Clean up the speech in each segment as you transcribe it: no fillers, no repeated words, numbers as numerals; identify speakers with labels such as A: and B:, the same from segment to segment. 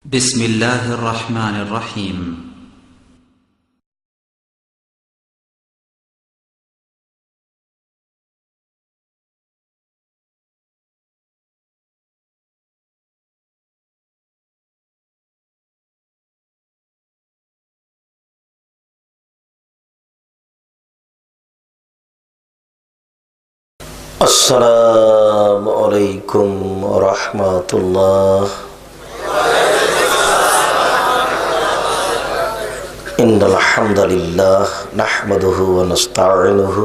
A: بسم الله الرحمن الرحيم.
B: السلام عليكم ورحمة الله. إن الحمد لله نحمده ونستعينه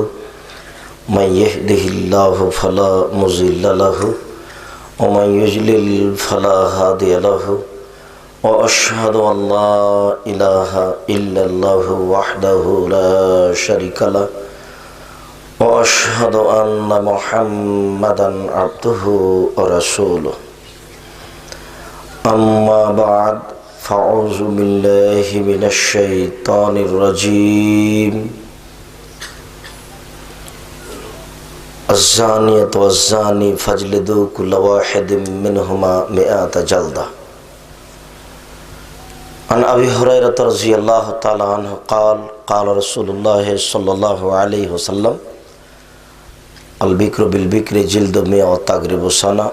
B: من يهده الله فلا مضل له ومن يضلل فلا هادي له وأشهد أن لا إله إلا الله وحده لا شريك له وأشهد أن محمدا عبده ورسوله. أما بعد فأعوذ بالله من الشيطان الرجيم. الزانية والزاني فاجلدوا كل واحد منهما 100 جلدة. عن أبي هريرة رضي الله تعالى عنه قال قال رسول الله صلى الله عليه وسلم البكر بالبكر جلد 100 وتغرب سنة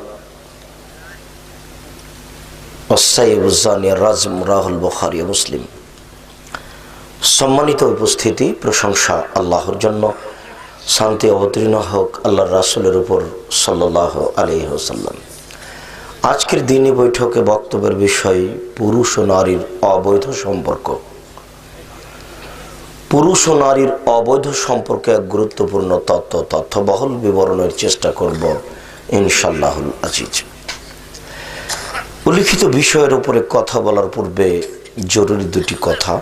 B: والسيب الزاني الرجم رواه البخاري ومسلم. সম্মানিত উপস্থিতি, প্রশংসা আল্লাহর জন্য, শান্তি অবতীর্ণ হোক আল্লাহর রাসূলের উপর সাল্লাল্লাহু আলাইহি ওয়াসাল্লাম। আজকের দিনী বৈঠকে বক্তব্যের বিষয় পুরুষ ও নারীর অবৈধ সম্পর্ক। পুরুষ ও নারীর অবৈধ সম্পর্কে এক গুরুত্বপূর্ণ তথ্যবহুল বিবরণের চেষ্টা করব ইনশাআল্লাহুল আজিজ। উল্লিখিত বিষয়ের উপরে কথা বলার পূর্বে জরুরি দুটি কথা।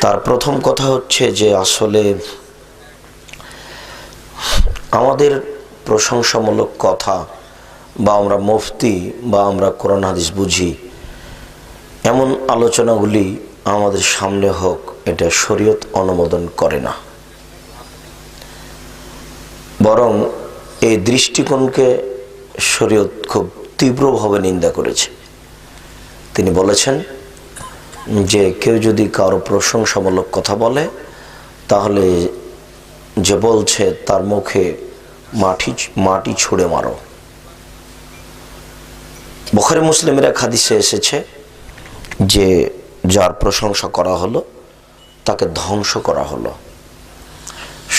B: তার প্রথম কথা হচ্ছে যে আসলে আমাদের প্রশংসামূলক কথা বা আমরা মুফতি বা আমরা কোরআন হাদিস বুঝি এমন আলোচনাগুলি আমাদের সামনে হোক, এটা শরীয়ত অনুমোদন করে না। বরং এই দৃষ্টিকোণকে শরীয়ত খুব তীব্রভাবে নিন্দা করেছে। তিনি বলেছেন যে কেউ যদি কারো প্রশংসামূলক কথা বলে তাহলে যে বলছে তার মুখে মাটি ছুঁড়ে মারো। বুখারী মুসলিমের এক হাদিসে এসেছে যে যার প্রশংসা করা হলো তাকে ধ্বংস করা হলো।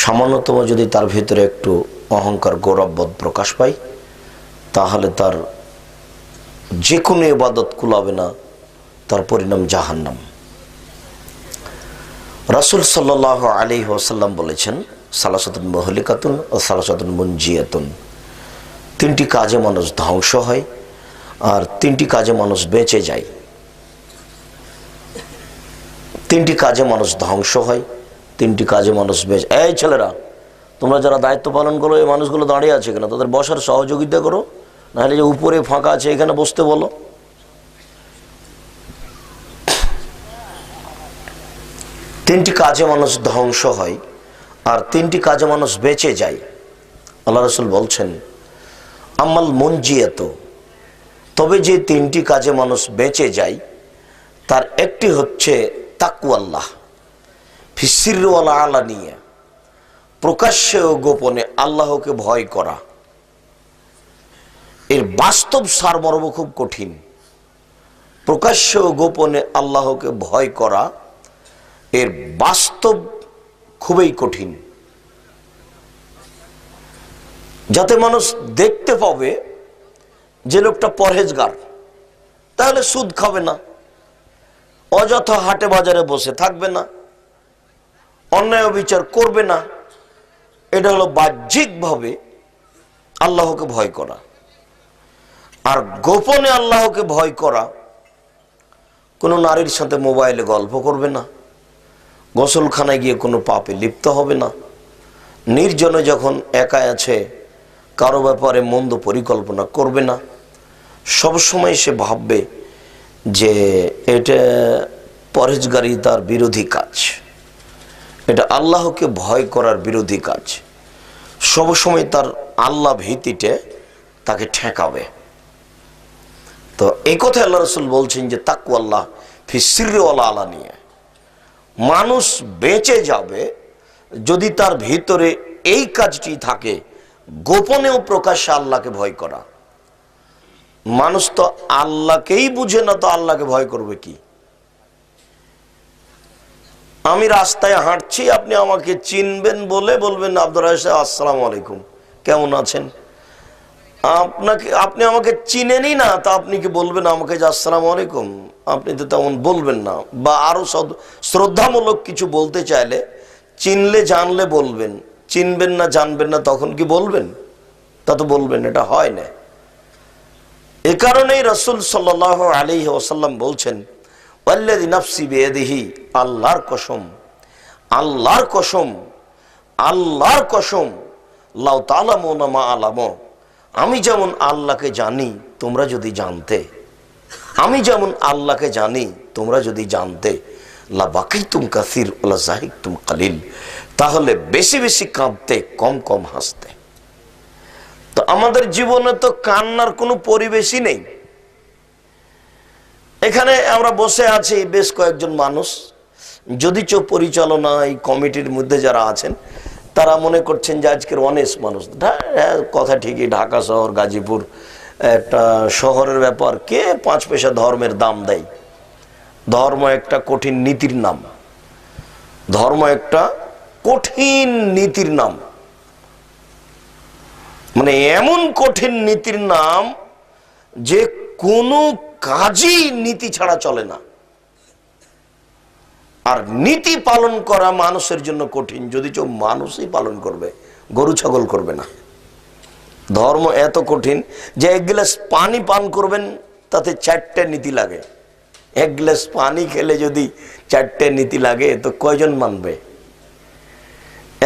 B: সামান্যতম যদি তার ভিতরে একটু অহংকার গৌরববোধ প্রকাশ পায় তাহলে তার যে কোনো ইবাদত কুলাবে না, তার পরিণাম জাহান্নাম। রাসূল সাল্লাল্লাহু আলাইহি ওয়াসাল্লাম বলেছেন সালাসাতুন মুহলিকাতুন ও সালাসাতুন মুনজিয়াতুন, তিনটি কাজে মানুষ ধ্বংস হয় আর তিনটি কাজে মানুষ বেঁচে যায়। তিনটি কাজে মানুষ ধ্বংস হয়, তিনটি কাজে মানুষ বেঁচে। এই ছেলেরা, তোমরা যারা দায়িত্ব পালন করো, এই মানুষগুলো দাঁড়িয়ে আছে কেন? তাদের বসার সহযোগিতা করো, নাহলে যে উপরে ফাঁকা আছে এখানে বসতে বলো। তিনটি কাজে মানুষ ধ্বংস হয় আর তিনটি কাজে মানুষ বেঁচে যায়। আল্লাহ রাসূল বলছেন আমাল মুনজিয়াত, তবে যে তিনটি কাজে মানুষ বেঁচে যায় তার একটি হচ্ছে তাকওয়াল্লাহ ফিস সিররি ওয়াল আলানিয়া, প্রকাশ্যে ও গোপনে আল্লাহকে ভয় করা। এর বাস্তব সারমর্ম খুব কঠিন। প্রকাশ্যে ও গোপনে আল্লাহকে ভয় করা এর বাস্তব খুবই কঠিন। যাতে মানুষ দেখতে পাবে যে লোকটা পরহেজগার, তাহলে সুদ খাবে না, অযথা হাটে বাজারে বসে থাকবে না, অন্যায় বিচার করবে না। এটা হলো বাহ্যিকভাবে আল্লাহকে ভয় করা। আর গোপনে আল্লাহকে ভয় করা, কোনো নারীর সাথে মোবাইলে গল্প করবে না, গোসলখানায় গিয়ে কোনো পাপে লিপ্ত হবে না, নির্জনে যখন একা আছে কারো ব্যাপারে মন্দ পরিকল্পনা করবে না। সবসময় সে ভাববে যে এটা পরহেজগারিতার বিরোধী কাজ, এটা আল্লাহকে ভয় করার বিরোধী কাজ। সবসময় তার আল্লাহ ভীতিতে তাকে ঠেকাবে। তো এই কথা আল্লাহ রাসূল বলছেন যে তাকওয়াল্লাহ ফি সিররি ওয়াল আলানিয়া, মানুষ বেঁচে যাবে যদি তার ভিতরে এই কাজটি থাকে, গোপনেও প্রকাশ্যে আল্লাহকে ভয় করা। মানুষ তো আল্লাহকেই বুঝে না, তো আল্লাহকে ভয় করবে কি? আমি রাস্তায় হাঁটছি, আপনি আমাকে চিনবেন বলে বলবেন আব্দুর রাজ্জাক সাহেব আসসালামু আলাইকুম, কেমন আছেন? আপনি আমাকে চিনেনই না, তা আপনি কি বলবেন আমাকে যে আসসালামু আলাইকুম? আপনি তো তেমন বলবেন না। বা আরো শ্রদ্ধামূলক কিছু বলতে চাইলে চিনলে জানলে বলবেন, চিনবেন না জানবেন না তখন কি বলবেন? তা তো বলবেন, এটা হয় না। এ কারণেই রাসূল সাল্লাল্লাহু আলাইহি ওয়াসাল্লাম বলছেন ওয়াল্লাযী নাফসি বিয়াদিহি, আল্লাহর কসম, আল্লাহর কসম, আল্লাহর কসম, লাউ তা'লামুনা মা আ'লামু, আমি যেমন আল্লাহকে জানি তোমরা যদি জানতে, আমি যেমন আল্লাহকে জানি তোমরা যদি জানতে, লা বাকাইতুম কাসীর ওয়ালা যাহিকতুম কালিল, তাহলে বেশি বেশি কাঁদতে, কম কম হাসতে। তো আমাদের জীবনে তো কান্নার কোনো পরিবেশই নেই। এখানে আমরা বসে আছি বেশ কয়েকজন মানুষ, যদিচ পরিচালনা এই কমিটির মধ্যে যারা আছেন তারা মনে করছেন যে আজকের অনেস্ট মানুষ। কথা ঠিকই, ঢাকা শহর, গাজীপুর একটা শহরের ব্যাপার, কে 5 পয়সা ধর্মের দাম দেয়? ধর্ম একটা কঠিন নীতির নাম, ধর্ম একটা কঠিন নীতির নাম, মানে এমন কঠিন নীতির নাম যে কোনো কাজই নীতি ছাড়া চলে না। আর নীতি পালন করা মানুষের জন্য কঠিন, যদি মানুষই পালন করবে, গরু ছাগল করবে না। ধর্ম এত কঠিন যে 1 গ্লাস পানি পান করবেন তাতে 4টে নীতি লাগে। 1 গ্লাস পানি খেলে যদি 4টে নীতি লাগে তো কয়জন মানবে?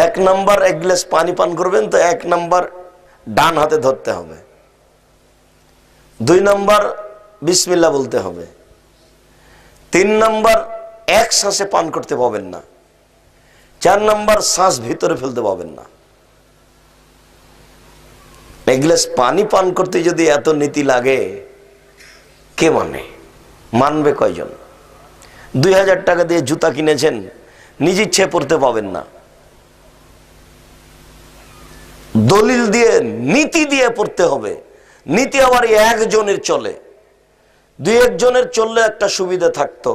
B: 1 নাম্বার 1 গ্লাস পানি পান করবেন তো 1 নাম্বার ডান হাতে ধরতে হবে, 2 নাম্বার বিসমিল্লাহ বলতে হবে, 3 নাম্বার এক শ্বাসে পান করতে পাবেন না, 4 নাম্বার শ্বাস ভিতরে ফেলতে পাবেন না। 1 গ্লাস পানি পান করতে যদি এত নীতি লাগে, কে মানবে কয়জন? 2000 টাকা দিয়ে জুতা কিনেছেন, নিজ ইচ্ছে পড়তে পাবেন না, দলিল দিয়ে নীতি দিয়ে পড়তে হবে। নীতি আবার একজনের চলে, 2-1 জনের চললে একটা সুবিধা থাকতো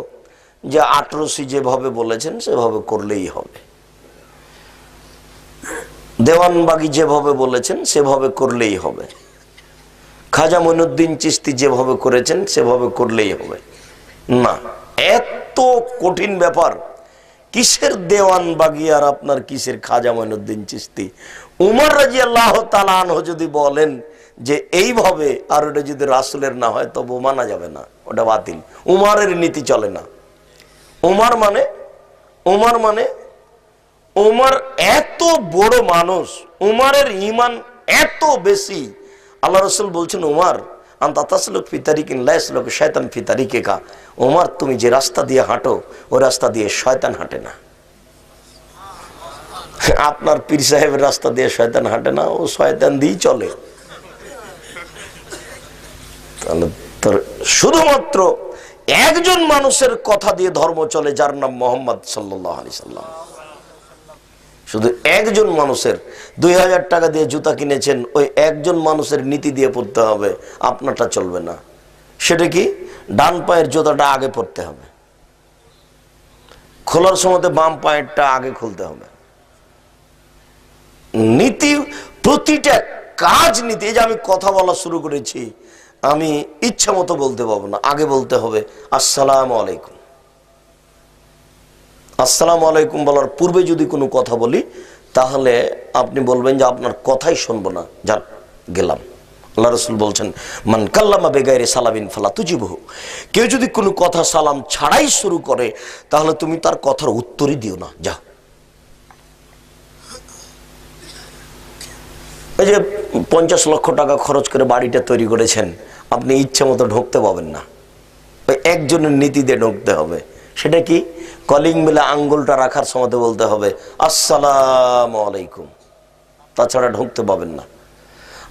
B: যে আটরসি যেভাবে বলেছেন সেভাবে করলেই হবে, দেওয়ানবাগি যেভাবে বলেছেন সেভাবে করলেই হবে, খাজা মঈনুদ্দিন চিশতি যেভাবে করেছেন সেভাবে করলেই হবে। না, এত কঠিন ব্যাপার। কিসের দেওয়ানবাগি আর আপনার কিসের খাজা মঈনুদ্দিন চিশতি? উমর রাদিয়াল্লাহু তাআলা আনহু যদি বলেন যে এইভাবে, আর ওটা যদি রাসূলের না হয় তবু মানা যাবে না, ওটা বাতিল। উমরের নীতি চলে না। উমর এত বড় মানুষ, উমরের ঈমান এত বেশি, আল্লাহ রাসূল বলছেন উমর আনতা তাসলুক ফি তারিকিন লা ইয়াসলুক শায়তান ফি তারিকিকা, উমর তুমি যে রাস্তা দিয়ে হাঁটো ওই রাস্তা দিয়ে শয়তান হাঁটে না। আপনার পীর সাহেবের রাস্তা দিয়ে শয়তান হাঁটে না, ও শয়তান দিয়েই চলে। তাহলে শুধুমাত্র একজন মানুষের কথা দিয়ে ধর্ম চলে, যার নাম মুহাম্মদ সাল্লাল্লাহু আলাইহি সাল্লাম। শুধু একজন মানুষের, 2000 টাকা দিয়ে জুতা কিনেছেন, ওই একজন মানুষের নীতি দিয়ে পড়তে হবে, আপনারটা চলবে না। সেটা কি? ডান পায়ের জুতাটা আগে পরতে হবে, খোলার সময় বাম পায়েরটা আগে খুলতে হবে। নীতি, প্রতিটা কাজ নীতি। এই যে আমি কথা বলা শুরু করেছি, আমি ইচ্ছা মতো বলতে পারবো না, আগে বলতে হবে আসসালামু আলাইকুম। আসসালামু আলাইকুম বলার পূর্বে যদি কোনো কথা বলি তাহলে আপনি বলবেন যে আপনার কথাই শুনবো না, যান গেলাম। আল্লাহ রাসূল বলছেন মান কাল্লামা বেগাইরে সালামিন ফালা তুজিবহু, কেউ যদি কোনো কথা সালাম ছাড়াই শুরু করে তাহলে তুমি তার কথার উত্তরই দিও না, যাও। এই যে 50 লক্ষ টাকা খরচ করে বাড়িটা তৈরি করেছেন, আপনি ইচ্ছে মতো ঢুকতে পাবেন না, ওই একজনের নীতি দিয়ে ঢুকতে হবে। সেটা কি? কলিং বেলে আঙ্গুলটা রাখার সময় বলতে হবে আসসালামু আলাইকুম, তাছাড়া ঢুকতে পাবেন না।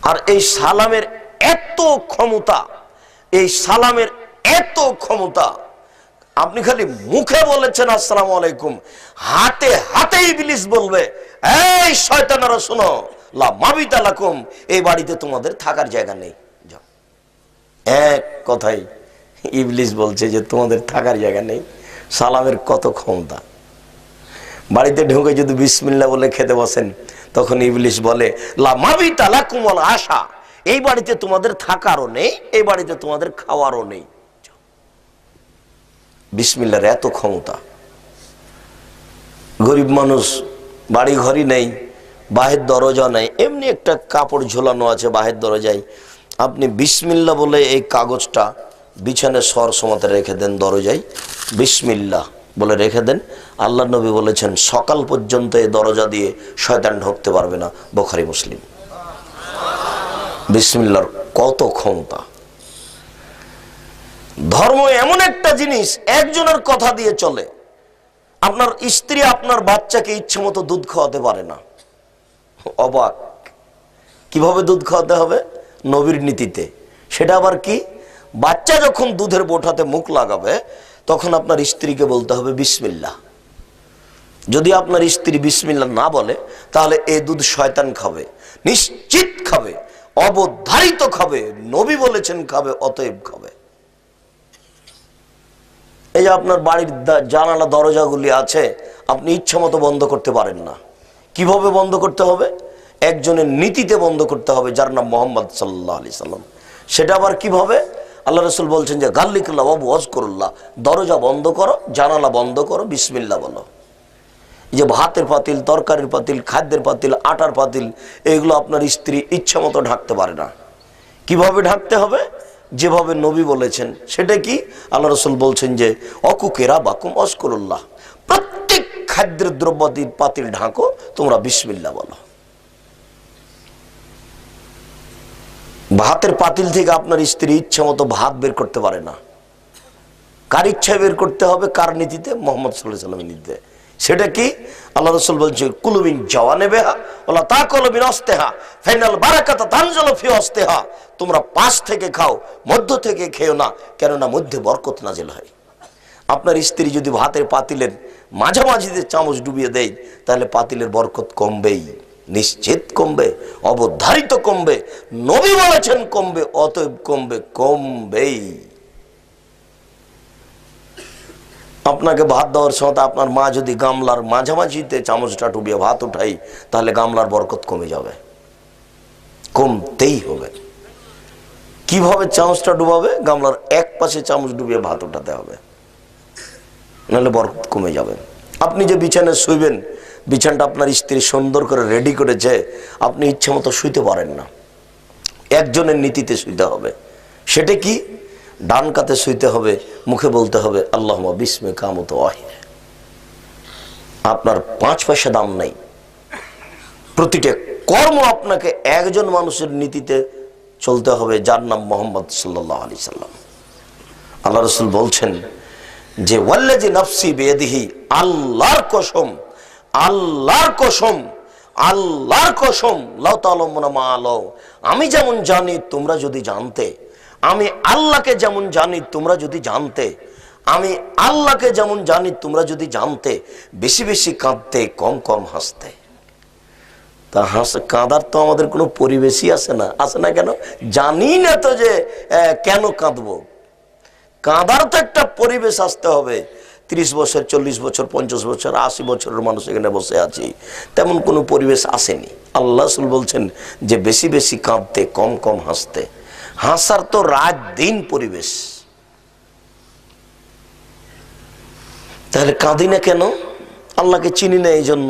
B: আর এই সালামের এত ক্ষমতা এই সালামের এত ক্ষমতা, আপনি খালি মুখে বলেছেন আসসালামু আলাইকুম, হাতে হাতে ইবলিস বলবে এই শয়তানেরা শোনো, লা মাবিতা লাকুম, এই বাড়িতে তোমাদের থাকার জায়গা নেই। যাও। এক কথাই ইবলিস বলছে যে তোমাদের থাকার জায়গা নেই। সালামের কত ক্ষমতা। বাড়িতে ঢুকে যদি বিসমিল্লাহ বলে খেতে বসেন, তখন ইবলিস বলে লা মাবিতা লাকুম ওয়াল আশা, এই বাড়িতে তোমাদের থাকারও নেই, এই বাড়িতে তোমাদের খাওয়ারও নেই। বিসমিল্লাহর এত ক্ষমতা। গরিব মানুষ, বাড়ি ঘরই নেই, বাহির দরজা নেই, এমনি একটা কাপড় ঝোলানো আছে বাহির দরজায়, আপনি বিসমিল্লাহ বলে এই কাগজটা বিছানে সর সমাতে রেখে দেন, দরজায় বিসমিল্লাহ বলে রেখে দেন। আল্লাহ নবী বলেছেন সকাল পর্যন্ত এই দরজা দিয়ে শয়তান ঢুকতে পারবে না। বুখারী মুসলিম। বিসমিল্লাহর কত ক্ষমতা। ধর্ম এমন একটা জিনিস, একজনের কথা দিয়ে চলে। আপনার স্ত্রী আপনার বাচ্চাকে ইচ্ছে মতো দুধ খাওয়াতে পারে না। অবাক, কিভাবে দুধ খাওয়াতে হবে? নবীর নীতিতে। সেটা আবার কি? বাচ্চা যখন দুধের বোঠাতে মুখ লাগাবে, তখন আপনার স্ত্রীকে বলতে হবে বিসমিল্লাহ। যদি আপনার স্ত্রী বিসমিল্লাহ না বলে, তাহলে এই দুধ শয়তান খাবে, নিশ্চিত খাবে, অবধারিত খাবে। নবী বলেছেন খাবে, অতএব খাবে। এই যে আপনার বাড়ির জানালা দরজাগুলি আছে, আপনি ইচ্ছা মতো বন্ধ করতে পারেন না। কিভাবে বন্ধ করতে হবে? একজনের নীতিতে বন্ধ করতে হবে, যার নাম মুহাম্মদ সাল্লাল্লাহু আলাইহি সাল্লাম। সেটা আবার কিভাবে? আল্লাহ রাসূল বলছেন যে গাল্লিকুল্লাহ ওয়া ওয়াজকুরুল্লাহ, দরজা বন্ধ করো, জানালা বন্ধ করো, বিসমিল্লাহ বলো। এই যে ভাতের পাতিল, তরকারির পাতিল, খাদ্যের পাতিল, আটার পাতিল, এগুলো আপনার স্ত্রী ইচ্ছা মতো ঢাকতে পারে না। কিভাবে ঢাকতে হবে? যেভাবে নবী বলেছেন। সেটা কি? আল্লাহ রাসূল বলছেন যে অকুকেরা বাকুম ওয়াজকুরুল্লাহ, প্রত্যেক খাদ্যের দ্রব্যাদির পাতিল ঢাকো, তোমরা বিসমিল্লাহ বলো। ভাতের পাতিল থেকে আপনার স্ত্রী ইচ্ছা মতো ভাত বের করতে পারে না। কার ইচ্ছায় বের করতে হবে? কার নীতিতে? মুহাম্মদ সাল্লাল্লাহু আলাইহি ওয়াসাল্লামের নীতিতে। সেটা কি? আল্লাহ রাসূল বলছে কুলু মিন জাওয়ানিবিহা ওয়ালা তাকুলু মিন আস্তিহা ফাইনাল বারাকাতু তানজালু ফি আস্তিহা, তোমরা পাশ থেকে খাও, মধ্য থেকে খেও না, কেননা মধ্যে বরকত নাজিল হয়। আপনার স্ত্রী যদি ভাতের পাতিলের মাঝামাঝিতে চামচ ডুবিয়ে দেয়, তাহলে পাতিলের বরকত কমবেই, নিশ্চিত কমবে, অবধারিত কমবে। নবী বলেছেন কমবে, অতএব কমবে, কমবেই। আপনাকে ভাত দেওয়ার সময় আপনার মা যদি গামলার মাঝামাঝিতে চামচটা ডুবিয়ে ভাত উঠাই, তাহলে গামলার বরকত কমে যাবে, কমতেই হবে। কিভাবে চামচটা ডুবাবে? গামলার এক পাশে চামচ ডুবিয়ে ভাত উঠাতে হবে, নাহলে বরকত কমে যাবে। আপনি যে বিছানায় শুইবেন, বিছানাটা আপনার স্ত্রী সুন্দর করে রেডি করেছে, আপনি ইচ্ছে মতো শুইতে পারেন না। একজনের নীতিতে শুইতে হবে। সেটা কি? ডান কাতে শুইতে হবে, মুখে বলতে হবে আল্লাহুম্মা বিসমিকা আমুতু ওয়া আহইয়া। আপনার 5 পয়সা দাম নাই। প্রতিটা কর্ম আপনাকে একজন মানুষের নীতিতে চলতে হবে, যার নাম মুহাম্মদ সাল্লাল্লাহু আলাইহি সাল্লাম। আল্লাহ রাসূল বলছেন যে ওয়াল্লাযী নাফসি বিয়াদিহি, আল্লাহর কসম, আল্লাহর কসম, আল্লাহর কসম, লাউ তাআলামুনা মা আলাউ, আমি যেমন জানি তোমরা যদি জানতে, আমি আল্লাহকে যেমন জানি তোমরা যদি জানতে, আমি আল্লাহকে যেমন জানি তোমরা যদি জানতে, বেশি বেশি কাঁদতে, কম কম হাসতে। তা কাঁদার তো আমাদের কোনো পরিবেশই আসে না। আসে না কেন? জানি না তো যে কেন কাঁদবো। কাঁদার তো একটা পরিবেশ আসতে হবে। 30 বছর, 40 বছর, 50 বছর, 80 বছরের মানুষ এখানে বসে আছি, তেমন কোনো পরিবেশ আসেনি। আল্লাহ রাসূল বলছেন যে বেশি বেশি কাঁদতে, কম কম হাসতে। হাসার তো রাত দিন পরিবেশ। তাহলে কাঁদি না কেন? আল্লাহকে চিনি না এই জন্য।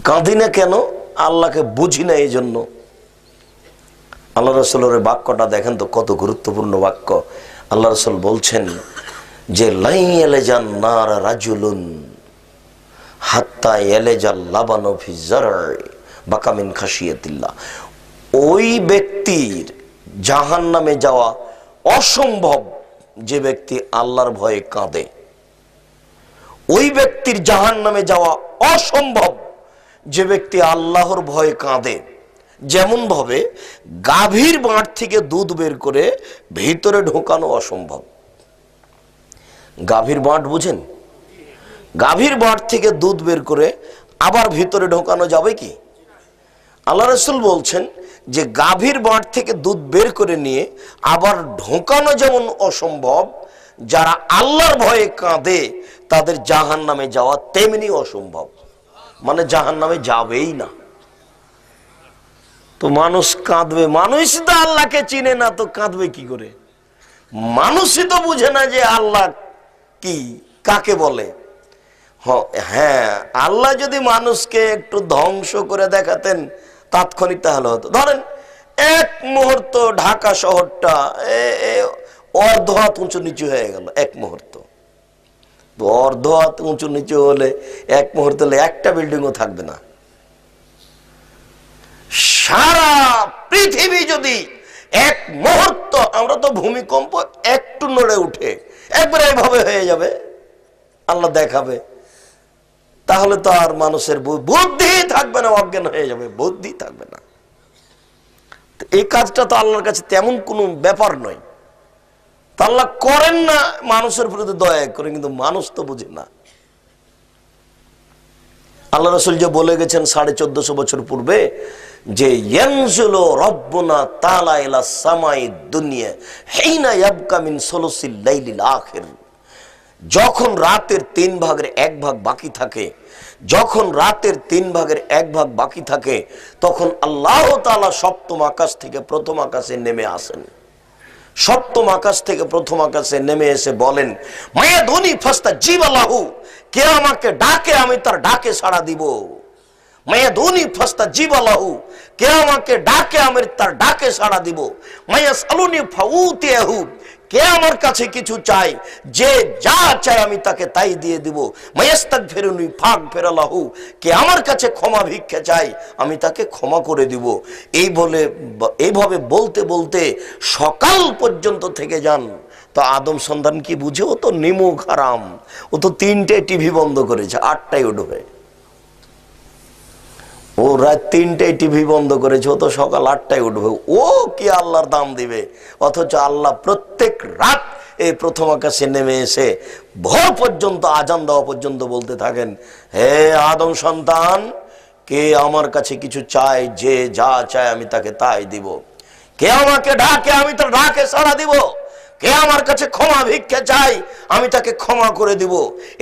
B: কাঁদি না কেন? আল্লাহকে বুঝি না এই জন্য। আল্লাহ রাসূলের বাক্যটা দেখেন তো, কত গুরুত্বপূর্ণ বাক্য। আল্লাহ রাসূল বলছেন যে লাই ইয়ালাজান নার রাজুলুন হাত্তা ইয়ালাজাল লাবানু ফি যারই বাকা মিন খাশিয়াতিল্লাহ, ওই ব্যক্তির জাহান্নামে যাওয়া অসম্ভব যে ব্যক্তি আল্লাহর ভয়ে কাঁদে। ওই ব্যক্তির জাহান্নামে যাওয়া অসম্ভব যে ব্যক্তি আল্লাহর ভয়ে কাঁদে। যেমন ভাবে গাভীর বাঁট থেকে দুধ বের করে ভিতরে ঢোকানো অসম্ভব। গাভীর বাঁট বুঝেন? গাভীর বাঁট থেকে দুধ বের করে আবার ভিতরে ঢোকানো যাবে কি? আল্লাহ রাসূল বলছেন যে গাভীর বাঁট থেকে দুধ বের করে নিয়ে আবার ঢোকানো যেমন অসম্ভব, যারা আল্লাহর ভয়ে কাঁদে তাদের জাহান্নামে যাওয়া তেমনি অসম্ভব। মানে জাহান্নামে যাবেই না। তো মানুষ কাঁদবে, মানুষই তো আল্লাহকে চিনে না, তো কাঁদবে কি করে? মানুষই তো বুঝে না যে আল্লাহ কি, কাকে বলে। হ্যাঁ, আল্লাহ যদি মানুষকে একটু ধ্বংস করে দেখাতেন তাৎক্ষণিক তাহলে হতো। ধরেন এক মুহূর্ত ঢাকা শহরটা অর্ধ হাত উঁচু নিচু হয়ে গেল, এক মুহূর্ত। তো অর্ধ হাত উঁচু নিচু হলে এক মুহূর্ত হলে একটা বিল্ডিংও থাকবে না। সারা পৃথিবী যদি এক মুহূর্ত, আমরা তো ভূমিকম্প একটু নড়ে উঠে একবারে এভাবে হয়ে যাবে, আল্লাহ দেখাবে, তাহলে তো আর মানুষের বুদ্ধি থাকবে না, অজ্ঞান হয়ে যাবে, বুদ্ধি থাকবে না। এই কাজটা তো আল্লাহর কাছে তেমন কোনো ব্যাপার নয়। তা আল্লাহ করেন না মানুষের প্রতি দয়া করে, কিন্তু মানুষ তো বুঝে না। আল্লাহ রাসূল যে বলে গেছেন 1450 বছর পূর্বে যে ইয়ানজুলু রাব্বুনা তাআলা ইলা সামাই দুনিয়া হিনা ইয়াবকা মিন সুলুসিল লাইলিল আখির, যখন রাতের 3 ভাগের 1 ভাগ বাকি থাকে, যখন রাতের 3 ভাগের 1 ভাগ বাকি থাকে, তখন আল্লাহ তাআলা সপ্তম আকাশ থেকে প্রথম আকাশে নেমে আসেন। সপ্তম আকাশ থেকে প্রথম আকাশে নেমে এসে বলেন, মায়াদুনি ফাস্তাজিবা লাহু, কে আমাকে ডাকে আমি তার ডাকে সাড়া দিব। মায়াদুনি ফাস্তাজিবা লাহু, কে আমাকে ডাকে আমি তার ডাকে সাড়া দিব। মায়াসালুনি ফাউতিহু, কে আমার কাছে কিছু চাই, যে যা চায় আমি তাকে তাই দিয়ে দিব। মায়াস্তাগফিরুনি ফাগফির লাহু, কে আমার কাছে ক্ষমা ভিক্ষা চাই আমি তাকে ক্ষমা করে দিব। এইভাবে বলতে বলতে সকাল পর্যন্ত থেকে যান। তো আদম সন্তান কি বুঝে? ও তো নিমুখ হারাম, ও তো 3টে টিভি বন্ধ করেছে, 8টায় উঠবে। ও রাত 3টায় টিভি বন্ধ করেছে, ও তো সকাল 8টায় উঠবে। ও কি আল্লাহর দাম দিবে? অথচ আল্লাহ প্রত্যেক রাত এই প্রথম আকাশে নেমে এসে ভোর পর্যন্ত, আজান দেওয়া পর্যন্ত বলতে থাকেন, হে আদম সন্তান, কে আমার কাছে কিছু চায়, যে যা চায় আমি তাকে তাই দিব। কে আমাকে ডাকে আমি তার ডাকে সাড়া দিব। কে আমার কাছে ক্ষমা ভিক্ষা চাই আমি তাকে ক্ষমা করে দিব।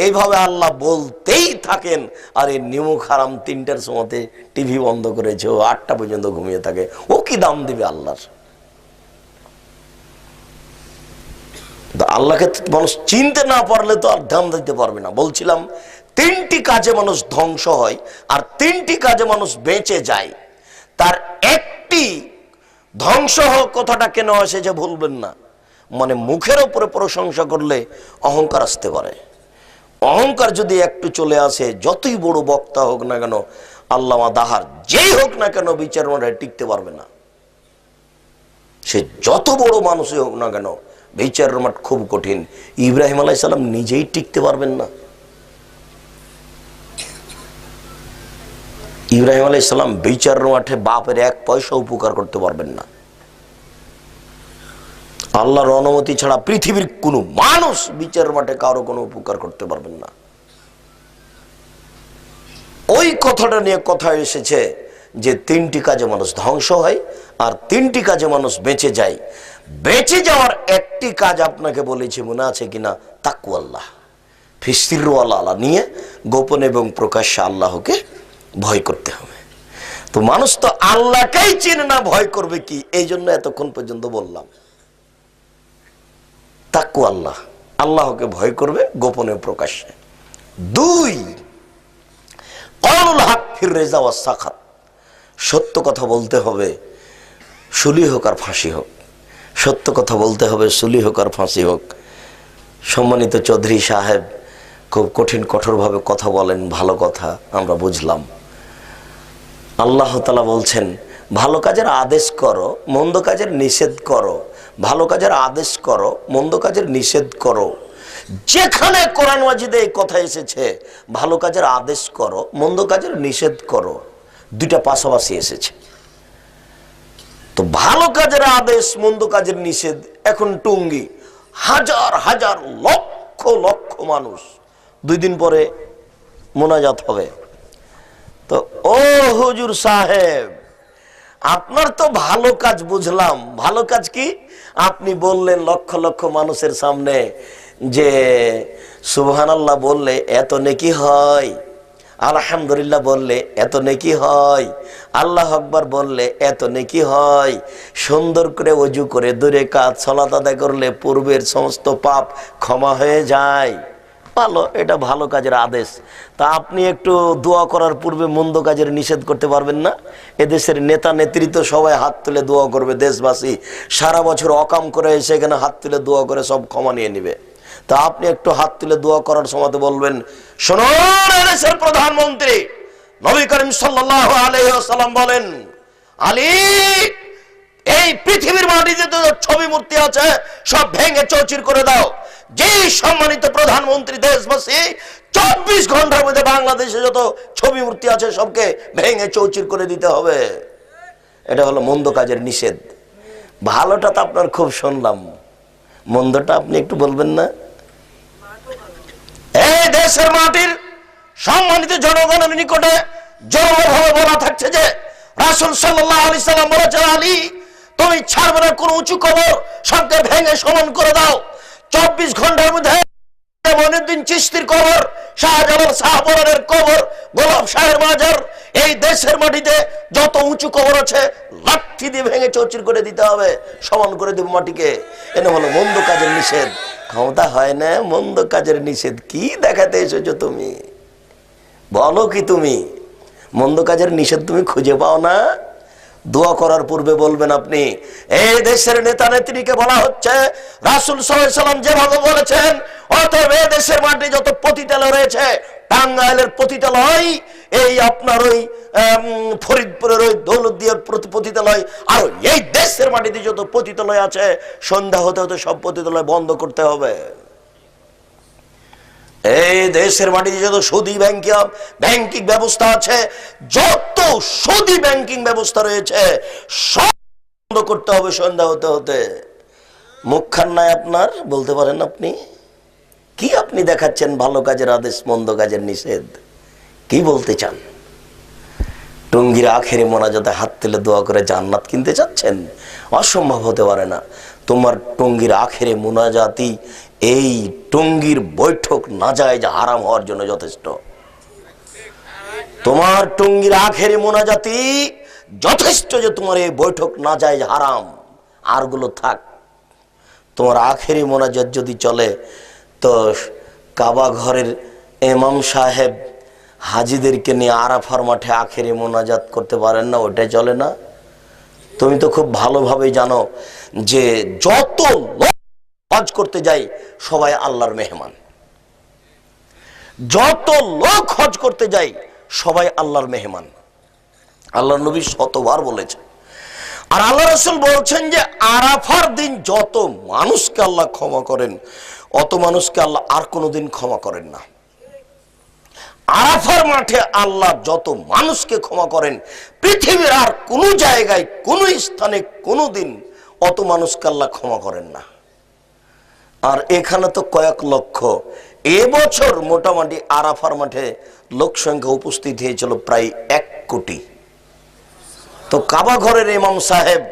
B: এইভাবে আল্লাহ বলতেই থাকেন। আর এই নিমুখ হারাম 3টার সময়তে টিভি বন্ধ করেছে, ও 8টা পর্যন্ত ঘুমিয়ে থাকে। ও কি দাম দিবে আল্লাহর? আল্লাহকে মানুষ চিনতে না পারলে তো আর দাম দিতে পারবে না। বলছিলাম 3টি কাজে মানুষ ধ্বংস হয় আর 3টি কাজে মানুষ বেঁচে যায়। তার একটি ধ্বংস হওয়ার কথাটা কেন আসে যে ভুলবেন না। মানে মুখের উপরে প্রশংসা করলে অহংকার আসতে পারে। অহংকার যদি একটু চলে আসে, যতই বড় বক্তা হোক না কেন, আল্লামা দাহার যেই হোক না কেন, বিচার মাঠে টিকতে পারবে না। সে যত বড় মানুষই হোক না কেন, বিচারের মাঠ খুব কঠিন। ইব্রাহিম আলাইহিস সালাম নিজেই টিকতে পারবেন না। ইব্রাহিম আলাইহিস সালাম বিচারের মাঠে বাপের 1 পয়সা উপকার করতে পারবেন না। আল্লাহর অনুমতি ছাড়া পৃথিবীর কোনো মানুষ বিচারের মাঠে কারো কোনো উপকার করতে পারবেন না। ওই কথাটা নিয়ে কথা এসেছে যে 3টি কাজে মানুষ ধ্বংস হয় আর 3টি কাজে মানুষ বেঁচে যায়। বেঁচে যাওয়ার একটি কাজ আপনাকে বলেছি, মনে আছে কিনা? তাকওয়াল্লাহ, ফিসিরু আল্লাহ নিয়ে গোপন এবং প্রকাশ্যে আল্লাহকে ভয় করতে হবে। তো মানুষ তো আল্লাহকেই চিনে না, ভয় করবে কি? এই জন্য এতক্ষণ পর্যন্ত বললাম তাকওয়াল্লাহ, আল্লাহকে ভয় করবে গোপনে প্রকাশ্যে। 2, ক্বাউলুল হক ফির রিজা ওয়াস সাখাত, সত্য কথা বলতে হবে, সুলি হোক আর ফাঁসি হোক। সত্য কথা বলতে হবে, সুলি হোক আর ফাঁসি হোক। সম্মানিত চৌধুরী সাহেব খুব কঠিন কঠোরভাবে কথা বলেন, ভালো কথা আমরা বুঝলাম। আল্লাহ তাআলা বলছেন ভালো কাজের আদেশ করো, মন্দ কাজের নিষেধ করো। ভালো কাজের আদেশ করো, মন্দ কাজের নিষেধ করো। যেখানে কোরআন মাজিদে এই কথা এসেছে, ভালো কাজের আদেশ করো, মন্দ কাজের নিষেধ করো, 2টা পাশাপাশি এসেছে। তো ভালো কাজের আদেশ, মন্দ কাজের নিষেধ। এখন টুঙ্গি, হাজার হাজার লক্ষ লক্ষ মানুষ, 2 দিন পরে মোনাজাত হবে। তো ও হুজুর সাহেব, আপনার তো ভালো কাজ বুঝলাম, ভালো কাজ কি? আপনি বললেন লক্ষ লক্ষ মানুষের সামনে যে সুবহানাল্লাহ বললে এত নেকি হয়, আলহামদুলিল্লাহ বললে এত নেকি হয়, আল্লাহ আকবার বললে এত নেকি হয়, সুন্দর করে ওযু করে 2 রাকাত সালাত আদায় করলে পূর্বের সমস্ত পাপ ক্ষমা হয়ে যায়। ভালো, এটা ভালো কাজের আদেশ। তা আপনি একটু দোয়া করার পূর্বে মন্দ কাজের নিষেধ করতে পারবেন না? এদেশের নেতা নেতৃত্ব সবাই হাত তুলে দোয়া করবে, দেশবাসী সারা বছর অকাম করে এসে এখানে হাত তুলে দোয়া করে সব ক্ষমা নিয়ে নিবে। তা আপনি একটু হাত তুলে দোয়া করার সময় বলবেন, শুনুন এদেশের প্রধানমন্ত্রী নবী করিম সাল্লাল্লাহু আলাইহি ওয়াসাল্লাম বলেন, আলী, এই পৃথিবীর মাটিতে যত ছবি মূর্তি আছে সব ভেঙে চৌচির করে দাও। যে সম্মানিত প্রধানমন্ত্রী, দেশবাসী 24 ঘন্টার মধ্যে বাংলাদেশে যত ছবি মূর্তি আছে সবকে ভেঙে চৌচির করে দিতে হবে। এটা হলো মন্দ কাজের নিষেধ। ভালোটা তো আপনার খুব শুনলাম, মন্দটা আপনি একটু বলবেন না? এই দেশের মাটির সম্মানিত জনগণের নিকটে জনভাবে বলা থাকছে যে রাসূল সাল্লাল্লাহু আলাইহি সাল্লাম বলেছেন, আলী, তুমি ছাড়বে না কোন উঁচু কবর, সবকে ভেঙে সমান করে দাও। 24 ঘন্টার মধ্যে মঈনুদ্দিন চিশতির কবর, শাহজালাল শাহপরানের কবর, গোলাপ শাহের মাজার, এই দেশের মাটিতে যত উঁচু কবর আছে লাঠি দিয়ে ভেঙে চৌচির করে দিতে হবে, সমান করে দেব মাটিকে। এটা হলো মন্দ কাজের নিষেধ। ক্ষমতা হয় না, মন্দ কাজের নিষেধ কি দেখাতে এসেছো তুমি? বলো কি তুমি? মন্দ কাজের নিষেধ তুমি খুঁজে পাও না? দোয়া করার পূর্বে বলবেন আপনি, এই দেশের নেতা নেত্রীকে বলা হচ্ছে রাসূল সাল্লাল্লাহু আলাইহি সাল্লাম যেভাবে বলেছেন, অতএব এই দেশের মাটি যত পতিতালয় রয়েছে, টাঙ্গাইলের পতিতালয়, এই আপনার ওই ফরিদপুরের ওই দৌলতদিয়ার পতিতালয়, আর এই দেশের মাটিতে যত পতিতালয় আছে সন্ধ্যা হতে হতে সব পতিতালয় বন্ধ করতে হবে। এই দেশের মাটিতে যত সুদী ব্যাংকিং ব্যবস্থা আছে, যত সুদী ব্যাংকিং ব্যবস্থা রয়েছে সব বন্ধ করতে হবে সন্ধ্যা হতে হতে। মুখখান নাই আপনার, বলতে পারেন আপনি কি? আপনি দেখাচ্ছেন ভালো কাজের আদেশ, মন্দ কাজের নিষেধ, কি বলতে চান? টঙ্গীর আখেরি মোনাজাতে হাত তুলে দোয়া করে জান্নাত কিনতে চাচ্ছেন? অসম্ভব হতে পারে না। তোমার টঙ্গীর আখেরি মোনাজাতি এই টঙ্গীর বৈঠক নাজায়েজ হারাম হওয়ার জন্য যথেষ্ট। তোমার টঙ্গীর আখেরি মোনাজাতি যথেষ্ট যে তোমার এই বৈঠক নাজায়েজ হারাম, আরগুলো থাক। তোমার আখেরি মোনাজাত যদি চলে তো কাবা ঘরের ইমাম সাহেব হাজিদেরকে নিয়ে আরাফার মাঠে আখেরি মোনাজাত করতে পারেন না, ওটাই চলে না? তুমি তো খুব ভালোভাবে জানো যে যত লোক হজ করতে যায় সবাই আল্লাহর মেহমান। যত লোক হজ করতে যায় সবাই আল্লাহর মেহমান। আল্লাহর নবী শতবার বলেছেন। আর আল্লাহ রাসূল বলছেন যে আরাফার দিন যত মানুষকে আল্লাহ ক্ষমা করেন, অত মানুষকে আল্লাহ আর কোনোদিন ক্ষমা করেন না। আরাফার মাঠে আল্লাহ যত মানুষকে ক্ষমা করেন, পৃথিবীর আর কোনো জায়গায় কোনো স্থানে কোনো দিন অত মানুষকে আল্লাহ ক্ষমা করেন না। আর এখানে তো কয়েক লক্ষ, এবছর মোটামুটি আরাফার মাঠে লোক সংখ্যা উপস্থিত হয়েছিল প্রায় 1 কোটি। তো কাবা ঘরের ইমাম সাহেব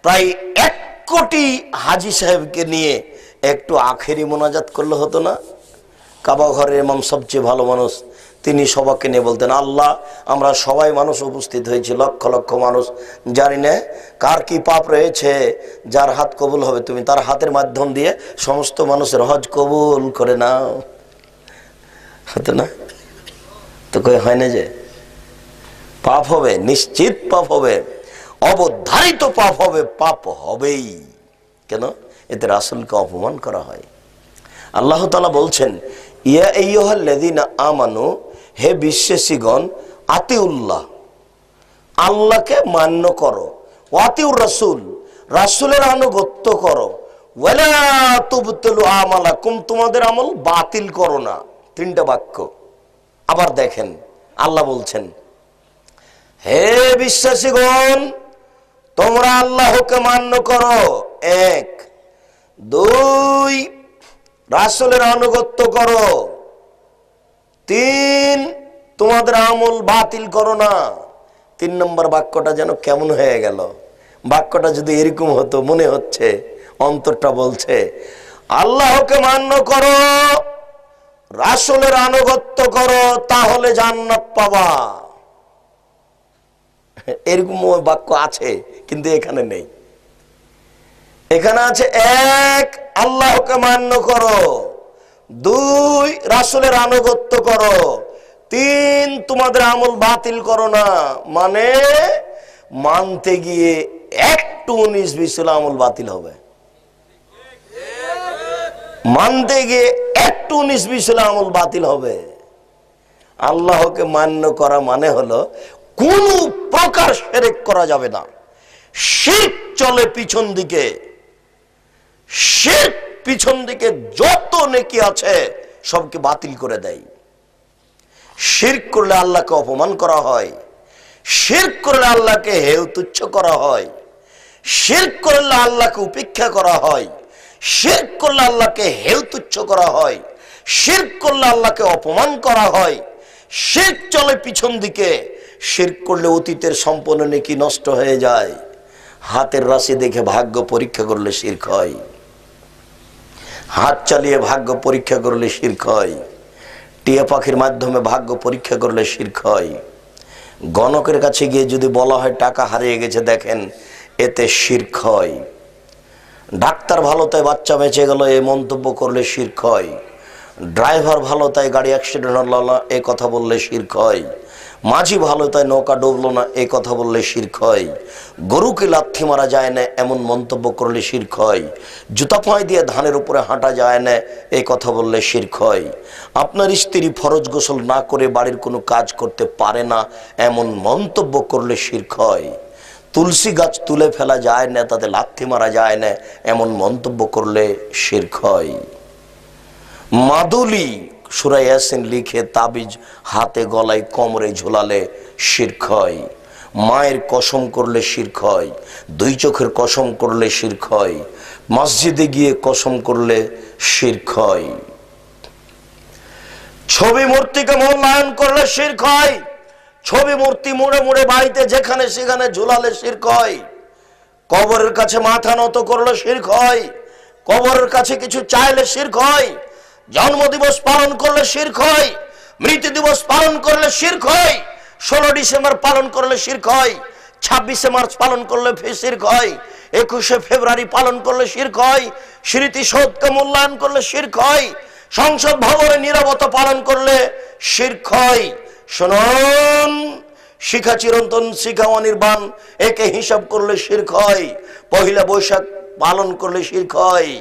B: প্রায় 1 কোটি হাজি সাহেবকে নিয়ে একটু আখেরি মোনাজাত করলে হতো না? কাবা ঘরের ইমাম সবচেয়ে ভালো মানুষ, তিনি সবাইকে নিয়ে বলতেন, আল্লাহ, আমরা সবাই মানুষ উপস্থিত হয়েছি, লক্ষ লক্ষ মানুষ, জানি না কার কি পাপ রয়েছে, যার হাত কবুল হবে তুমি তার হাতের মাধ্যম দিয়ে সমস্ত মানুষের হজ কবুল করে নাও। হতো না? তো কই হয় না যে পাপ হবে, নিশ্চিত পাপ হবে, অবধারিত পাপ হবে, পাপ হবেই। কেন? এতে রাসূলকে অপমান করা হয়। আল্লাহ তাআলা বলছেন, ইয়া আইয়ুহাল্লাযীনা আমানু, হে বিশ্বাসীগণ, আতিউল্লাহ, আল্লাহকে মান্য করো, ওয়াতিউর রাসূল, রাসূলের আনুগত্য করো, ওয়ালা তুবতিলু আমালাকুম, তোমাদের আমল বাতিল করো না। 3টা বাক্য। আবার দেখেন আল্লাহ বলছেন, হে বিশ্বাসীগণ, তোমরা আল্লাহকে মান্য করো, 1। 2, রাসূলের আনুগত্য করো। 3, তোমাদের আমল বাতিল করো না। 3 নম্বর বাক্যটা যেন কেমন হয়ে গেল। বাক্যটা যদি এরকম হতো, মনে হচ্ছে অন্তরটা বলছে আল্লাহকে মান্য করো, রাসূলের আনুগত্য করো, তাহলে জান্নাত পাবা। এরকম বাক্য আছে, কিন্তু এখানে নেই। এখানে আছে 1, আল্লাহকে মান্য করো, 2, রাসূলের আনুগত্য করো, 3, তোমাদের আমল বাতিল করো না। মানে মানতে গিয়ে একটু 19-20 হলে আমল বাতিল হবে। মানতে গিয়ে একটু 19-20 হলে আমল বাতিল হবে। আল্লাহকে মান্য করা মানে হলো কোন প্রকার শিরক করা যাবে না। শিরক চলে পিছন দিকে, শিরক পিছন দিকে যত নেকি আছে সবকে বাতিল করে দেয়। শিরক করলে আল্লাহকে অপমান করা হয়, শিরক করলে আল্লাহকে হেয় তুচ্ছ করা হয়, শিরক করলে আল্লাহকে উপেক্ষা করা হয়, শিরক করলে আল্লাহকে হেয় তুচ্ছ করা হয়, শিরক করলে আল্লাহকে অপমান করা হয়। শিরক চলে পিছন দিকে। শিরক করলে অতীতের সম্পন্ন নেকি নষ্ট হয়ে যায়। হাতের রাশি দেখে ভাগ্য পরীক্ষা করলে শিরক হয়, হাত চালিয়ে ভাগ্য পরীক্ষা করলে শিরক হয়, টিয়া পাখির মাধ্যমে ভাগ্য পরীক্ষা করলে শিরক হয়। গণকের কাছে গিয়ে যদি বলা হয় টাকা হারিয়ে গেছে দেখেন, এতে শিরক হয়। ডাক্তার ভালো তাই বাচ্চা বেঁচে গেল এই মন্তব্য করলে শিরক হয়। ড্রাইভার ভালো তাই গাড়ি অ্যাক্সিডেন্ট হলো না এই কথা বললে শিরক হয়। মাঝি ভালো তাই নৌকা ডুবলো না এই কথা বললে শিরক হয়। গরুকে লাথি মারা যায় না এমন মন্তব্য করলে শিরক হয়। জুতা পায়ে দিয়ে ধানের উপরে হাঁটা যায় না এই কথা বললে শিরক হয়। আপনার স্ত্রী ফরজ গোসল না করে বাড়ির কোনো কাজ করতে পারে না এমন মন্তব্য করলে শিরক হয়। তুলসী গাছ তুলে ফেলা যায় না, তাতে লাথি মারা যায় না এমন মন্তব্য করলে শিরক হয়। মাদুলি সূরা ইয়াসিন লিখে তাবিজ হাতে গলায় কোমরে ঝোলালে শিরক হয়। মায়ের কসম করলে শিরক হয়। 2 চোখের কসম করলে শিরক হয়। মসজিদে গিয়ে কসম করলে শিরক হয়। ছবি মূর্তিকে মূল্যায়ন করলে শিরক হয়। ছবি মূর্তি মুড়ে মুড়ে বাড়িতে যেখানে সেখানে ঝুলালে শিরক হয়। কবরের কাছে মাথা নত করলে শিরক হয়। কবরের কাছে কিছু চাইলে শিরক হয়। জন্মদিবস পালন করলে শিরক হয়। মৃত্যু দিবস পালন করলে শিরক হয়। 16 ডিসেম্বর পালন করলে শিরক হয়। 26শে মার্চ পালন করলে শিরক হয়। 21শে ফেব্রুয়ারি পালন করলে শিরক হয়। স্মৃতিসৌধকে মূল্যায়ন করলে শিরক হয়। সংসদ ভবনে নীরবতা পালন করলে শিরক হয়। শুনুন, শিখা চিরন্তন শিখা অনির্বাণ একে হিসাব করলে শিরক হয়। পহিলা বৈশাখ পালন করলে শিরক হয়।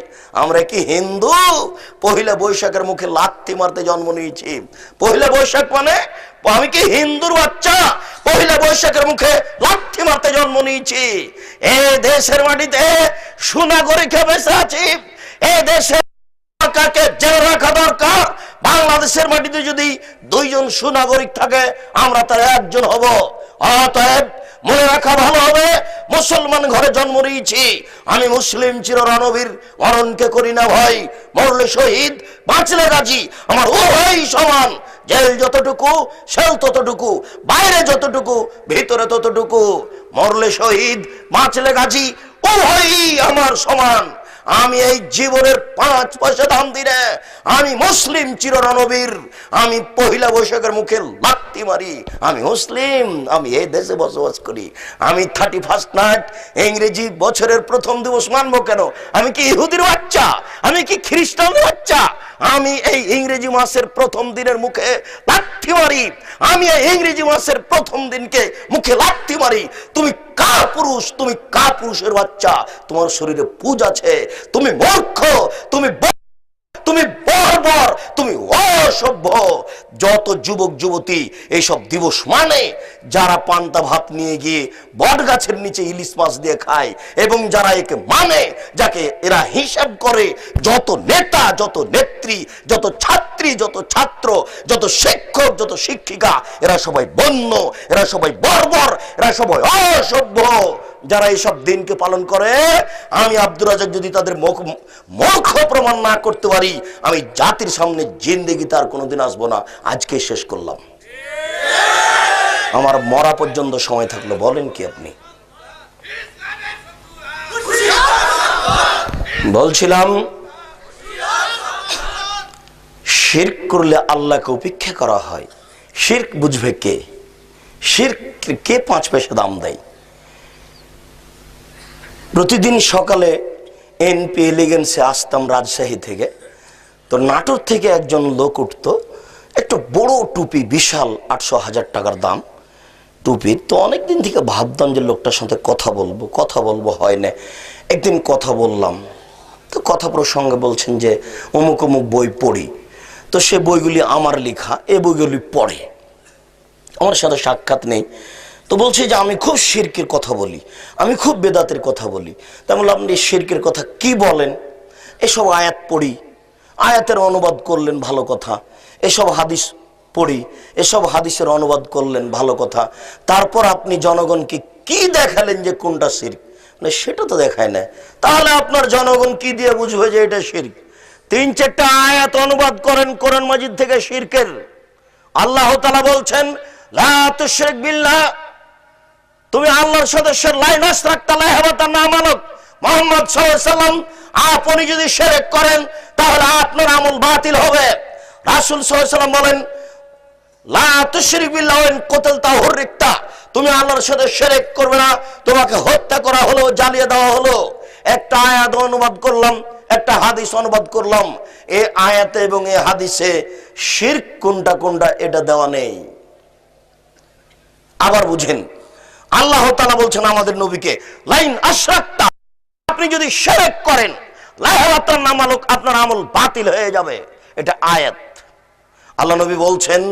B: আমরা কি হিন্দু? পহিলা বৈশাখের মুখে লাথি মারতে জন্ম নিয়েছি। পহিলা বৈশাখ মানে আমি কি হিন্দুর বাচ্চা? পহিলা বৈশাখের মুখে লাথি মারতে জন্ম নিয়েছি। এ দেশের মাটিতে সুনাগরিকে বেঁচে আছি। এ দেশের সরকারকে জেলে রাখা দরকার। বাংলাদেশের মাটিতে যদি 2 জন সুনাগরিক থাকে আমরা তার 1 জন হব। অতএব মনে রাখা ভালো হবে, মুসলমান ঘরে জন্ম নিয়েছি। আমি মুসলিম চিররণবীর, মরণকে করি না ভয়। মরলে শহীদ, বাঁচলে গাজী, আমার উভয় সমান। জেল যতটুকু সেল ততটুকু, বাইরে যতটুকু ভিতরে ততটুকু। মরলে শহীদ, বাঁচলে গাজী, উভয়ই আমার সমান। আমি এই জীবনের 5 পয়সা দাম দিই না। আমি মুসলিম চিররণবীর। আমি পহিলা বৈশাখের মুখে লাথি মারি। আমি মুসলিম, আমি এই দেশে বসবাস করি। আমি 31st নাইট ইংরেজি বছরের প্রথম দিবস মানবো কেন? আমি কি ইহুদির বাচ্চা? আমি কি খ্রিস্টানের বাচ্চা? আমি এই ইংরেজি মাসের প্রথম দিনের মুখে লাথি মারি। আমি এই ইংরেজি মাসের প্রথম দিনকে মুখে লাথি মারি। তুমি কার পুরুষ? তুমি কার পুরুষের বাচ্চা? তোমার শরীরে পুজ আছে। তুমি মূর্খ, তুমি বর্বর, তুমি অসভ্য। যত যুবক যুবতী এইসব দিবস মানে যারা পান্তা ভাত নিয়ে গিয়ে বট গাছের নিচে ইলিশ মাছ দিয়ে খায়, এবং যারা একে মানে, যাকে এরা হিসাব করে, যত নেতা, যত নেত্রী, যত ছাত্রী, যত ছাত্র, যত শিক্ষক, যত শিক্ষিকা, এরা সবাই বন্য, এরা সবাই বর্বর, এরা সবাই অসভ্য। যারা এইসব দিনকে পালন করে, আমি আব্দুর রাজ্জাক যদি তাদের মুখ প্রমাণ না করতে পারি, আমি জাতির সামনে জিন্দেগিতে আর কোনোদিন আসবো না। আজকে শেষ করলাম, আমার মরা পর্যন্ত সময় থাকলো। বলেন কি আপনি? বলছিলাম শিরক করলে আল্লাহকে উপেক্ষা করা হয়। শিরক বুঝবে কে? শিরক কে 5 পয়সা দাম দেয়? প্রতিদিন সকালে এনপি এলিগেন্সে আসতাম রাজশাহী থেকে, তো নাটোর থেকে একজন লোক উঠতো, একটা বড় টুপি, বিশাল 800,000 টাকার দাম টুপি। তো অনেকদিন থেকে ভাবতাম যে লোকটার সাথে কথা বলবো হয় না। একদিন কথা বললাম, তো কথা প্রসঙ্গে বলছেন যে অমুক অমুক বই পড়ি, তো সে বইগুলি আমার লেখা, এ বইগুলি পড়ে, আমার সাথে সাক্ষাৎ নেই। তো বলছে যে আমি খুব শিরকের কথা বলি, আমি খুব বেদাতের কথা বলি। তা বললাম আপনি শিরকের কথা কি বলেন? এসব আয়াত পড়ি, আয়াতের অনুবাদ করলেন, ভালো কথা। এসব হাদিস পড়ি, এসব হাদিসের অনুবাদ করলেন, ভালো কথা। তারপর আপনি জনগণকে কি দেখালেন যে কোনটা শিরক? না, সেটা তো দেখায় না। তাহলে আপনার জনগণ কি দিয়ে বুঝবে যে এটা শিরক? 3-4টা আয়াত অনুবাদ করেন কোরআন মাজিদ থেকে শিরকের। আল্লাহ তাআলা বলছেন লা তুশরিক বিল্লাহ, তুমি আল্লাহর সাথে লাইন আশরাকতা লা হাবাতা না মালক। মুহাম্মদ সাল্লাল্লাহু আলাইহি সাল্লাম আপনি যদি শিরক করেন তাহলে আপনার আমল বাতিল হবে। রাসূল সাল্লাল্লাহু আলাইহি সাল্লাম বলেন লা তুশরিক বিল্লাহ ওয়া ইন কুতিলতা হুররিকতা, তুমি আল্লাহর সাথে শিরক করবে না, তোমাকে হত্যা করা হলো, জ্বালিয়ে দেওয়া হলো। একটা আয়াত অনুবাদ করলাম, একটা হাদিস অনুবাদ করলাম, এই আয়াতে এবং এই হাদিসে শিরক কোনটা কোনটা এটা দেওয়া নেই। আবার বুঝেন, আল্লাহ তাআলা বলছেন আমাদের নবীকে লাইন আশরাকতা, আপনি যদি শিরক করেন লা হাবাতা না মালক, আপনার আমল বাতিল হয়ে যাবে। এটা আয়াত। আল্লাহ নবী বলছেন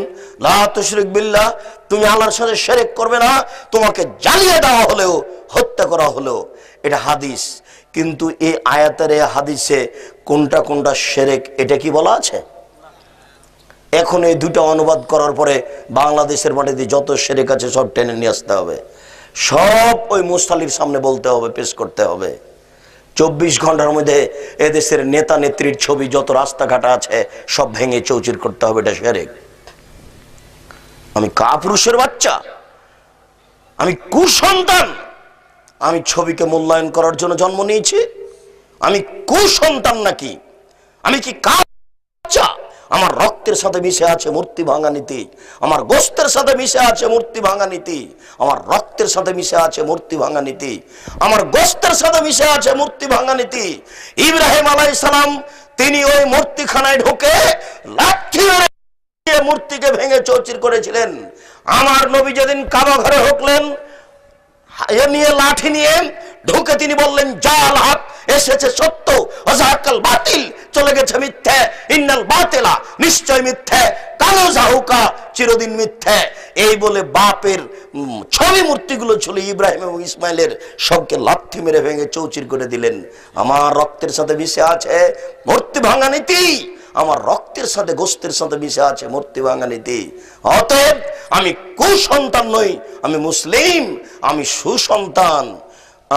B: লা তুশরিক বিল্লাহ, তুমি আল্লাহর সাথে শিরক করবে না, তোমাকে জ্বালিয়ে দেওয়া হলেও, হত্যা করা হলেও। এটা হাদিস। কিন্তু এই আয়াতের এই হাদিসে কোনটা কোনটা শিরক এটা কি বলা আছে? এখন এই দুটো অনুবাদ করার পরে বাংলাদেশের মাটিতে যত শিরক আছে সব টেনে নিয়ে আসতে হবে, সব ওই মুসল্লির সামনে বলতে হবে, পেশ করতে হবে। 24 ঘন্টার মধ্যে এদেশের নেতা নেত্রীর ছবি যত রাস্তাঘাট আছে সব ভেঙে চৌচির করতে হবে। এটা শিরক। আমি কাপুরুষের বাচ্চা, আমি কুসন্তান, আমি ছবিকে মূল্যায়ন করার জন্য জন্ম নিয়েছি? আমি কুসন্তান নাকি? আমি কি বাচ্চা? আমার রক্তের সাথে মিশে আছে মূর্তি ভাঙা নীতি, আমার গোশতের সাথে মিশে আছে মূর্তি ভাঙা নীতি, আমার রক্তের সাথে মিশে আছে মূর্তি ভাঙা নীতি, আমার গোশতের সাথে মিশে আছে মূর্তি ভাঙা নীতি। ইব্রাহিম আলাইহিস সালাম তিনি ওই মূর্তিখানায় ঢুকে লাঠি মেরে মূর্তিকে ভেঙে চৌচির করেছিলেন। আমার নবী যেদিন কাবা ঘরে ঢুকলেন, নিয়ে লাঠি নিয়ে ঢুকে তিনি বললেন জাল হক, এসেছে সত্য, ওয়াজাকাল বাতিল, চলে গেছে মিথ্যে, ইন্নাল বাতিলা, নিশ্চয় মিথ্যে, কালো জাহুকা, চিরদিন মিথ্যে। এই বলে বাপের ছবি মূর্তিগুলো ছিল ইব্রাহিম এবং ইসমাইলের, সবকে লাথি মেরে ভেঙে চৌচির করে দিলেন। আমার রক্তের সাথে মিশে আছে মূর্তি ভাঙা নীতি, আমার রক্তের সাথে গোশতের সাথে মিশে আছে মূর্তি ভাঙা নীতি। অতএব আমি কুসন্তান নই, আমি মুসলিম, আমি সুসন্তান।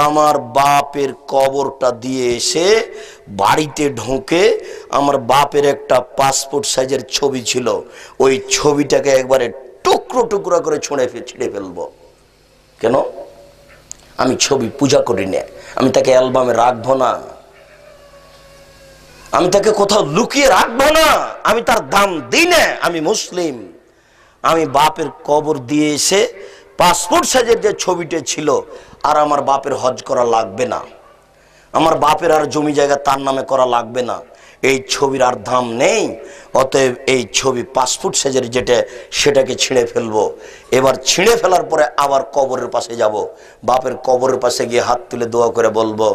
B: আমার বাপের কবরটা দিয়ে এসে বাড়িতে ঢোকে, আমার বাপের একটা পাসপোর্ট সাইজের ছবি ছিল, ওই ছবিটাকে একবারে টুকরো টুকরো করে ছিঁড়ে ফেলবো। কেন? আমি ছবি পূজা করি না, আমি তাকে অ্যালবামে রাখবো না, আমি তাকে কোথাও লুকিয়ে রাখবো না, আমি তার দাম দিই না। আমি মুসলিম। আমি বাপের কবর দিয়ে এসে পাসপোর্ট সাইজের যে ছবিটা ছিল, আর আমার বাপের হজ করা লাগবে না, আমার বাপের আর জমি জায়গা তার নামে করা লাগবে না, এই ছবির আর দাম নেই। অতএব এই ছবি পাসপোর্ট সাইজের যেটা, সেটাকে ছিঁড়ে ফেলবো। এবার ছিঁড়ে ফেলার পরে আবার কবরের পাশে যাব, বাপের কবরের পাশে গিয়ে হাত তুলে দোয়া করে বলবো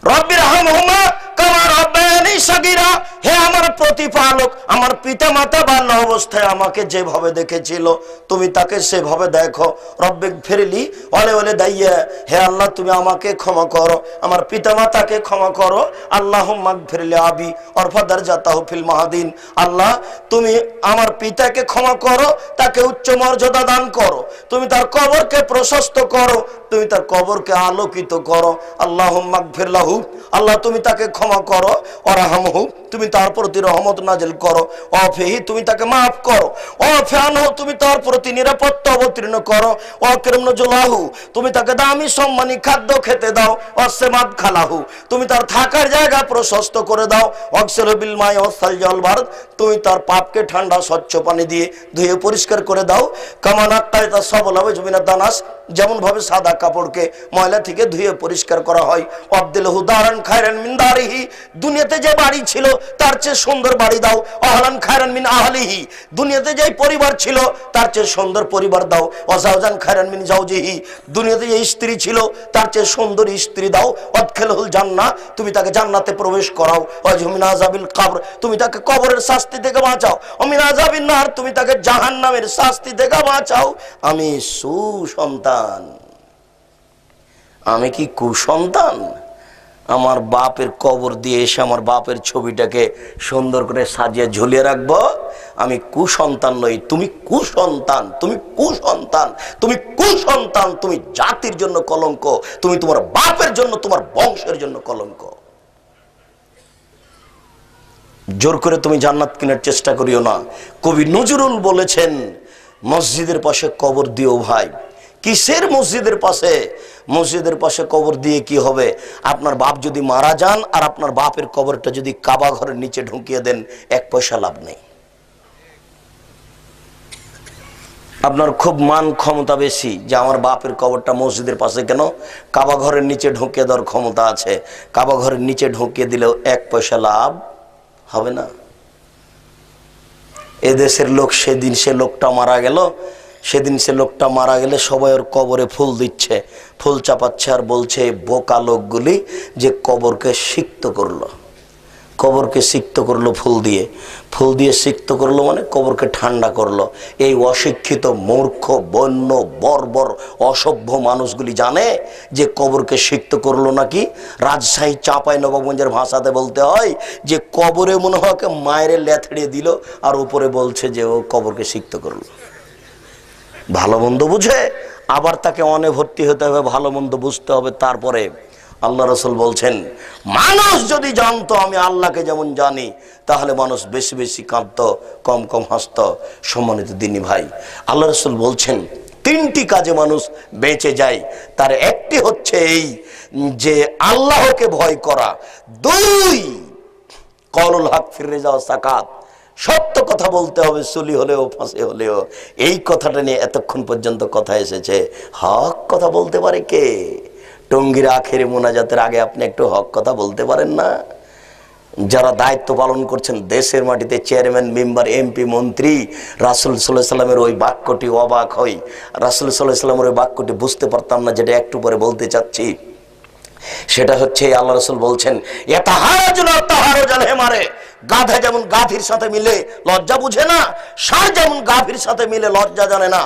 B: রব্বির রহমহুমা কামা রাব্বায়ানি সাগীরা, হে আমার প্রতিপালক, আমার পিতা মাতা বাল্য অবস্থায় আমাকে যেভাবে দেখেছিল তুমি তাকে সেভাবে দেখো। রব্বিক ফিরলি ওলে ওলে দাইয়া, হে আল্লাহ তুমি আমাকে ক্ষমা করো, আমার পিতা মাতাকে ক্ষমা করো। আল্লাহুম্মা গফিরলি আবি ওয়ারফা দারজাতাহু ফিল মাহাদিন, আল্লাহ তুমি আমার পিতাকে ক্ষমা করো, তাকে উচ্চ মর্যাদা দান করো, তুমি তার কবরকে প্রশস্ত করো, তুমি তার কবরকে আলোকিত করো। আল্লাহুম্মা গফিরলাহু, আল্লাহ তুমি তাকে ক্ষমা করো। ওয়ারহামহু, তুমি তার প্রতি রহমত নাজিল করো। ওয়াফিহি, তুমি তাকে মাফ করো। ওয়াফিআনহু, তুমি তার প্রতি নিরাপত্তা অবতীর্ণ করো। ওয়াকরিম নুজুলাহু, তুমি তাকে দামি সম্মানী খাদ্য খেতে দাও। ওয়াসমাদ খালাহু, তুমি তার থাকার জায়গা প্রশস্ত করে দাও। ওয়াগসিলহু বিল মাই ওয়াসসালজি ওয়াল বারদ, তুমি তার পাপকে ঠান্ডা স্বচ্ছ পানি দিয়ে ধুয়ে পরিষ্কার করে দাও। কামা নাক্কাইতা সাবলা ওয়াজমিনাদ দানাস, যেমন ভাবে সাদা কাপড়কে ময়লা থেকে ধুয়ে পরিষ্কার করা হয়। আব্দুলহু দারান খায়রান মিন দারিহি, দুনিয়াতে যে বাড়ি ছিল তার চেয়ে সুন্দর বাড়ি দাও। আহলান খায়রান মিন আহলিহি, দুনিয়াতে যে পরিবার ছিল তার চেয়ে সুন্দর পরিবার দাও। ওয়াজাওজান খায়রান মিন জাওজিহি, দুনিয়াতে যে স্ত্রী ছিল তার চেয়ে সুন্দর স্ত্রী দাও। ওয়াদখিলহুল জান্নাহ, তুমি তাকে জান্নাতে প্রবেশ করাও। ওয়াজহু মিন আযাবিল কবর, তুমি তাকে কবরের শাস্তি থেকে বাঁচাও। ওয়া মিন আযাবিন নার, তুমি তাকে জাহান্নামের শাস্তি থেকে বাঁচাও। আমি সুসন্তান, আমি কি কুসন্তান? আমার বাপের কবর দিয়ে এসে আমার বাপের ছবিটাকে সুন্দর করে সাজিয়ে ঝুলিয়ে রাখবো? আমি কুসন্তান নই, তুমি কুসন্তান, তুমি কুসন্তান, তুমি কুসন্তান, তুমি জাতির জন্য কলঙ্ক, তুমি তোমার বাপের জন্য, তোমার বংশের জন্য কলঙ্ক। জোর করে তুমি জান্নাত কেনার চেষ্টা করিও না। কবি নজরুল বলেছেন, মসজিদের পাশে কবর দিও ভাই। কিসের মসজিদের পাশে? মসজিদের পাশে কবর দিয়ে কি হবে? আপনার বাপ যদি মারা যান আর আপনার বাপের কবরটা যদি কাবা ঘরের নিচে ঢুকিয়ে দেন, এক পয়সা লাভ নেই। আপনার খুব মান ক্ষমতা বেশি যে আমার বাপের কবরটা মসজিদের পাশে কেন, কাবা ঘরের নিচে ঢুকিয়ে দেওয়ার ক্ষমতা আছে। কাবা ঘরের নিচে ঢুকিয়ে দিলেও এক পয়সা লাভ হবে না। এদেশের লোক সেদিন সে লোকটা মারা গেল, সেদিন সে লোকটা মারা গেলে সবাই ওর কবরে ফুল দিচ্ছে, ফুল চাপাচ্ছে আর বলছে বোকা লোকগুলি যে কবরকে সিক্ত করলো, কবরকে সিক্ত করলো ফুল দিয়ে, ফুল দিয়ে সিক্ত করলো মানে কবরকে ঠান্ডা করলো। এই অশিক্ষিত মূর্খ বন্য বর্বর অসভ্য মানুষগুলি জানে যে কবরকে সিক্ত করলো নাকি? রাজশাহী চাঁপাইনবাবগঞ্জের ভাষাতে বলতে হয় যে কবরে মনে হয় মায়ের লেথড়িয়ে দিল আর উপরে বলছে যে ও কবরকে সিক্ত করলো। ভালো মন্দ বুঝে আবার তাকে অনে ভর্তি হতে হবে, ভালো মন্দ বুঝতে হবে। তারপরে আল্লাহ রাসূল বলছেন, মানুষ যদি জানতো আমি আল্লাহকে যেমন জানি তাহলে মানুষ বেশি বেশি কাঁদতো, কম কম হাসতো। সম্মানিত দিনী ভাই, আল্লাহ রাসূল বলছেন তিনটি কাজে মানুষ বেঁচে যায়। তার একটি হচ্ছে এই যে আল্লাহকে ভয় করা, দুই কওলুল হক ফির রিজা ওয়াস সাকাত, সত্য কথা বলতে হবে চুলি হলেও ফাঁসি হলেও। এই কথাটা নিয়ে এতক্ষণ পর্যন্ত কথা এসেছে। হক কথা বলতে পারে কে? টঙ্গীর আখেরি মোনাজাতের আগে আপনি একটু হক কথা বলতে পারেন না? যারা দায়িত্ব পালন করছেন দেশের মাটিতে, চেয়ারম্যান, মেম্বার, এমপি, মন্ত্রী, রাসূল সাল্লাল্লাহু আলাইহি সাল্লামের ওই বাক্যটি অবাক হই। রাসূল সাল্লাল্লাহু আলাইহি সাল্লামের ওই বাক্যটি বুঝতে পারতাম না, যেটা একটু পরে বলতে চাচ্ছি। সেটা হচ্ছে আল্লাহ রাসূল বলছেন, গাধা যেমন গাভীর সাথে মিলে লজ্জা বুঝে না, ষাঁড় যেমন গাভীর সাথে মিলে লজ্জা জানে না,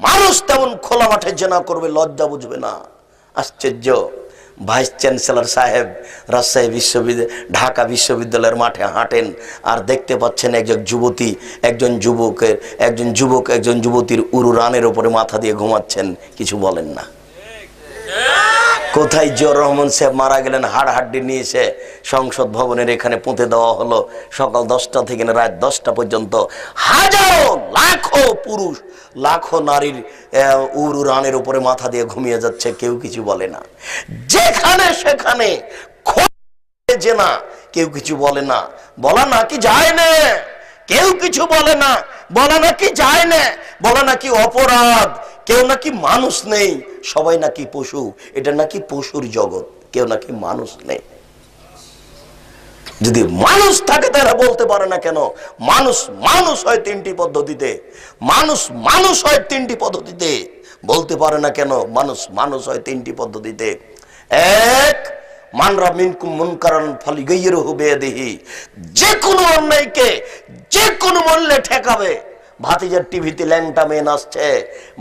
B: মানুষ তেমন খোলা মাঠে জেনা করবে, লজ্জা বুঝবে না। আশ্চর্য! ভাইস চ্যান্সেলর সাহেব রাজশাহী বিশ্ববিদ্যালয়, ঢাকা বিশ্ববিদ্যালয়ের মাঠে হাঁটেন আর দেখতে পাচ্ছেন একজন যুবতী, একজন যুবক একজন যুবতীর উরু রানের উপরে মাথা দিয়ে ঘুমাচ্ছেন, কিছু বলেন না। কোথায় জিয়াউর রহমান সাহেব মারা গেলেন, হাড়হাড্ডি নিয়ে এসে সংসদ ভবনের এখানে পুঁতে দেওয়া হলো। সকাল 10টা থেকে রাত 10টা পর্যন্ত হাজারো লাখো পুরুষ, লাখো নারীর উরু রানের উপরে মাথা দিয়ে ঘুমিয়ে যাচ্ছে, কেউ কিছু বলে না। যেখানে সেখানে যে না, কেউ কিছু বলে না। বলা নাকি যায় না, কেউ কিছু বলে না। বলা নাকি যায় না, বলা নাকি অপরাধ। কেউ নাকি মানুষ নেই, সবাই নাকি পশু। এটা নাকি পশুর জগৎ, কেউ নাকি মানুষ নেই। যদি মানুষ থাকে তারা বলতে পারে না কেন? মানুষ হয় তিনটি পদ্ধতিতে, মানুষ হয় তিনটি পদ্ধতিতে, বলতে পারে না কেন? মানুষ হয় তিনটি পদ্ধতিতে। এক, মানরা মিনকুম মুনকারান ফালিগাইয়িরহু বিয়াদিহি, যে কোনো অন্যায়কে যে কোনো মূল্যে ঠেকাবে। ভাতিজার টিভিতে ল্যাংটা মেয়ে নাচছে,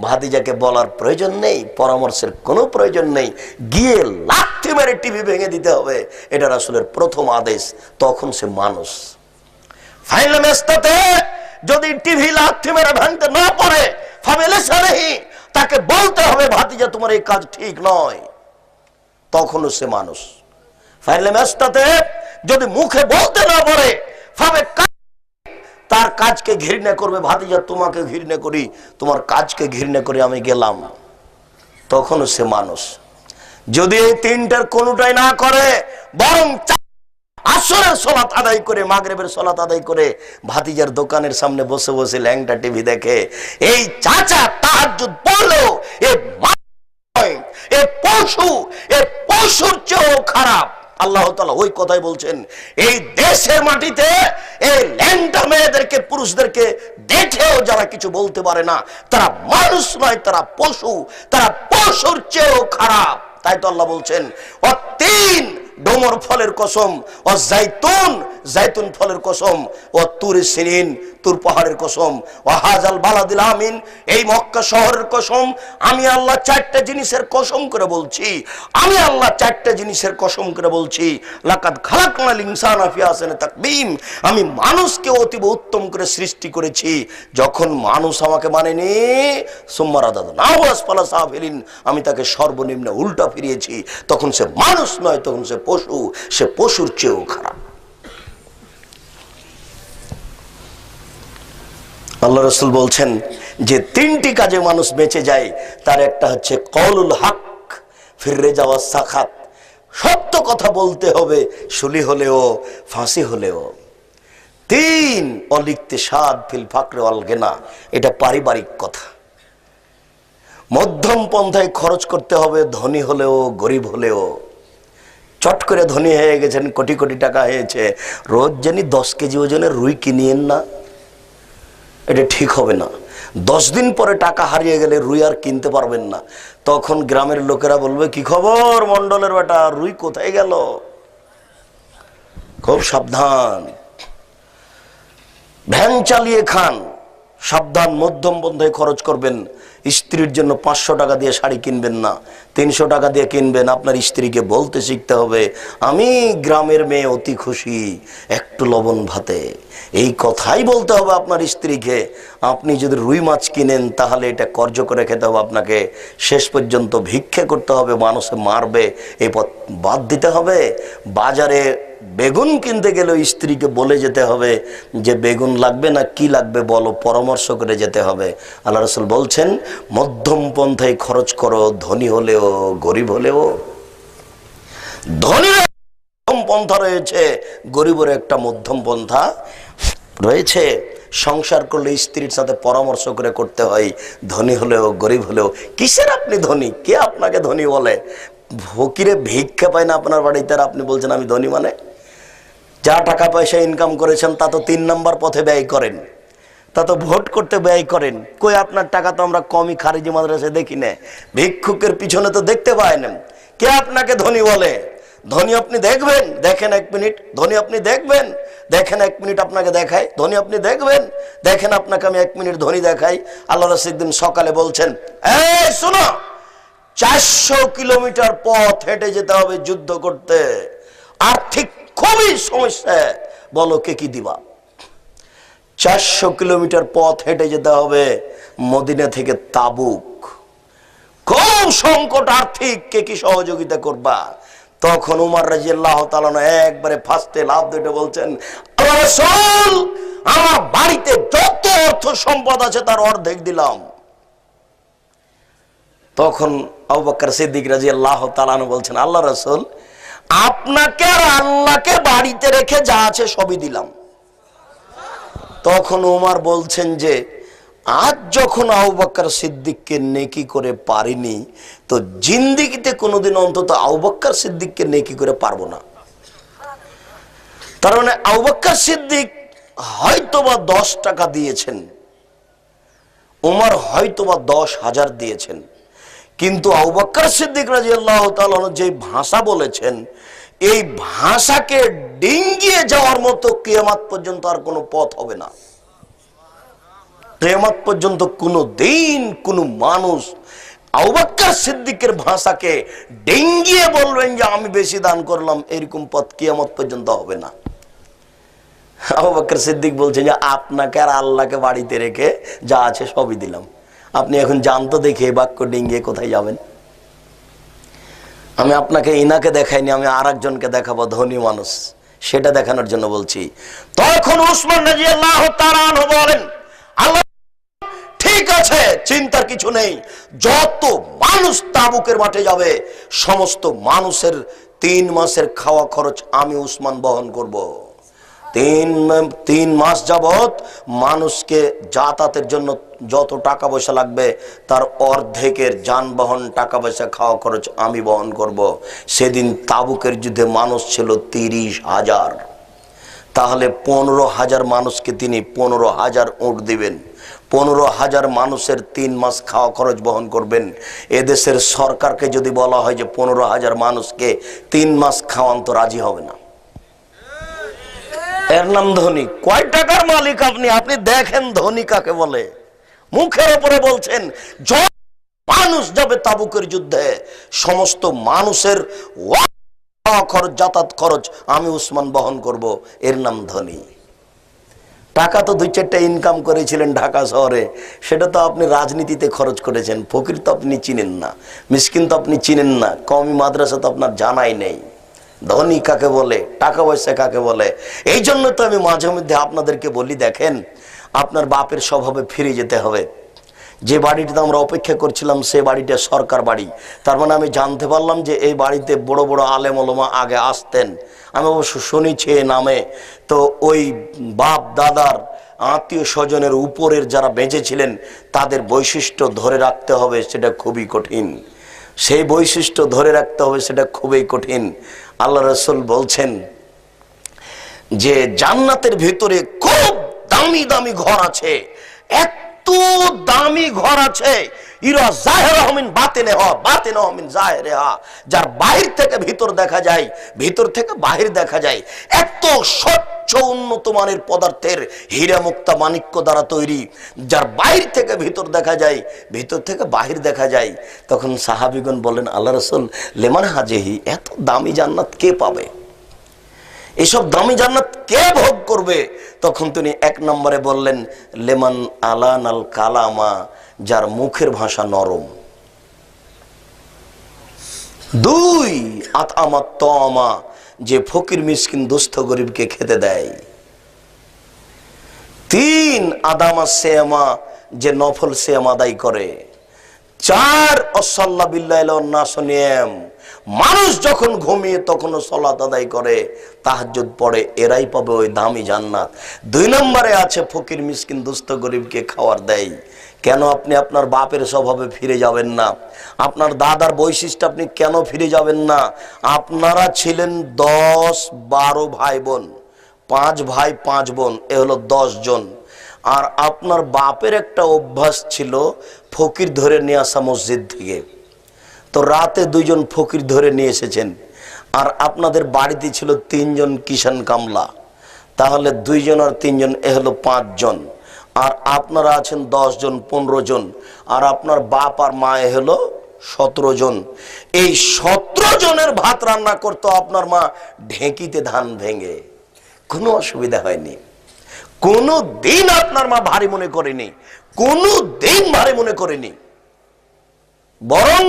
B: ভাতিজাকে বলার প্রয়োজন নেই, পরামর্শের কোনো প্রয়োজন নেই, গিয়ে লাথি মেরে টিভি ভেঙে দিতে হবে, এটা রাসূলের প্রথম আদেশ। তখন সে মানুষ। ফাইনাল মেস্তাতে যদি টিভি লাথি মেরে ভাঙতে না পারে, ফাবিলিসানিহি, তাকে বলতে হবে ভাতিজা তোমার এই কাজ ঠিক নয়, তখনও সে মানুষ। ফাইনাল মেস্তাতে যদি মুখে বলতে না পারে, তার কাজকে ঘৃণা করবে, ভাতিজা তোমাকে ঘৃণা করি, তোমার কাজকে ঘৃণা করে আমি গেলাম, তখনও সে মানুষ। যদি এই তিনটার কোনোটাই না করে, বরং আসরের সালাত আদায় করে, মাগরিবের সালাত আদায় করে ভাতিজার দোকানের সামনে বসে বসে ল্যাংটা টিভি দেখে, এই চাচা তাহাজ্জুদ পড়লেও এ পশুর চেয়েও খারাপ। আল্লাহ তাআলা ওই কথাই বলছেন, এই দেশের মাটিতে এই ল্যাংটা মেয়েদেরকে, পুরুষদেরকে দেখেও যারা কিছু বলতে পারে না, তারা মানুষ নয়, তারা পশু, তারা পশুর চেয়েও খারাপ। তাই তো আল্লাহ বলছেন, অতীন, ডোমর ফলের কসম, ও জাইতুন, জাইতুন ফলের কসম, ও তুর সিনিন, তুর পাহাড়ের কসম, ও হাজাল বালাদিল আমিন, এই মক্কা শহরের কসম। আমি আল্লাহ চারটা জিনিসের কসম করে বলছি, আমি আল্লাহ চারটা জিনিসের কসম করে বলছি, লাকাদ খালাকনাল ইনসানা ফি আহসানি তাকবীম, আমি মানুষকে অতীব উত্তম করে সৃষ্টি করেছি। যখন মানুষ আমাকে মানেনি, সুম্মা রাদাদনাহু আসফালা সাফিলিন, আমি তাকে সর্বনিম্ন উল্টা ফিরিয়েছি, তখন সে মানুষ নয়, তখন সে পশু, সে পশুর চেয়েও খারাপ। আল্লাহ রাসূল বলছেন যে তিনটি কাজে মানুষ বেঁচে যায়, তার একটা হচ্ছে কওলুল হক ফির রিজা ওয়াস সাখাত, সত্য কথা বলতে হবে, সুলি হলেও ফাঁসি হলেও। তিন, অলিকতিসাদ ফিল ফাকর ওয়াল গিনা, এটা পারিবারিক কথা। মধ্যম পন্থায় খরচ করতে হবে, ধনী হলেও গরিব হলেও। চট করে ধনী হয়ে গেছেন, কোটি কোটি টাকা হয়েছে, রোজ জানি 10 কেজি ওজনের রুই কিনিয়েন না, এটা ঠিক হবে না। 10 দিন পরে টাকা হারিয়ে গেলে রুই আর কিনতে পারবেন না, তখন গ্রামের লোকেরা বলবে, কি খবর মন্ডলের বেটা, রুই কোথায় গেল? খুব সাবধান, ভ্যান চালিয়ে খান, সাবধান, মধ্যম পন্থায় খরচ করবেন। স্ত্রীর জন্য 500 টাকা দিয়ে শাড়ি কিনবেন না, 300 টাকা দিয়ে কিনবেন। আপনার স্ত্রীকে বলতে শিখতে হবে, আমি গ্রামের মেয়ে, অতি খুশি একটু লবণ ভাতে, এই কথাই বলতে হবে আপনার স্ত্রীকে। আপনি যদি রুই মাছ কিনেন, তাহলে এটা কর্জ করে খেতে হবে আপনাকে, শেষ পর্যন্ত ভিক্ষে করতে হবে, মানুষে মারবে, এই পথ বাদ দিতে হবে। বাজারে বেগুন কিনতে গেলেও স্ত্রীকে বলে যেতে হবে যে বেগুন লাগবে না কি লাগবে বলো, পরামর্শ করে যেতে হবে। আল্লাহ রাসূল বলছেন, মধ্যম পন্থায় খরচ করো, ধনী হলেও গরিব হলেও। ধনীর মধ্যম পন্থা রয়েছে, গরিবের একটা মধ্যম পন্থা রয়েছে। সংসার করলে স্ত্রীর সাথে পরামর্শ করে করতে হয়, ধনী হলেও গরিব হলেও। কিসের আপনি ধনী? কে আপনাকে ধনী বলে? ফকিরে ভিক্ষা পায় না আপনার বাড়িতে, আর আপনি বলছেন আমি ধনী? মানে যা টাকা পয়সা ইনকাম করেছেন তা তো 3 নম্বর পথে ব্যয় করেন, তা তো ভোট করতে ব্যয় করেন। কই আপনার টাকা তো আমরা কমই খারিজি মাদ্রাসায় দেখি না, ভিক্ষুকের পিছনে তো দেখতে পাই না। কে আপনাকে ধনী বলে? ধনী আপনি দেখবেন, দেখেন 1 মিনিট, ধনী আপনি দেখবেন, দেখেন 1 মিনিট আপনাকে দেখায়, ধনী আপনি দেখবেন, দেখেন আপনাকে আমি 1 মিনিট ধনী দেখাই। আল্লাহ রাসূল একদিন সকালে বলছেন, এই শোনো, 400 কিলোমিটার পথ হেঁটে যেতে হবে যুদ্ধ করতে, আর্থিক খুবই সমস্যা, বলো কে কি দিবা? 400 কিলোমিটার পথ হেঁটে যেতে হবে মদিনা থেকে তাবুক, খুব সংকট আর্থিক, কে কি সহযোগিতা করবা? তখন উমর রাদিয়াল্লাহু তাআলা একবারে ফার্স্টে লাভ দিতে বলছেন, আল্লাহর রাসূল, আমার বাড়িতে যত অর্থ সম্পদ আছে তার অর্ধেক দিলাম। তখন আবু বকর সিদ্দিক রাদিয়াল্লাহু তাআলা বলছেন, আল্লাহর রাসূল, আপনাকে আর আল্লাহকে বাড়িতে রেখে যা আছে সবই দিলাম। তখন উমর বলছেন যে, আজ যখন আবু বকর সিদ্দিককে নেকি করে পারিনি, তো জিন্দেগিতে কোনোদিন অন্তত আবু বকর সিদ্দিককে নেকি করে পারবো না। তার মানে আবু বকর সিদ্দিক হয়তোবা 10 টাকা দিয়েছেন, উমর হয়তোবা 10,000 দিয়েছেন, কিন্তু আবু বকর সিদ্দিক রাদিয়াল্লাহু তাআলা যে ভাষা বলেছেন, এই ভাষাকে ডিঙ্গিয়ে যাওয়ার মতো কিয়ামত পর্যন্ত আর কোনো পথ হবে না। কিয়ামত পর্যন্ত কোনো দিন কোনো মানুষ আবু বকর সিদ্দিকের ভাষাকে ডিঙ্গিয়ে বলবেন যে আমি বেশি দান করলাম, এরকম পথ কিয়ামত পর্যন্ত হবে না। আবু বকর সিদ্দিক বলছে যে আপনাকে আর আল্লাহকে বাড়িতে রেখে যা আছে সবই দিলাম, আপনি এখন জানতো দেখে বাক্য ডিঙ্গিয়ে কোথায় যাবেন। আমি আপনাকে ইনাকে দেখাইনি, আমি আর একজনকে দেখাবো, ধনী মানুষ, সেটা দেখানোর জন্য বলছি। তখন উসমান রাদিয়াল্লাহু তাআলা আনহু বলেন, আল্লাহ ঠিক আছে, চিন্তার কিছু নেই, যত মানুষ তাবুকের মাঠে যাবে সমস্ত মানুষের 3 মাসের খাওয়া খরচ আমি উসমান বহন করব। 3 মাস যাবত মানুষকে যাতায়াতের জন্য যত টাকা পয়সা লাগবে তার অর্ধেকের যানবাহন, টাকা পয়সা, খাওয়া খরচ আমি বহন করব। সেদিন তাবুকের যুদ্ধে মানুষ ছিল 30,000, তাহলে 15,000 মানুষকে তিনি 15,000 উট দিবেন, 15,000 মানুষের 3 মাস খাওয়া খরচ বহন করবেন। এদেশের সরকারকে যদি বলা হয় যে 15,000 মানুষকে 3 মাস খাওয়ান, তো রাজি হবে না। এর নাম ধনী। কয় টাকার মালিক আপনি? আপনি দেখেন ধনী কাকে বলে। মুখের উপরে বলছেন যত মানুষ যাবে তাবুকের যুদ্ধে সমস্ত মানুষের খরচ, যাতায়াত খরচ আমি উসমান বহন করব, এর নাম ধনী। টাকা তো 2-4টা ইনকাম করেছিলেন ঢাকা শহরে, সেটা তো আপনি রাজনীতিতে খরচ করেছেন। ফকির তো আপনি চিনেন না, মিসকিন তো আপনি চিনেন না, কওমি মাদ্রাসা তো আপনার জানাই নেই। ধনী কাকে বলে, টাকা পয়সা কাকে বলে। এই জন্য তো আমি মাঝে মধ্যে আপনাদেরকে বলি, দেখেন আপনার বাপের স্বভাবে ফিরে যেতে হবে। যে বাড়িটিতে আমরা অপেক্ষা করছিলাম সে বাড়িটা সরকার বাড়ি, তার মানে আমি জানতে পারলাম যে এই বাড়িতে বড় বড় আলেম ওলামা আগে আসতেন, আমি অবশ্য শুনেছি এ নামে। তো ওই বাপ দাদার আত্মীয় স্বজনের উপরের যারা বেঁচে ছিলেন তাদের বৈশিষ্ট্য ধরে রাখতে হবে, সেটা খুবই কঠিন। সেই বৈশিষ্ট্য ধরে রাখতে হবে, সেটা খুবই কঠিন। আল্লাহ রাসূল বলছেন যে জান্নাতের ভিতরে খুব দামি দামি ঘর আছে, এত দামি ঘর আছে, ইরা জাহিরা মিন বাতিনহা বাতিনহা মিন জাহিরিহা, যার বাহির থেকে ভিতর দেখা যায়, ভিতর থেকে বাহির দেখা যায়। এত স্বচ্ছ উন্নত মানের পদার্থের হীরা মুক্তা মাণিক্য দ্বারা তৈরি, যার বাহির থেকে ভিতর দেখা যায়, ভিতর থেকে বাহির দেখা যায়। তখন সাহাবীগণ বলেন, আল্লাহ রাসূল লেমান হাজিহি, এত দামি জান্নাত কে পাবে, এসব দামি জান্নাত কে ভোগ করবে? তখন তিনি 1 নম্বরে বললেন, লেমান আলানাল কালামা, যার মুখের ভাষা নরম। 2 আতআমাত তাআমা, যে ফকির মিসকিন দুস্থ গরিবকে খেতে দেয়। 3 আদামা সিয়ামা, যে নফল সিয়াম আদায় করে। 4 আসাল্লা বিল্লাহি ওয়ান নাস নিয়াম, মানুষ যখন ঘুমিয়ে তখনও সালাত আদায় করে, তাহাজ্জুদ পড়ে, এরাই পাবে ওই দামি জান্নাত। 2 নম্বরে আছে ফকির মিসকিন দুস্থ গরিবকে খাওয়ার দেয়। কেন আপনি আপনার বাপের স্বভাবে ফিরে যাবেন না? আপনার দাদার বৈশিষ্ট্য আপনি কেন ফিরে যাবেন না? আপনারা ছিলেন 10-12 ভাই বোন, 5 ভাই 5 বোন, এ হলো 10 জন। আর আপনার বাপের একটা অভ্যাস ছিল ফকির ধরে নিয়ে আসা মসজিদ থেকে। তো রাতে 2 জন ফকির ধরে নিয়ে এসেছেন, আর আপনাদের বাড়িতে ছিল 3 জন কিষান কামলা, তাহলে 2 জন আর 3 জন, এ হলো 5 জন। আর আপনারা আছেন 10 জন, 15 জন, আর আপনার বাপ আর মা এ হলো 17 জন। এই 17 জনের ভাত রান্না করতো আপনার মা ঢেঁকিতে ধান ভেঙে, কোনো অসুবিধা হয়নি। কোনো দিন আপনার মা ভারী মনে করেনি, কোনো দিন ভারী মনে করেনি। বরং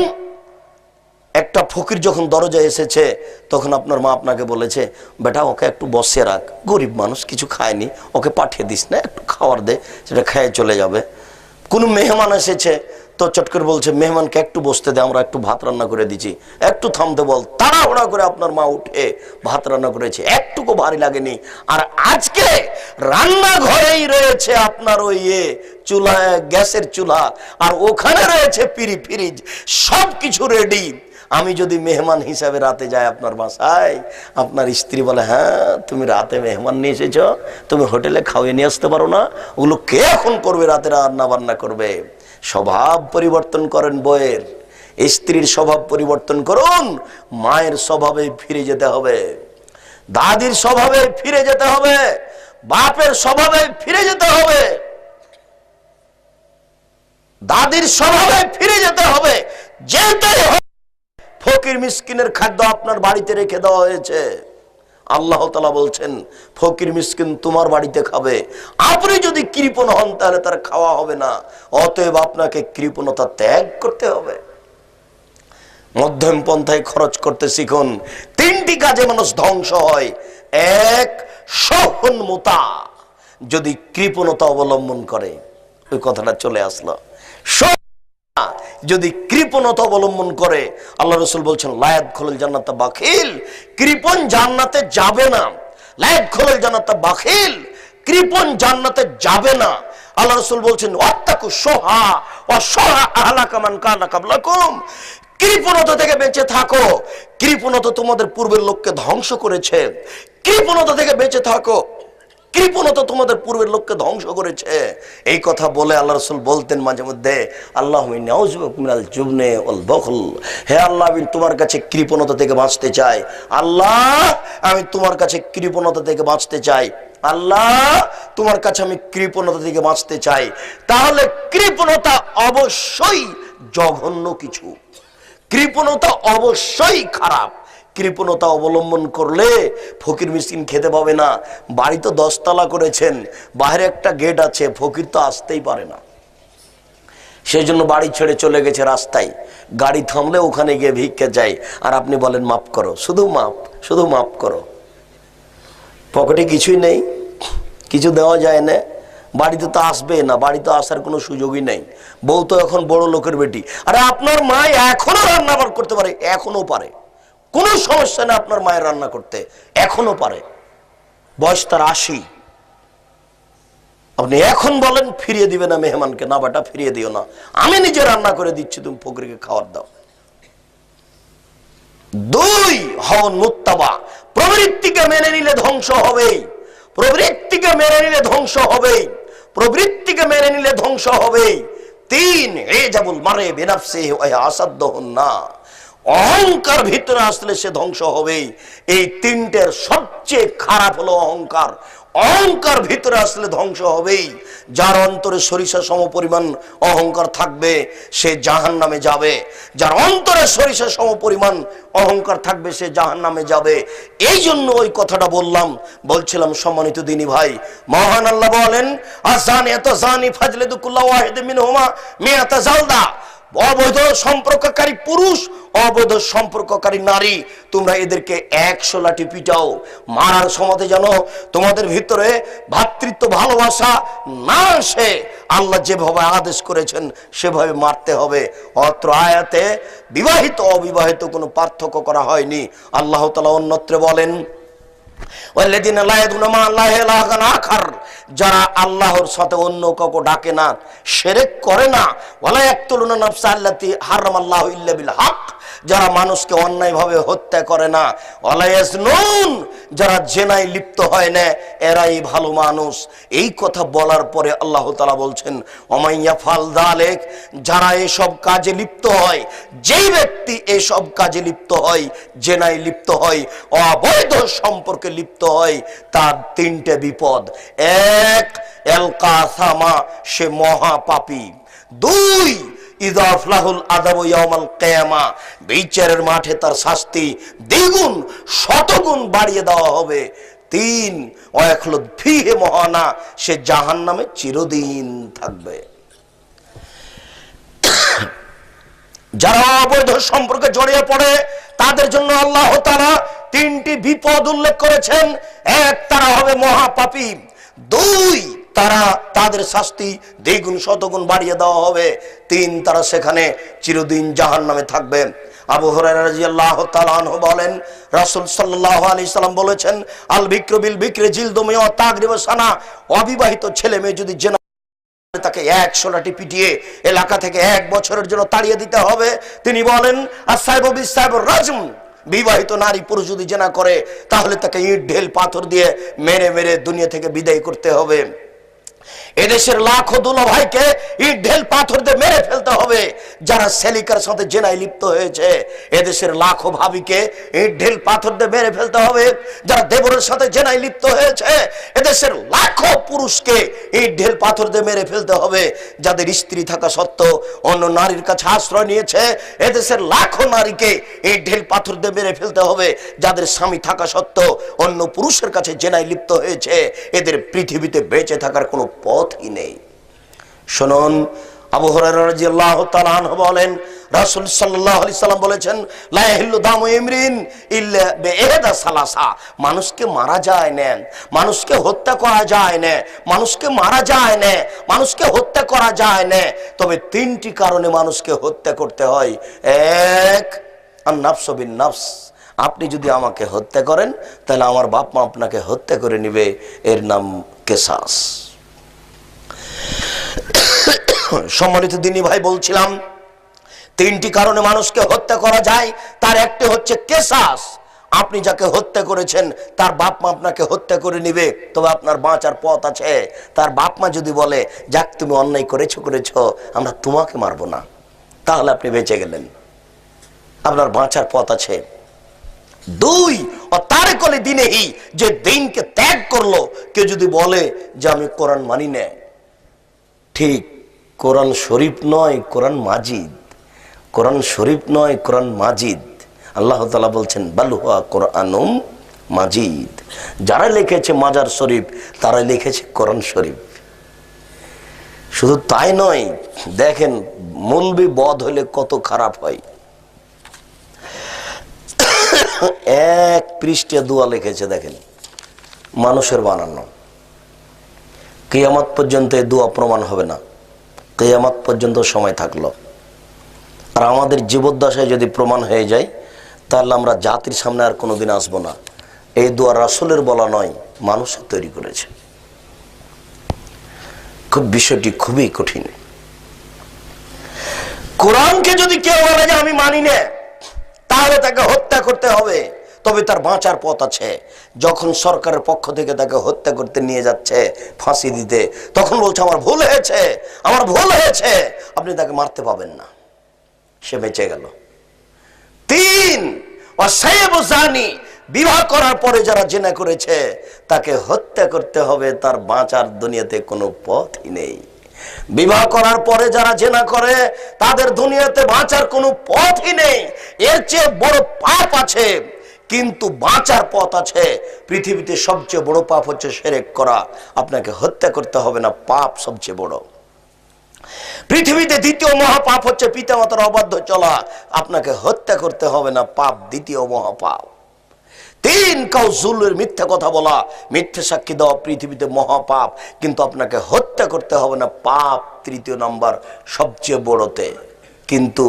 B: একটা ফকির যখন দরজায় এসেছে তখন আপনার মা আপনাকে বলেছে, বেটা ওকে একটু বসিয়ে রাখ, গরিব মানুষ, কিছু খায়নি, ওকে পাঠিয়ে দিস না, একটু খাবার দে, সেটা খেয়ে চলে যাবে। কোনো মেহমান এসেছে তো চট করে বলছে, মেহমানকে একটু বসতে দে, আমরা একটু ভাত রান্না করে দিচ্ছি, একটু থামতে বল। তাড়াহুড়া করে আপনার মা উঠে ভাত রান্না করেছে, একটুকু ভারী লাগেনি। আর আজকে রান্নাঘরেই রয়েছে আপনার ওই চুলা, গ্যাসের চুলা, আর ওখানে রয়েছে ফ্রিজ, সব কিছু রেডি। আমি যদি মেহমান হিসাবে রাতে যাই আপনার বাসায়, আপনার স্ত্রী বলে, হ্যাঁ তুমি রাতে মেহমান নিয়ে এসেছ, তুমি হোটেলে খাওয়িয়ে নিয়ে আসতে পারো না? ওগুলো কে এখন করবে? রাতে রান্না বান্না করবে। স্বভাব পরিবর্তন করেন বইয়ের, স্ত্রীর স্বভাব পরিবর্তন করুন, মায়ের স্বভাবে ফিরে যেতে হবে, দাদির স্বভাবে ফিরে যেতে হবে, বাপের স্বভাবে ফিরে যেতে হবে, দাদির স্বভাবে ফিরে যেতে হবে। যেটাই ফকির মিসকিনের খাদ্য আপনার বাড়িতে রেখে দেওয়া হয়েছে, আল্লাহ তাআলা বলছেন ফকির মিসকিন তোমার বাড়িতে খাবে। আপনি যদি কৃপণ হন তাহলে তার খাওয়া হবে না। অতএব আপনাকে কৃপণতা ত্যাগ করতে হবে, মধ্যম পন্থায় খরচ করতে শিখুন। 3টি কাজে মানুষ ধ্বংস হয়। 1, সহনমতা, যদি কৃপণতা অবলম্বন করে, ওই কথাটা চলে আসলো, যদি কৃপণতা অবলম্বন করে, আল্লাহ রাসূল বলছেন লা ইয়াদখুলুল জান্নাতা বাখিল, কৃপণ জান্নাতে যাবে না। লা ইয়াদখুলুল জান্নাতা বাখিল, কৃপণ জান্নাতে যাবে না। আল্লাহ রাসূল বলছেন ওয়াত্তাকু শুহা ওয়া শুহা আহলাকা মান কানা ক্বাবলাকুম, কৃপণতা থেকে বেঁচে থাকো, কৃপণতা তোমাদের পূর্বের লোককে ধ্বংস করেছে। কৃপণতা থেকে বেঁচে থাকো, কৃপণতা তোমাদের পূর্বের লোককে ধ্বংস করেছে। এই কথা বলে আল্লাহ রাসূল বলতেন মাঝে মধ্যে আল্লাহুম্মা ইন্নী আউযুবিকা মিনাল জুবনি ওয়াল বুখল, হে আল্লাহ আমি তোমার কাছে কৃপণতা থেকে বাঁচতে চাই। আল্লাহ আমি তোমার কাছে কৃপণতা থেকে বাঁচতে চাই। আল্লাহ তোমার কাছে আমি কৃপণতা থেকে বাঁচতে চাই। তাহলে কৃপণতা অবশ্যই জঘন্য কিছু, কৃপণতা অবশ্যই খারাপ। কৃপণতা অবলম্বন করলে ফকির মিসকিন খেতে পাবে না। বাড়ি তো 10 তলা করেছেন, বাইরে একটা গেট আছে, ফকির তো আসতেই পারে না, সেই জন্য বাড়ি ছেড়ে চলে গেছে রাস্তায়। গাড়ি থামলে ওখানে গিয়ে ভিক্ষা চাই, আর আপনি বলেন মাফ করো, শুধু মাফ করো। পকেটে কিছুই নেই, কিছু দেওয়া যায় না, বাড়িতে তো আসবে না, বাড়িতে আসার কোনো সুযোগই নেই। বউ তো এখন বড় লোকের বেটি। আরে আপনার মা এখনো রান্না করতে পারে, এখনো পারে, কোনো সমস্যা নেই আপনার মায়ের রান্না করতে, এখনো পারে, বয়স তার 80। আপনি এখন বলেন ফিরিয়ে দিবে না মেহমানকে, না বেটা ফিরিয়ে দিও না, আমি নিজে রান্না করে দিচ্ছি, তুমি ফকিরকে খাওয়ার দাও। 2, হন মুত্তাবা, প্রবৃত্তিকে মেনে নিলে ধ্বংস হবেই, প্রবৃত্তিকে মেনে নিলে ধ্বংস হবেই, প্রবৃত্তিকে মেনে নিলে ধ্বংস হবেই। 3, এজাবুল মারে বিনাফসিহি ওয়া আসাদ্দুহুন না, অহংকার ভিতরে আসলে সে ধ্বংস হবেই। এই 3টের সবচেয়ে খারাপ হলো অহংকার। অহংকার ভিতরে আসলে ধ্বংস হবেই। যার অন্তরে সরিষা সম পরিমাণ অহংকার থাকবে সে জাহান্নামে যাবে, যার অন্তরে সরিষা সম পরিমাণ অহংকার থাকবে সে জাহান্নামে যাবে। এই জন্য ওই কথাটা বলছিলাম সম্মানিত দিনী ভাই, মহান আল্লাহ বলেন আযানিয়াতু যানি ফাজলিদু কুল্লা ওয়াহিদিন মিনহুমা মিআতা জালদা, অবৈধ সম্পর্ককারী পুরুষ, অবৈধ সম্পর্ককারী নারী, তোমরা এদেরকে 100 লাঠি পিটাও। মারার সময় যেন তোমাদের ভিতরে ভ্রাতৃত্ব ভালোবাসা না আসে, আল্লাহ যেভাবে আদেশ করেছেন সেভাবে মারতে হবে। অত্র আয়াতে বিবাহিত অবিবাহিত কোনো পার্থক্য করা হয়নি। আল্লাহ তাআলা অন্যত্র বলেন ওয়াল্লাযিনা লা ইয়াদুনা মা আল্লাহি ইলাহান আখার, যারা আল্লাহর সাথে অন্য কাউকে ডাকে না, শিরক করে না, ওয়ালা ইয়াকতুলুনা নাফসা আল্লাতী হারামাল্লাহু ইল্লা বিল হক, যারা মানুষকে অন্যায়ভাবে হত্যা করে না, ওয়ালা ইয়াজনুন, যারা জেনায় লিপ্ত হয় না, এরাই ভালো মানুষ। এই কথা বলার পরে আল্লাহ তাআলা বলছেন ওমাইয়া ফাল যালিক, যারা এসব কাজে লিপ্ত হয়, যেই ব্যক্তি এসব কাজে লিপ্ত হয়, জেনায় লিপ্ত হয়, অবৈধ সম্পর্কে লিপ্ত হয়, তার 3টে বিপদ। 1, এলকাসামা, সে মহাপাপী। 2, ইযাফলাহুল আযাবু ইয়াউমাল কিয়ামা, বিচারের মাঠে তার শাস্তি দ্বিগুণ শতগুণ বাড়িয়ে দেওয়া হবে। 3, ওয়াখলুদ ফীহি মুহানা, সে জাহান্নামে চিরদিন থাকবে। যারা অবৈধ সম্পর্কে জড়িয়ে পড়ে তাদের জন্য আল্লাহ তাআলা 3টি বিপদ উল্লেখ করেছেন। 1, তারা হবে মহাপাপী। 2, তাদের শাস্তি দ্বিগুণ শতগুণ বাড়িয়ে দেওয়া হবে। 3, তারা সেখানে চিরদিন জাহান্নামে থাকবে। আবু হুরায়রা রাদিয়াল্লাহু তাআলা আনহু বলেন রাসূল সাল্লাল্লাহু আলাইহি সাল্লাম বলেছেন আল বিকরু বিল বিকরি জিলদুমি ওয়া তাগরিবু সানা, অবিবাহিত ছেলে মেয়ে যদি জেনা তাকে 100 লাঠি পিটিয়ে এলাকা থেকে 1 বছরের জন্য তাড়িয়ে দিতে হবে। তিনি বলেন আস-সাইবু বিস-সাইবুর রাজম, বিবাহিত নারী পুরুষ যদি জেনা করে তাহলে তাকে ইট ঢেল পাথর দিয়ে মেরে মেরে দুনিয়া থেকে বিদায় করতে হবে। এদেশের লাখো দুলাভাইকে ইট ঢেল পাথর দিয়ে মেরে ফেলতে হবে যারা সেলিকার সাথে জেনায় লিপ্ত হয়েছে। এদেশের লাখো ভাবিকে ইট ঢেল পাথর দিয়ে মেরে ফেলতে হবে যারা দেবরের সাথে জেনায় লিপ্ত হয়েছে। এদেশের লাখো পুরুষকে ইট ঢেল পাথর দিয়ে মেরে ফেলতে হবে যাদের স্ত্রী থাকা সত্ত্বেও অন্য নারীর কাছে আশ্রয় নিয়েছে। এদেশের লাখো নারীকে ইট ঢেল পাথর দিয়ে মেরে ফেলতে হবে যাদের স্বামী থাকা সত্ত্বেও অন্য পুরুষের কাছে জেনায় লিপ্ত হয়েছে। এদের পৃথিবীতে বেঁচে থাকার কোনো পথই নেই। শুনুন, আবু হুরায়রা রাদিয়াল্লাহু তাআলা আনহু বলেন, রাসূল সাল্লাল্লাহু আলাইহি সাল্লাম বলেছেন, লা ইয়াহিল্লু দামু ইমরিন ইল্লা বিইহদা সালাসা। মানুষকে মারা যায় না, মানুষকে হত্যা করা যায় না, মানুষকে মারা যায় না, মানুষকে হত্যা করা যায় না, তবে তিনটি কারণে মানুষকে হত্যা করতে হয়। এক, আন-নাফসু বিন-নাফস। আপনি যদি আমাকে হত্যা করেন তাহলে আমার বাপ মা আপনাকে হত্যা করে নেবে, এর নাম কিসাস। সম্মানিত দিনী ভাই, বলছিলাম তিনটি কারণে মানুষকে হত্যা করা যায়, তার একটি হচ্ছে কিসাস। আপনি যাকে হত্যা করেছেন তার বাপ মা আপনাকে হত্যা করে নিবে, তবে আপনার বাঁচার পথ আছে। তার বাপ মা যদি বলে, যাক তুমি অন্যায় করেছো, আমরা তোমাকে মারবো না, তাহলে আপনি বেঁচে গেলেন, আপনার বাঁচার পথ আছে। দুই, ও তারে কলে দিনেহি, যে দিনকে ত্যাগ করলো। কেউ যদি বলে যে আমি কোরআন মানি না, ঠিক, কোরআন শরীফ নয়, কোরআন মাজিদ। কোরআন শরীফ নয়, কোরআন মাজিদ। আল্লাহ তাআলা বলছেন, বাল হুয়া কোরআনুম মাজিদ। যারা লিখেছে মাজার শরীফ তারা লিখেছে কোরআন শরীফ। শুধু তাই নয়, দেখেন মৌলবি বধ হলে কত খারাপ হয়। এক পৃষ্ঠা দোয়া লিখেছে, দেখেন, মানুষের বানানো। কিয়ামত পর্যন্ত এই দোয়া প্রমাণ হবে না, কিয়ামত পর্যন্ত সময় থাকলো। আর আমাদের জীবদ্দশায় যদি প্রমাণ হয়ে যায় তাহলে আমরা জাতির সামনে আর কোনোদিন আসবো না। এই দোয়া রাসূলের বলা নয়, মানুষের তৈরি করেছে। খুব বিষয়টি খুবই কঠিন। কোরআনকে যদি কেউ বলে যে আমি মানি না, তাহলে তাকে হত্যা করতে হবে, তবে তার বাঁচার পথ আছে। যখন সরকারের পক্ষ থেকে তাকে হত্যা করতে নিয়ে যাচ্ছে ফাঁসি দিতে, তখন বলছে আমার ভুল হয়েছে, আমার ভুল হয়েছে, আপনি তাকে মারতে পাবেন না, সে বেঁচে গেল। তিন, ওয়াসাইয়্যিবু জানি, বিবাহ করার পরে যারা জিনা করেছে তাকে হত্যা করতে হবে, তার বাঁচার দুনিয়াতে কোনো পথই নেই। বিবাহ করার পরে যারা জিনা করে তাদের দুনিয়াতে বাঁচার কোনো পথই নেই। এর চেয়ে বড় পাপ আছে, কিন্তু বাঁচার পথ আছে। পৃথিবীতে সবচেয়ে বড় পাপ হচ্ছে শিরক করা। আপনাকে হত্যা করতে হবে না, পাপ সবচেয়ে বড়। পৃথিবীতে দ্বিতীয় মহাপাপ হচ্ছে পিতামাতার অবাধ্য চলা। আপনাকে হত্যা করতে হবে না, পাপ দ্বিতীয় মহাপাপ। তিন, কাউজুলের মিথ্যা কথা বলা, মিথ্যা সাক্ষী দেওয়া পৃথিবীতে মহাপাপ, কিন্তু আপনাকে হত্যা করতে হবে না, পাপ তৃতীয় নাম্বার সবচেয়ে বড়তে। কিন্তু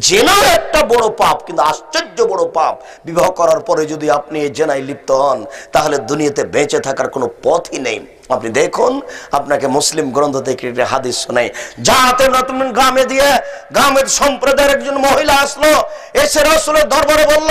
B: জেনাও একটা বড় পাপ, কিন্তু আশ্চর্য বড় পাপ। বিবাহ করার পরে যদি আপনি জেনায় লিপ্ত হন তাহলে দুনিয়াতে বেঁচে থাকার কোনো পথই নেই। আপনি দেখুন, আপনাকে মুসলিম গ্রন্থ থেকে একটা হাদিস শোনাই। যাতে নতুন গ্রামে দিয়ে গ্রামের সম্প্রদায়ের একজন মহিলা আসলো, এসে রাসূলের দরবারে বলল,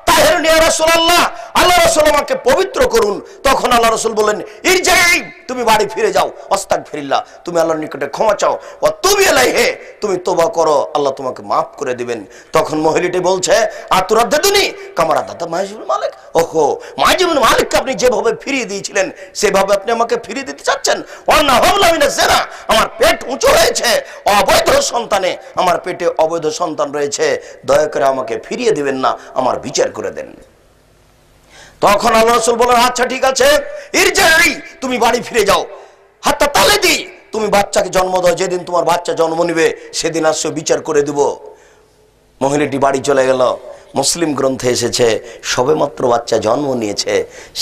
B: তাহের নিয়া রাসূলুল্লাহ, আল্লাহ রাসূল আমাকে পবিত্র করুন। তখন আল্লাহ রাসূল বললেন, ইরজাই, তুমি বাড়ি ফিরে যাও, আস্তাগফিরুল্লাহ, তুমি আল্লাহর নিকটে ক্ষমা চাও, ওয়া তুবি ইলাইহি, তুমি তওবা করো, আল্লাহ তোমাকে মাফ করে দিবেন। তখন মহিলাটি বলছে, আতুরাদ্দাদুনি কামা রাদ্দাতা মাইজ ইবনে মালিক। ওহো, মাইজ ইবনে মালিককে আপনি যেভাবে ফিরিয়ে দিয়েছিলেন সেভাবে আপনি আমাকে ফিরিয়ে দিতে চাচ্ছেন। ওয়ান্না হাবলা মিনাজ জিনা, আমার পেট উঁচু হয়েছে, অবৈধ সন্তানে আমার পেটে অবৈধ সন্তান রয়েছে, দয়া করে আমাকে ফিরিয়ে দিবেন না, আমার বিচার করে দেন। তখন আল্লাহ রাসূল বলেন, আচ্ছা ঠিক আছে, ইরজাই, তুমি বাড়ি ফিরে যাও, হাত্তা তালিদি, তুমি বাচ্চাকে জন্ম দাও, যেদিন তোমার বাচ্চা জন্ম নিবে সেদিন আসো, বিচার করে দিব। মহিলাটি বাড়ি চলে গেল। মুসলিম গ্রন্থে এসেছে, সবেমাত্র বাচ্চা জন্ম নিয়েছে,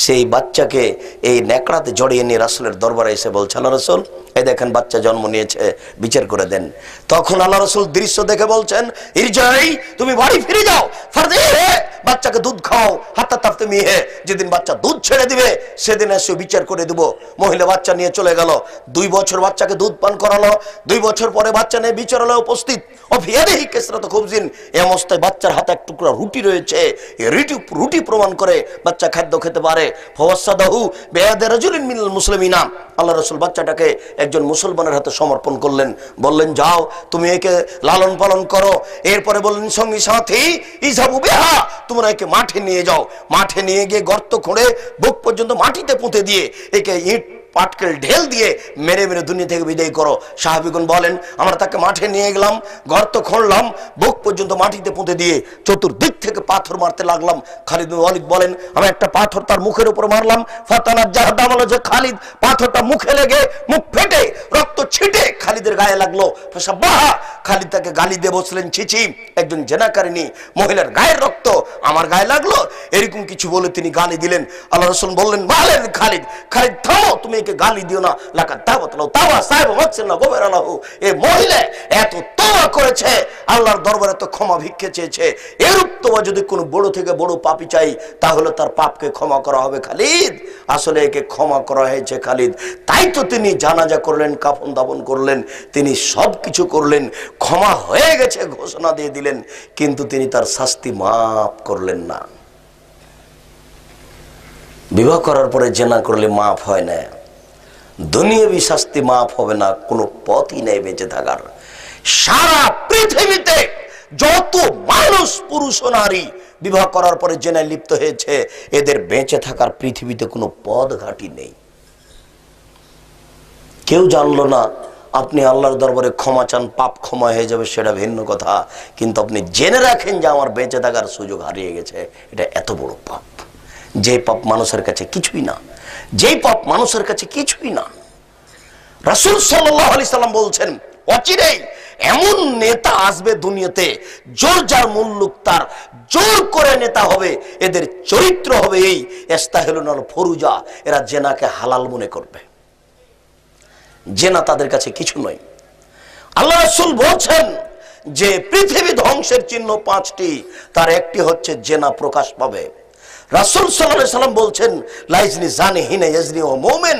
B: সেই বাচ্চাকে এই ন্যাকড়াতে জড়িয়ে নিয়ে রাসূলের দরবারে এসে বলছে, আল্লাহ রাসূল, এই দেখেন বাচ্চা জন্ম নিয়েছে, বিচার করে দেন। তখন আল্লাহ রাসূল দৃশ্য দেখে বলছেন, ইরজাই, তুমি বাড়ি ফিরে যাও, ফারদিহি, বাচ্চাকে দুধ খাও হাত্তা তাফতে মিহে, যেদিন বাচ্চা দুধ ছেড়ে দিবে সেদিন এসে বিচার করে দেব। মহিলা বাচ্চা নিয়ে চলে গেল, 2 বছর বাচ্চাকে দুধ পান করালো, 2 বছর পরে বাচ্চা নিয়ে বিচারালয়ে উপস্থিত। অফিয়াদেহি কেসরাত খুবজিন, এই অবস্থায় বাচ্চার হাতে এক টুকরা রুটি রয়েছে, এই রুটি প্রমাণ করে বাচ্চা খাদ্য খেতে পারে। ফওয়াসাদাহু বিয়াদি রাজুলিন মিনাল মুসলিমিনা, আল্লাহ রাসূল বাচ্চাটাকে একজন মুসলমানের হাতে সমর্পণ করলেন, বললেন যাও তুমি একে লালন পালন করো। এরপরে বললেন সঙ্গী সাথী ইযহাবু বিহা, তোমরা একে মাঠে নিয়ে যাও, মাঠে নিয়ে গিয়ে গর্ত খুঁড়ে বুক পর্যন্ত মাটিতে পুঁতে দিয়ে একে ইট পাটকেল ঢেল দিয়ে মেরে মেরে দুনিয়া থেকে বিদায় করো। সাহাবীগণ বলেন আমরা তাকে মাঠে নিয়ে গেলাম, গর্ত খুঁড়লাম, বুক পর্যন্ত মাটিতে পুঁতে দিয়ে চতুর্দিক থেকে পাথর মারতে লাগলাম। খালিদ বিন ওয়ালিদ বলেন আমি একটা পাথর তার মুখের উপর মারলাম, ফাতানাজ্জাহ দামাল, যে খালিদ পাথরটা মুখে লেগে মুখ ফেটে রক্ত ছিটে খালিদের গায়ে লাগলো। ফাসাব্বাহা, খালিদ তাকে গালি দিয়ে বসলেন ছিছি, একজন জেনাকারিনী মহিলার গায়ের রক্ত আমার গায়ে লাগলো, এরকম কিছু বলে তিনি গালি দিলেন। আল্লাহ রাসূল বললেন বলেন খালিদ, খালিদ থামো, তুমি একে গালি দিও না। লাকা তাওয়াতলাউ তাওয়া সাহেব হচ্ছেন না গোবেরালাহু, এই মহিলা এত তওবা করেছে, আল্লাহর দরবারে তো ক্ষমা ভিক্ষে চেয়েছে, এরূপ তওবা যদি কোনো বড় থেকে বড় পাপী চাই তাহলে তার পাপকে ক্ষমা করা হবে। খালিদ আসলে একে ক্ষমা করা হয়েছে খালিদ, তাই তো তিনি জানাজা করলেন, কাফন দাফন করলেন, তিনি সব কিছু করলেন, ক্ষমা হয়ে গেছে ঘোষণা দিয়ে দিলেন, কিন্তু তিনি তার শাস্তি মাফ করলেন না। বিবাহ করার পরে জেনা করলে মাফ হয় না, দুনিয়াবি শাস্তি মাফ হবে না, কোনো পথই নেই বেঁচে থাকার। সারা পৃথিবীতে যত মানুষ পুরুষ ও নারী বিবাহ করার পরে জেনায় লিপ্ত হয়েছে, এদের বেঁচে থাকার পৃথিবীতে কোনো পথ ঘাটি নেই। কেউ জানলো না, আপনি আল্লাহর দরবারে ক্ষমা চান, পাপ ক্ষমা হয়ে যাবে সেটা ভিন্ন কথা, কিন্তু আপনি জেনে রাখেন যে আমার বেঁচে থাকার সুযোগ হারিয়ে গেছে, এটা এত বড় পাপ। যে পাপ মানুষের কাছে কিছুই না, যেই পাপ মানুষের কাছে কিছুই না। রাসূল সাল্লাল্লাহু আলাইহি সাল্লাম বলছেন অচিরেই এমন নেতা আসবে দুনিয়াতে, জোর যার মুল্লুক তার, জোর করে নেতা হবে, এদের চরিত্র হবে এই ইস্তাহিলুনাল ফুরুজা, এরা জেনাকে হালাল মনে করবে, জেনা তাদের কাছে কিছু নয়। আল্লাহ রাসূল বলছেন যে পৃথিবী ধ্বংসের চিহ্ন 5টি, তার একটি হচ্ছে জেনা প্রকাশ পাবে। রাসূল সাল্লাল্লাহু আলাইহি সাল্লাম বলছেন লাইজনি জানি হিনা ইয়াজনি ও মুমিন,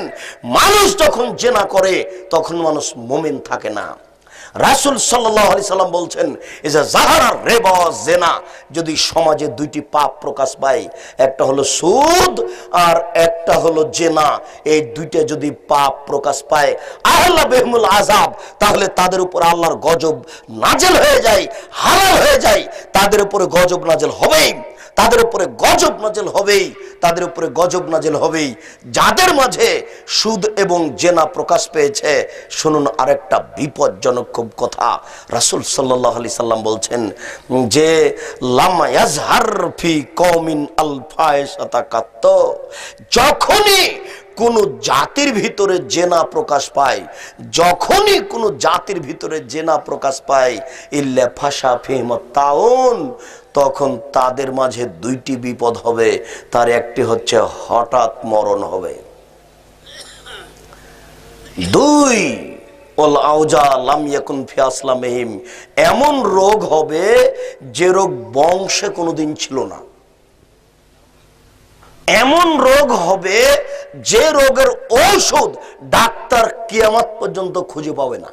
B: মানুষ যখন জেনা করে তখন মানুষ মুমিন থাকে না। রাসূল সাল্লাল্লাহু আলাইহি সাল্লাম বলছেন ইজা যাহারা রিবা জিনা, যদি সমাজে 2টি পাপ প্রকাশ পায়, একটা হলো সুদ আর একটা হলো জেনা, এই 2টা যদি পাপ প্রকাশ পায় আহলা বিহিমুল আযাব, তাহলে তাদের উপর আল্লাহর গজব নাজেল হয়ে যায়, হালাল হয়ে যায়, তাদের উপরে গজব নাজেল হবেই, তাদের উপরে গজব নাজেল হবেই, তাদের উপরে গজব নাজেল হবেই। যাদের মাঝে সুদ এবং জেনা প্রকাশ পেয়েছে, শুনুন আরেকটা বিপজ্জনক খুব কথা। রাসূল সাল্লাল্লাহু আলাইহি সাল্লাম বলছেন যে লাম ইয়াজহার ফি কওমিন আল ফাহিশাতা কাত, যখনই কোন জাতির ভিতরে জেনা প্রকাশ পায়, যখনই কোন জাতির ভিতরে জেনা প্রকাশ পায়, ইল্লা ফাশা ফিহিমত তাউন, তখন তাদের মাঝে 2টি বিপদ হবে, তার একটি হচ্ছে হঠাৎ মরণ হবে। 2 ওয়াল আউজা লাম ইয়াকুন ফি আসলামিহিম, এমন রোগ হবে যে রোগ বংশে কোনোদিন ছিল না, এমন রোগ হবে যে রোগের ঔষধ ডাক্তার কিয়ামত পর্যন্ত খুঁজে পাবে না।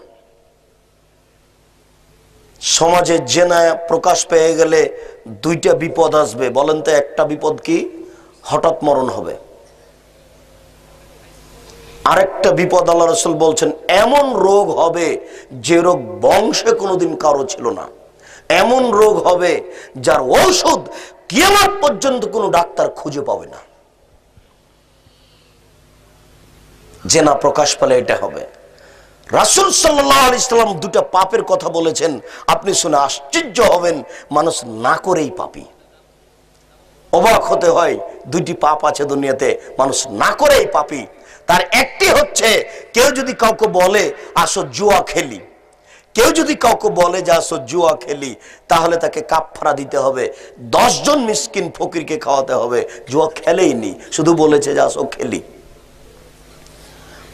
B: সমাজে জেনা প্রকাশ পেয়ে গেলে 2টা বিপদ আসবে, বলেন তো একটা বিপদ কি? হঠাৎ মরণ হবে। আরেকটা বিপদ আল্লাহ রাসূল বলছেন এমন রোগ হবে যে রোগ বংশে কোনোদিন কারো ছিল না, এমন রোগ হবে যার ঔষধ কিয়ামত পর্যন্ত কোনো ডাক্তার খুঁজে পাবে না। জেনা প্রকাশ পেলে এটা হবে। রাসূল সাল্লাল্লাহু আলাইহি সাল্লাম 2টা পাপের কথা বলেছেন, আপনি শুনে আশ্চর্য হবেন, মানুষ না করেই পাপী। অবাক হতে হয়, 2টি পাপ আছে দুনিয়াতে, মানুষ না করেই পাপী। তার একটি হচ্ছে কেউ যদি কাউকে বলে আসো জুয়া খেলি, কেউ যদি কাউকে বলে যে আসো জুয়া খেলি, তাহলে তাকে কাফারা দিতে হবে, 10 জন মিসকিন ফকিরকে খাওয়াতে হবে। জুয়া খেলেই নি, শুধু বলেছে যে আসো খেলি।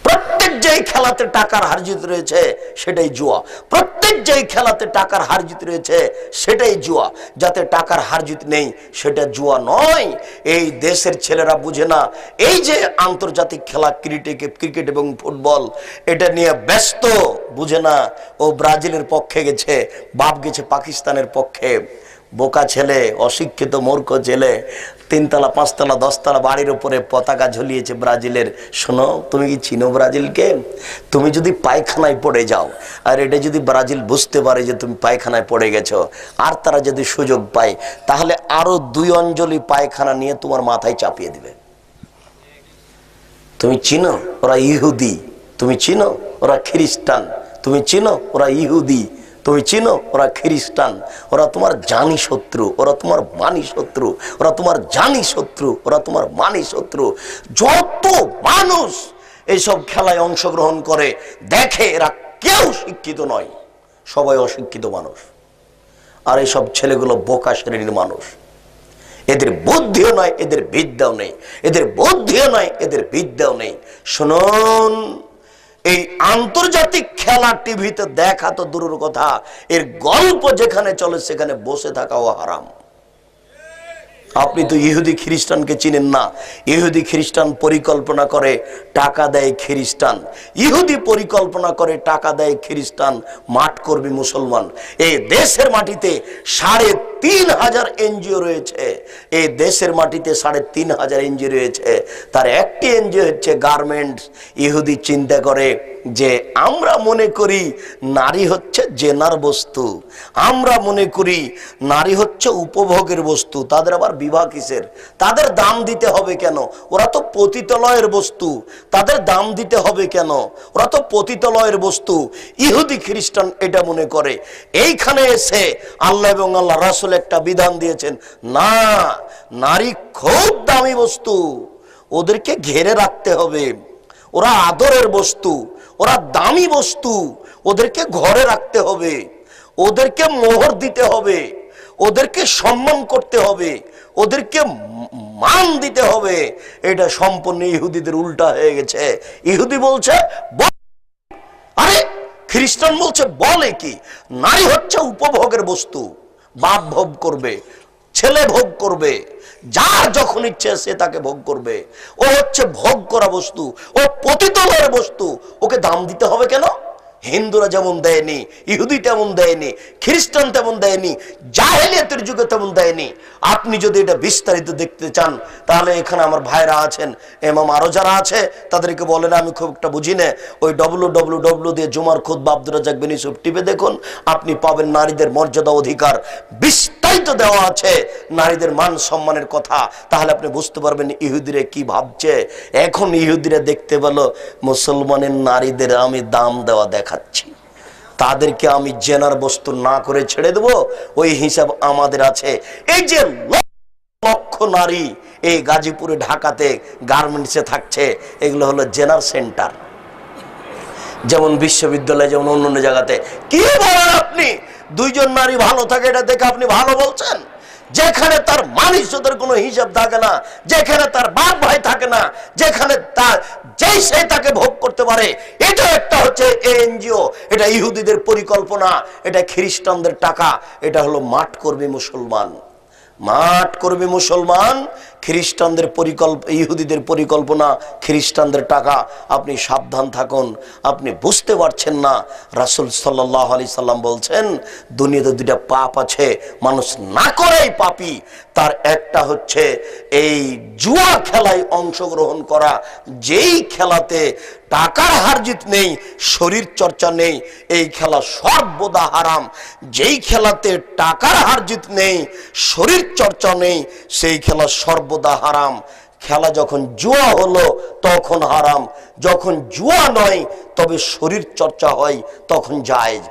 B: প্রত্যেক যেই খেলাতে টাকার হার জিত রয়েছে সেটাই জুয়া, প্রত্যেক যেই খেলাতে টাকার হার জিত রয়েছে সেটাই জুয়া। যাতে টাকার হার জিত নেই সেটা জুয়া নয়। এই দেশের ছেলেরা বুঝে না। এই যে আন্তর্জাতিক খেলা ক্রিকেট এবং ফুটবল, এটা নিয়ে ব্যস্ত, বুঝে না। ও ব্রাজিলের পক্ষে গেছে, বাপ গেছে পাকিস্তানের পক্ষে। বোকা ছেলে, অশিক্ষিত মূর্খ ছেলে, 3 তলা 5 তলা 10 তলা বাড়ির উপরে পতাকা ঝুলিয়েছে ব্রাজিলের। শোনো, তুমি কি চিনো ব্রাজিলকে? তুমি যদি পায়খানায় পড়ে যাও, আর এটা যদি ব্রাজিল বুঝতে পারে যে তুমি পায়খানায় পড়ে গেছো, আর তারা যদি সুযোগ পায়, তাহলে আরো 2 অঞ্জলি পায়খানা নিয়ে তোমার মাথায় চাপিয়ে দিবে। তুমি চিনো ওরা ইহুদি, তুমি চিনো ওরা খ্রিস্টান, তুমি চিনো ওরা ইহুদি, তুমি চিনো ওরা খ্রিস্টান। ওরা তোমার জানি শত্রু, ওরা তোমার মানি শত্রু, ওরা তোমার জানি শত্রু, ওরা তোমার মানি শত্রু। যত মানুষ এইসব খেলায় অংশগ্রহণ করে দেখে, এরা কেউ শিক্ষিত নয়, সবাই অশিক্ষিত মানুষ। আর এইসব ছেলেগুলো বোকা শ্রেণীর মানুষ। এদের বুদ্ধিও নয়, এদের বিদ্যাও নেই, এদের বুদ্ধিও নয়, এদের বিদ্যাও নেই। শুনুন, এই আন্তর্জাতিক খেলা টিভিতে দেখা তো দূরের কথা, এর গল্প যেখানে চলে সেখানে বসে থাকাও হারাম। আপনি তো ইহুদি খ্রিস্টানকে চিনেন না। ইহুদি খ্রিস্টান পরিকল্পনা করে টাকা দেয় খ্রিস্টান, ইহুদি পরিকল্পনা করে টাকা দেয় খ্রিস্টান, মাঠ করবি মুসলমান। এই দেশের মাটিতে ৩,৫০০ এনজিও রয়েছে। এই দেশের মাটিতে ৩,৫০০ এনজিও রয়েছে। তার একটি এনজিও হচ্ছে গার্মেন্টস। ইহুদি চিন্তা করে যে আমরা মনে করি নারী হচ্ছে জেনার বস্তু, আমরা মনে করি নারী হচ্ছে উপভোগের বস্তু। তাদের আবার বিবাহ কিসের? তাদের দাম দিতে হবে কেন? ওরা তো পতিতালয়ের বস্তু, তাদের দাম দিতে হবে কেন? ওরা তো পতিতালয়ের বস্তু। ইহুদি খ্রিস্টান এটা মনে করে। এইখানে এসে আল্লাহ এবং আল্লাহ রাসূল একটা বিধান দিয়েছেন, না, নারী খুব দামি বস্তু, ওদেরকে ঘেরে রাখতে হবে, ওরা আদরের বস্তু, ওরা দামি বস্তু, ওদেরকে ঘরে রাখতে হবে, ওদেরকে মোহর দিতে হবে, ওদেরকে সম্মান করতে হবে, ওদেরকে মান দিতে হবে। এটা সম্পূর্ণ ইহুদিদের উল্টা হয়ে গেছে। ইহুদি বলছে, আরে খ্রিস্টান বলছে বলে কি, নারী হচ্ছে উপভোগের বস্তু, বাপ ভোগ করবে, ছেলে ভোগ করবে, যার যখন ইচ্ছে সে তাকে ভোগ করবে। ও হচ্ছে ভোগ করা বস্তু, ও পতিতালয়ের বস্তু, ওকে দাম দিতে হবে কেন? হিন্দুরা যেমন দেয়নি, ইহুদি তেমন দেয়নি, খ্রিস্টান তেমন দেয়নি, জাহেলিয়াতের যুগে তেমন দেয়নি। আপনি যদি এটা বিস্তারিত দেখতে চান তাহলে এখানে আমার ভাইরা আছেন, এমাম আরো যারা আছে তাদেরকে বলেন, আমি খুব একটা বুঝি না, ওই www দিয়ে জুমার খুতবা আব্দুর রাজ্জাক বিন ইউসুফ টিপে দেখুন, আপনি পাবেন নারীদের মর্যাদা অধিকার বিস্তারিত দেওয়া আছে, নারীদের মান সম্মানের কথা। তাহলে আপনি বুঝতে পারবেন ইহুদিরা কি ভাবছে। এখন ইহুদিরা দেখতে পেল মুসলমানের নারীদের আমি দাম দেওয়া দেখা, তাদেরকে আমি জেনার বস্তু না করে ছেড়ে দেব, ওই হিসাব আমাদের আছে। এই যে লক্ষ নারী এই গাজীপুরে ঢাকাতে গার্মেন্টসে থাকছে, এগুলো হলো জেনার সেন্টার। যেমন বিশ্ববিদ্যালয়, যেমন অন্য জায়গাতে। কি বলেন আপনি? 2 জন নারী ভালো থাকে এটা দেখে আপনি ভালো বলছেন? যেখানে তার মানুষদের কোনো হিসাব থাকে না, যেখানে তার বাপ ভাই থাকে না, যেখানে তার যেই সে তাকে ভোগ করতে পারে, এটা একটা হচ্ছে এনজিও। এটা ইহুদিদের পরিকল্পনা, এটা খ্রিস্টানদের টাকা। এটা হলো মাঠ করবে মুসলমান, মাঠ করবে মুসলমান। খ্রিস্টানদের ইহুদিদের পরিকল্পনা, খ্রিস্টানদের টাকা। আপনি সাবধান থাকুন, আপনি বুঝতে পারছেন না। রাসূল সাল্লাল্লাহু আলাইহি সাল্লাম বলছেন, দুনিয়াতে 2টা পাপ আছে, মানুষ না করেই পাপী। তার একটা হচ্ছে এই জুয়া খেলায় অংশগ্রহণ করা, যেই খেলাতে টাকার হার জিত নেই, শরীর চর্চা নেই, এই খেলা সর্বদা হারাম। যেই খেলাতে টাকার হার জিত নেই, শরীর চর্চা নেই, সেই খেলা সর্বদা হারাম। খেলা যখন জুয়া হলো তখন হারাম, যখন জুয়া নয় তবে শরীর চর্চা হয় তখন জায়েজ।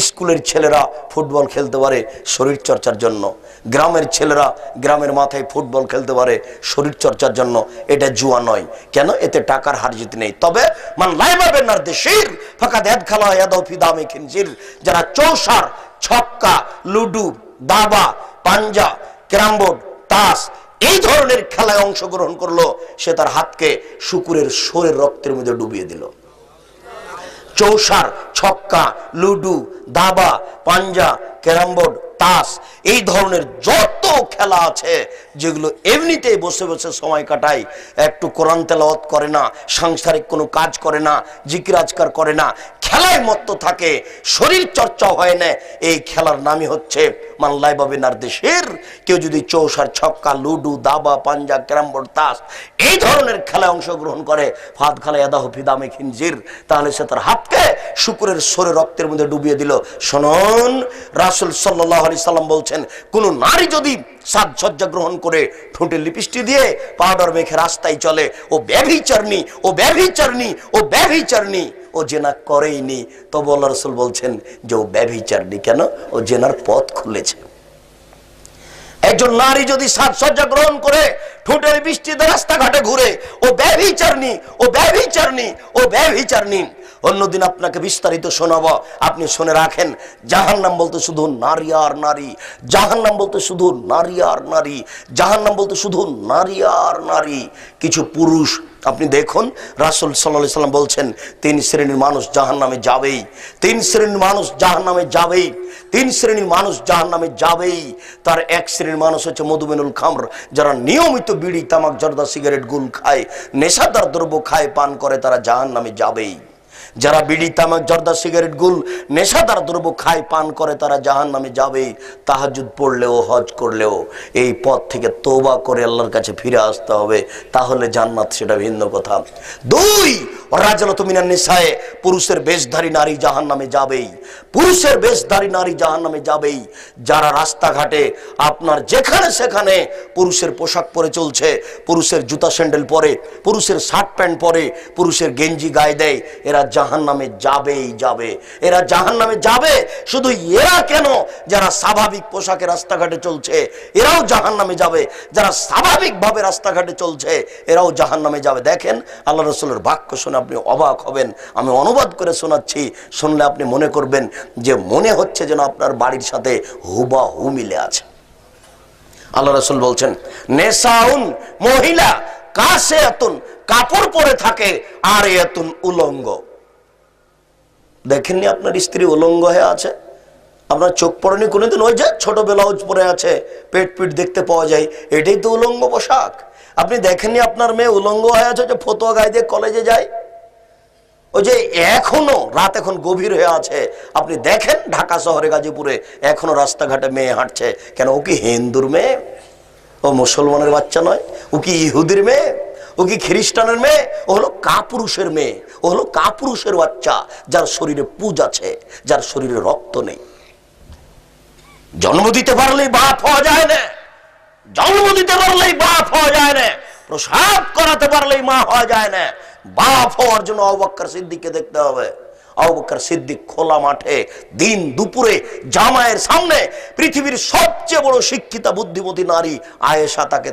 B: স্কুলের ছেলেরা ফুটবল খেলতে পারে শরীর চর্চার জন্য, গ্রামের ছেলেরা গ্রামের মাথায় ফুটবল খেলতে পারে শরীর চর্চার জন্য। এটা জুয়া নয়। কেন? এতে টাকার হার জিত নেই। তবে মান লাইবা বিনারদিশির ফাকাদ ইয়াদখালা ইয়াদাহু ফি দামি খিনজির, যারা চৌসার, ছক্কা, লুডু, দাবা, পাঞ্জা, ক্যারাম বোর্ড, তাস এই ধরনের খেলায় অংশগ্রহণ করলো, সে তার হাতকে শুকুরের শোরের রক্তের মধ্যে ডুবিয়ে দিল। চৌসার, ছক্কা, লুডু, দাবা, পাঞ্জা, ক্যারাম বোর্ড, তাস, এই ধরনের যত খেলা আছে যেগুলো এমনিতেই বসে বসে সময় কাটায়, একটু কোরআন তেলাওয়াত করে না, সাংসারিক কোনো কাজ করে না, জিকির আজকার করে না, খেলায় মত্ত থাকে, শরীর চর্চা হয় না, এই খেলার নামই হচ্ছে মাল্লাই বাবিনার দেশের। কেউ যদি চৌসার, ছক্কা, লুডু, দাবা, পাঞ্জা, ক্যারাম বোর্ড, তাস এই ধরনের খেলায় অংশগ্রহণ করে, ফাদ খালা ইয়াদাহ ফি দামে খিনজির, তাহলে সে তার হাতকে শুকুরের সরে রক্তের মধ্যে ডুবিয়ে দিল। শুনুন, রাসূল সাল্লাল্লাহু আলাইহি সাল্লাম বলছেন, কোন নারী যদি সাজসজ্জা গ্রহণ করে, ঠোঁটে লিপস্টিক দিয়ে পাউডার মেখে রাস্তায় চলে, ও ব্যভিচারিণী, ও ব্যভিচারিণী, ও ব্যভিচারিণী, ও জেনা করেইনি, তবে আল্লাহ রাসূল বলছেন যে ও ব্যভিচারিণী। কেন? ও জেনার পথ খুলেছে। একজন নারী যদি সাজসজ্জা গ্রহণ করে, ঠোঁটে লিপস্টিক দিয়ে রাস্তাঘাটে ঘুরে, ও ব্যভিচারিণী, ও ব্যভিচারিণী, ও ব্যভিচারিণী। অন্যদিন আপনাকে বিস্তারিত শোনাবো, আপনি শুনে রাখেন। জাহান্নাম বলতে শুধু নারী আর নারী, জাহান্নাম বলতে শুধু নারী আর নারী, জাহান্নাম বলতে শুধু নারী আর নারী। কিছু পুরুষ আপনি দেখুন, রাসূল সাল্লাল্লাহু আলাইহি সাল্লাম বলছেন, তিন শ্রেণীর মানুষ জাহান্নামে যাবেই, তিন শ্রেণীর মানুষ জাহান্নামে যাবেই, তিন শ্রেণীর মানুষ জাহান্নামে যাবেই। তার এক শ্রেণীর মানুষ হচ্ছে মধুমেনুল খামর, যারা নিয়মিত বিড়ি, তামাক, জর্দা, সিগারেট, গুল খায়, নেশাদার দ্রব্য খায়, পান করে, তারা জাহান্নামে যাবেই। যারা বিড়ি, তামাক, জর্দা, সিগারেট, গুল, নেশাদার দ্রব্য খায়, পান করে, তারা জাহান্নামে যাবেই। তাহাজ্জুদ পড়লেও, হজ করলেও এই পথ থেকে তওবা করে আল্লাহর কাছে ফিরে আসতে হবে, তাহলে জান্নাত, সেটা ভিন্ন কথা। দুই, রাজলাতু মিনান নিসায়ে, পুরুষের বেশধারী নারী জাহান্নামে যাবেই, পুরুষের বেশধারী নারী জাহান্নামে যাবেই। যারা রাস্তাঘাটে আপনার যেখানে সেখানে পুরুষের পোশাক পরে চলছে, পুরুষের জুতা স্যান্ডেল পরে, পুরুষের শার্ট প্যান্ট পরে, পুরুষের গেঞ্জি গায়ে দেয়, এরা জাহান্নামে যাবেই যাবে, এরা জাহান্নামে যাবে। শুধু এরা কেন, যারা স্বাভাবিক পোশাকে রাস্তাঘাটে চলছে এরাও জাহান্নামে যাবে, যারা স্বাভাবিকভাবে রাস্তাঘাটে চলছে এরাও জাহান্নামে যাবে। দেখেন, আল্লাহ রাসূলের বাক্য শুনে আপনি অবাক হবেন। আমি অনুবাদ করে শোনাচ্ছি, শুনলে আপনি মনে করবেন যে মনে হচ্ছে যেন আপনার বাড়ির সাথে হুবাহু মিলে আছে। আল্লাহ রাসূল বলছেন, নেসাউন, মহিলা, কাসিয়াতুন, কাপড় পরে থাকে, আর ইয়াতুন, উলঙ্গ। দেখেননি আপনার স্ত্রী উলঙ্গ হয়ে আছে? আপনার চোখ পড়েনি কোনোদিন? ওই যে ছোট ব্লাউজ পরে আছে, পেট পিট দেখতে পাওয়া যায়, এটাই তো উলঙ্গ পোশাক। আপনি দেখেননি আপনার মেয়ে উলঙ্গ হয়ে আছে, যে ফতোয়া গায়ে দিয়ে কলেজে যায়? ওই যে এখনো রাত এখন গভীর হয়ে আছে, আপনি দেখেন ঢাকা শহরে, গাজীপুরে এখনো রাস্তাঘাটে মেয়ে হাঁটছে। কেন? ও কি হিন্দুর মেয়ে? ও মুসলমানের বাচ্চা নয়। ও কি ইহুদির মেয়ে? ও কি খ্রিস্টানের মেয়ে? ও হলো কাপুরুষের মেয়ে, ও হলো কাপুরুষের বাচ্চা, যার শরীরে পুজ আছে, যার শরীরে রক্ত নেই। জন্ম দিতে পারলেই বাপ হওয়া যায় না, জন্ম দিতে পারলেই বাপ হওয়া যায় না, প্রসাব করাতে পারলেই মা হওয়া যায় না। বাপ হওয়ার জন্য আবু বকর সিদ্দিককে দেখতে হবে। আবু বকর সিদ্দিক খোলা মাঠে দিন দুপুরে জামায়ের সামনে পৃথিবীর সবচেয়ে বড় শিক্ষিতা বুদ্ধিমতী নারী আয়েশা, তাকে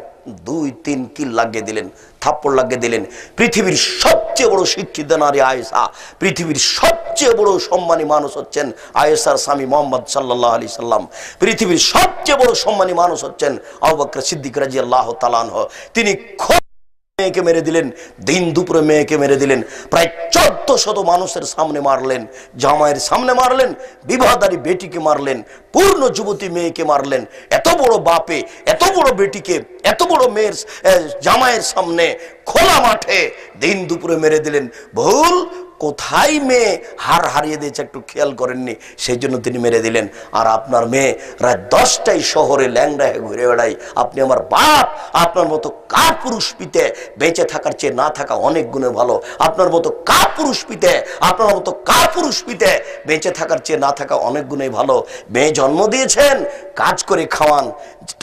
B: 2-3 কিল লাগিয়ে দিলেন, থাপ্পড় লাগিয়ে দিলেন। পৃথিবীর সবচেয়ে বড় শিক্ষিত নারী আয়েশা, পৃথিবীর সবচেয়ে বড় সম্মানী মানুষ হচ্ছেন আয়েশার স্বামী মুহাম্মদ সাল্লাল্লাহু আলাইহি সাল্লাম, পৃথিবীর সবচেয়ে বড় সম্মানী মানুষ হচ্ছেন আবু বকর সিদ্দিক রাদিয়াল্লাহু তাআলা আনহু। তিনি মেয়েকে মেরে দিলেন, দিন দুপুরে মেয়েকে মেরে দিলেন, প্রায় 1400 মানুষের সামনে মারলেন, জামাইয়ের সামনে মারলেন, বিবাহদারী বেটিকে মারলেন, পূর্ণ যুবতী মেয়েকে মারলেন। এত বড় বাপে এত বড় বেটিকে, এত বড় মেয়ের জামাইয়ের সামনে খোলা মাঠে দিন দুপুরে মেরে দিলেন। ভুল কোথায় মেয়ে হার হারিয়ে দিয়েছে একটু খেয়াল করেননি, সেই জন্য তিনি মেরে দিলেন। আর আপনার মেয়ে রাত 10টায় শহরে ল্যাংড়া হয়ে ঘুরে বেড়ায়। আপনি আমার বাপ, আপনার মতো কাপুরুষ পিতে বেঁচে থাকার চেয়ে না থাকা অনেক গুণে ভালো। আপনার মতো কাপুরুষ পিতে, আপনার মতো কাপুরুষ পিতে বেঁচে থাকার চেয়ে না থাকা অনেক গুণে ভালো। মেয়ে জন্ম দিয়েছেন, কাজ করে খাওয়ান।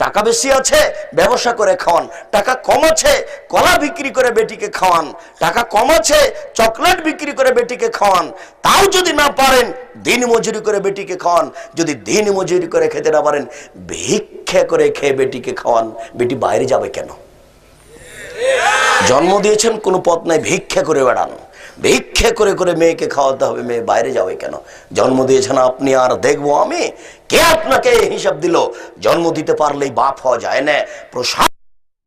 B: টাকা বেশি আছে, ব্যবসা করে খাওয়ান। টাকা কম আছে, কলা বিক্রি করে বেটিকে খাওয়ান। টাকা কম আছে, চকলেট বিক্রি করে বেটিকে খাওয়ান। তাও যদি না পারেন, দিন মজুরি করে বেটিকে খাওয়ান। যদি দিন মজুরি করে খেতে না পারেন, ভিক্ষা করে খেয়ে বেটিকে খাওয়ান। বেটি বাইরে যাবে কেন? জন্ম দিয়েছেন, কোনো পথ নাই, ভিক্ষা করে বেড়ান। ভিক্ষা করে করে মেয়েকে খাওয়াতে হবে, মেয়ে বাইরে যাবে কেন? জন্ম দিয়েছেন আপনি, আর দেখবো আমি? কে আপনাকে হিসাব দিল? জন্ম দিতে পারলেই বাপ হওয়া যায় না, প্রসাদ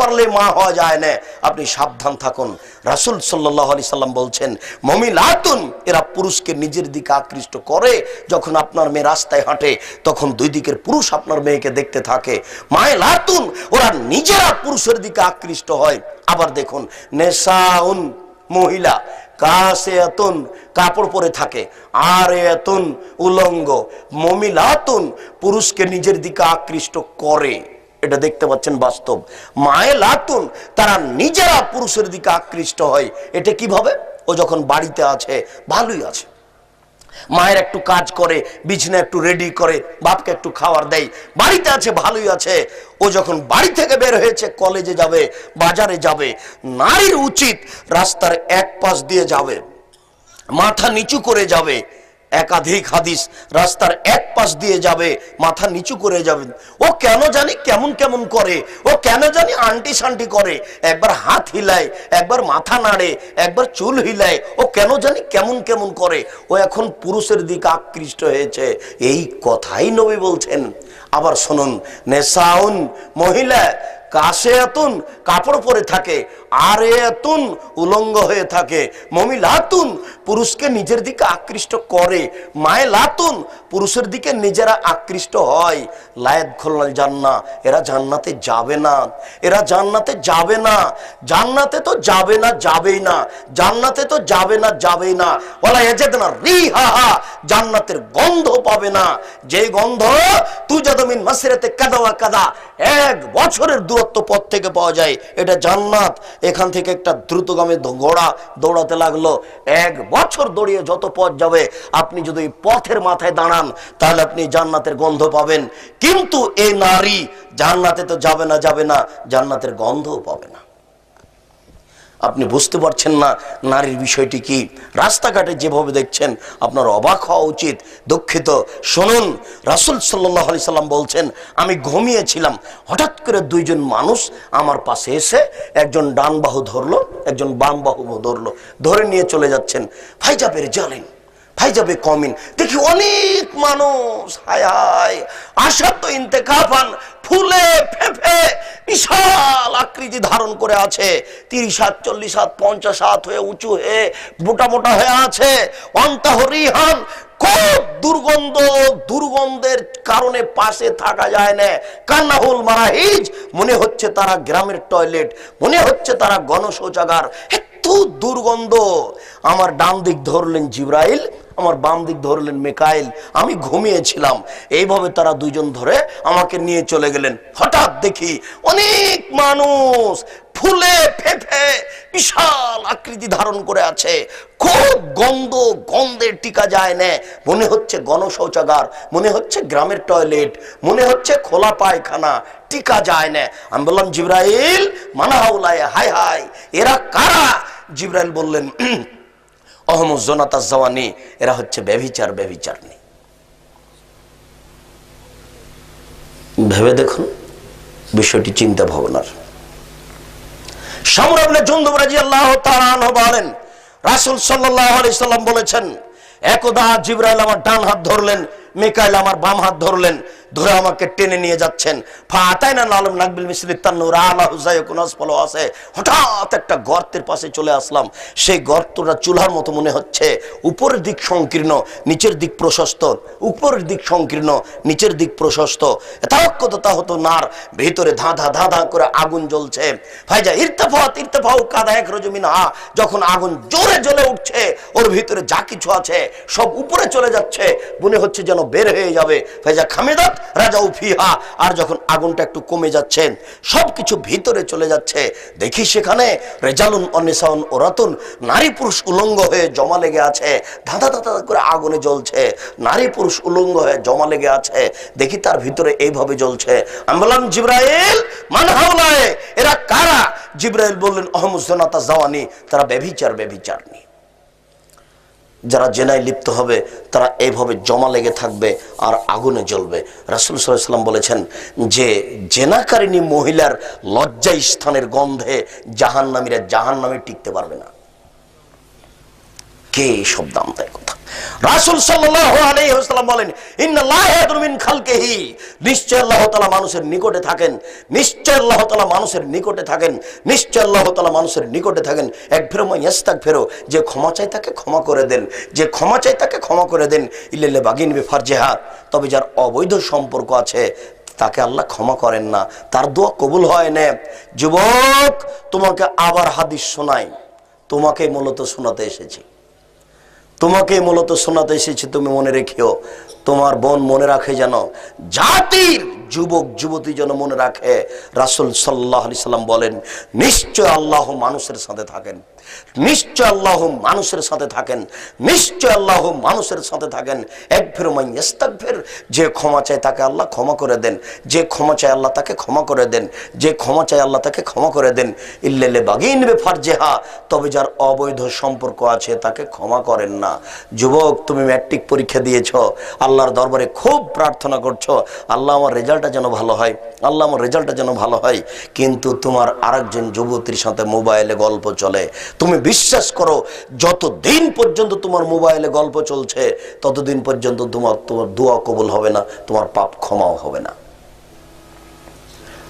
B: পারলে মা হওয়া যায় না, আপনি সাবধান থাকুন। রাসূল সাল্লাল্লাহু আলাইহি সাল্লাম বলছেন, মুমিনাতুন, এরা পুরুষকে নিজের দিকে আকৃষ্ট করে। যখন আপনার মেয়ে রাস্তায় হাঁটে তখন দুই দিকের পুরুষ আপনার মেয়েকে দেখতে থাকে। মায়লাতুন, ওরা নিজেরা পুরুষের দিকে আকৃষ্ট হয়। আবার দেখুন, নেসাউন, মহিলা, কাসিয়াতুন, কাপড় পরে থাকে, আর এতুন, উলঙ্গ। মুমিনাতুন, পুরুষকে নিজের দিকে আকৃষ্ট করে, এটা দেখতে পাচ্ছেন বাস্তব। মায়লাতুন, তারা নিজেরা পুরুষের দিকে আকৃষ্ট হয়। এটা কিভাবে? ও যখন বাড়িতে আছে ভালোই আছে, মায়ের একটু কাজ করে, বিছানা একটু রেডি করে, বাপকে একটু খাবার দেয়, বাড়িতে আছে ভালোই আছে। ও যখন বাড়ি থেকে বের হয়েছে, কলেজে যাবে, বাজারে যাবে, নারীর উচিত রাস্তার এক পাশ দিয়ে যাবে, মাথা নিচু করে যাবে। একাধিক হাদিস, রাস্তার এক পাশ দিয়ে যাবে, মাথা নিচু করে যাবে। ও কেন জানি কেমন কেমন করে, ও কেন জানি আন্টি শান্টি করে, একবার হাত হিলায়, একবার মাথা নাড়ে, একবার চুল হিলায়, ও কেন জানি কেমন কেমন করে। ও এখন পুরুষের দিকে আকৃষ্ট হয়েছে, এই কথাই নবী বলছেন। আবার শুনুন, নেসাউন, মহিলা, কাসিয়াতুন, কাপড় পরে থাকে, আর এতুন, উলঙ্গ হয়ে থাকে। মুমিনাতুন, পুরুষকে নিজের দিকে আকৃষ্ট করে। মায়লাতুন, পুরুষের দিকে নিজেরা আকৃষ্ট হয়। লায়াদখুলুল জান্নাহ, এরা জান্নাতে যাবে না, এরা জান্নাতে যাবে না। জান্নাতে তো যাবে না, যাবেই না, জান্নাতে তো যাবে না, যাবেই না। ওয়ালা ইয়াজিদনা রিহাহা, জান্নাতের গন্ধ পাবে না। যে গন্ধ তুজাদু মিন মাসিরাতি কাদা ওয়া কাদা, 1 বছরের দূরত্ব পথ থেকে পাওয়া যায়, এটা জান্নাত। এখান থেকে একটা দ্রুতগামী ঘোড়া দৌড়াতে লাগলো, 1 বছর দৌড়িয়ে যত পথ যাবে, আপনি যদি পথের মাথায় দাঁড়ান তাহলে আপনি জান্নাতের গন্ধ পাবেন। কিন্তু এই নারী জান্নাতে তো যাবে না, যাবে না, জান্নাতের গন্ধও পাবে না। আপনি বুঝতে পারছেন না নারীর বিষয়টি কি। রাস্তাঘাটে যেভাবে দেখছেন আপনার অবাক হওয়া উচিত। দুঃখিত, শুনুন, রাসূল সাল্লাল্লাহু আলাইহি সাল্লাম বলছেন, আমি ঘুমিয়েছিলাম, হঠাৎ করে 2 জন মানুষ আমার পাশে এসে, একজন ডান বাহু ধরলো, একজন বাম বাহু ধরলো, ধরে নিয়ে চলে যাচ্ছেন। ভাইজাবের জালেন, ভাইজাবে কমিন, দেখি অনেক মানুষ, হায় হায়, আশা তো ইন্তেকাফান, ফুলে ফেঁপে বিশাল আকৃতি ধারণ করে আছে, 30 হাত, 40 হাত, 50 হাত হয়ে উঁচু হয়ে মোটা মোটা হয়ে আছে। অন্তহরিহান, খুব দুর্গন্ধ, দুর্গন্ধের কারণে পাশে থাকা যায় না। কান্নাহুল মারাহিজ, মনে হচ্ছে তারা গ্রামের টয়লেট, মনে হচ্ছে তারা গণশৌচাগার, এত দুর্গন্ধ। আমার ডান দিক ধরলেন জিবরাইল, আমার বাম দিক ধরলেন মিকাইল। আমি ঘুমিয়েছিলাম, এইভাবে তারা 2 জন ধরে আমাকে নিয়ে চলে গেলেন। হঠাৎ দেখি অনেক মানুষ ফুলে ফেঁপে বিশাল আকৃতি ধারণ করে আছে, খুব গন্ধ, গন্ধে টিকা যায় না। মনে হচ্ছে গণশৌচাগার, মনে হচ্ছে গ্রামের টয়লেট, মনে হচ্ছে খোলা পায়খানা, টিকা যায় না। আমি বললাম, জিবরাইল, মানাহাউলায়, হায় হায়, এরা কারা? জিবরাইল বললেন, অহমুজ জনাতা জাওয়ানি, এরা হচ্ছে ব্যভিচার, ব্যভিচারনী। ভেবে দেখুন বিষয়টি, চিন্তা ভাবনার। শামর ইবনে জুনদুব রাদিয়াল্লাহু তাআলা আনহু বলেন, রাসূল সাল্লাল্লাহু আলাইহি সাল্লাম বলেছেন, একদা জিবরাইল আমার ডান হাত ধরলেন, মিকাইল আমার বাম হাত ধরলেন, ধরে আমাকে টেনে নিয়ে যাচ্ছেন। ফাতাইনা নালম নাকবিল মিসলিত তান্নুর আলা হুজাইকুন আসফালু আছে। হঠাৎ একটা গর্তের পাশে চলে আসলাম। সেই গর্তটা চুলার মতো মনে হচ্ছে, উপরের দিক সংকীর্ণ, নিচের দিক প্রশস্ত, উপরের দিক সংকীর্ণ, নিচের দিক প্রশস্ত। তাওয়াক্কুতা হতো নার, ভিতরে ধাঁধা ধাঁধা করে আগুন জ্বলছে। ভাইজা ইরতাফাত ইরতাফাউ কাদা ইয়াখরুজু মিনহা, যখন আগুন জোরে জ্বলে উঠছে, ওর ভিতরে যা কিছু আছে সব উপরে চলে যাচ্ছে, মনে হচ্ছে যেন বের হয়ে যাবে। ভাইজা খামিদাত রাজাউ ফিহা, আর যখন আগুনটা একটু কমে যাচ্ছে, সবকিছু ভিতরে চলে যাচ্ছে, দেখি সেখানে রেজালুন অনিসাউন ওরাতুন, নারী পুরুষ উলঙ্গ হয়ে জমা লেগে আছে, ধাঁধা ধাঁধা করে আগুনে জ্বলছে, নারী পুরুষ উলঙ্গ হয়ে জমা লেগে আছে, দেখি তার ভিতরে এইভাবে জ্বলছে। আমি বললাম, জিবরাইল, মান হাওলায়ে, এরা কারা? জিবরাইল বললেন, অহমুজ জনাতা জাওয়ানি, তারা ব্যভিচার, ব্যভিচারনী। যারা জেনায় লিপ্ত হবে তারা এইভাবে জমা লেগে থাকবে আর আগুনে জ্বলবে। রাসূল সাল্লাল্লাহু আলাইহি ওয়াসাল্লাম বলেছেন যে জেনাকারিনী মহিলার লজ্জা স্থানের গন্ধে জাহান্নামীরা জাহান্নামে টিকতে পারবে না। কে সব দাম দেয় কথা? রাসূল সাল্লাল্লাহু আলাইহি ওয়াসাল্লাম বলেন, ইন্নাল্লাহা ইয়াদুরু মিন খালকিহি, নিশ্চয় আল্লাহ তাআলা মানুষের নিকটে থাকেন, নিশ্চয় আল্লাহ তাআলা মানুষের নিকটে থাকেন, নিশ্চয় আল্লাহ তাআলা মানুষের নিকটে থাকেন। একফিরু মান ইস্তাগফিরু, যে ক্ষমা চাই তাকে ক্ষমা করে দেন, যে ক্ষমা চাই তাকে ক্ষমা করে দেন। ইল্লাল বাগিন বিফারজিহা, তবে যার অবৈধ সম্পর্ক আছে তাকে আল্লাহ ক্ষমা করেন না, তার দোয়া কবুল হয় না। যুবক, তোমাকে আবার হাদিস শোনাই, তোমাকে মূলত শোনাতে এসেছি, তোমাকে মূলত শোনাতে এসেছি। তুমি মনে রেখিও, তোমার বোন মনে রাখে, যেন জাতির যুবক যুবতী যেন মনে রাখে, রাসূল সাল্লাল্লাহু আলাইহি সাল্লাম বলেন, নিশ্চয় আল্লাহ মানুষের সাথে থাকেন, নিশ্চয় আল্লাহ মানুষের সাথে থাকেন, নিশ্চয় আল্লাহ মানুষের সাথে থাকেন। একফিরু মান ইস্তাগফির, যে ক্ষমা চায় তাকে আল্লাহ ক্ষমা করে দেন, যে ক্ষমা চায় আল্লাহ তাকে ক্ষমা করে দেন, যে ক্ষমা চায় আল্লাহ তাকে ক্ষমা করে দেন। ইল্লাল বাগিন বিফারজিহা, তবে যার অবৈধ সম্পর্ক আছে তাকে ক্ষমা করেন না। যুবক, তুমি ম্যাট্রিক পরীক্ষা দিয়েছো, আল্লাহর দরবারে খুব প্রার্থনা করছো, আল্লাহ আমার রেজাল্টটা যেন ভালো হয়, আল্লাহ আমার রেজাল্টটা যেন ভালো হয়, কিন্তু তোমার আরেকজন যুবতীর সাথে মোবাইলে গল্প চলে। তুমি বিশ্বাস করো, যতদিন পর্যন্ত তোমার মোবাইলে গল্প চলছে ততদিন পর্যন্ত তোমার দোয়া কবুল হবে না, তোমার পাপ ক্ষমাও হবে না।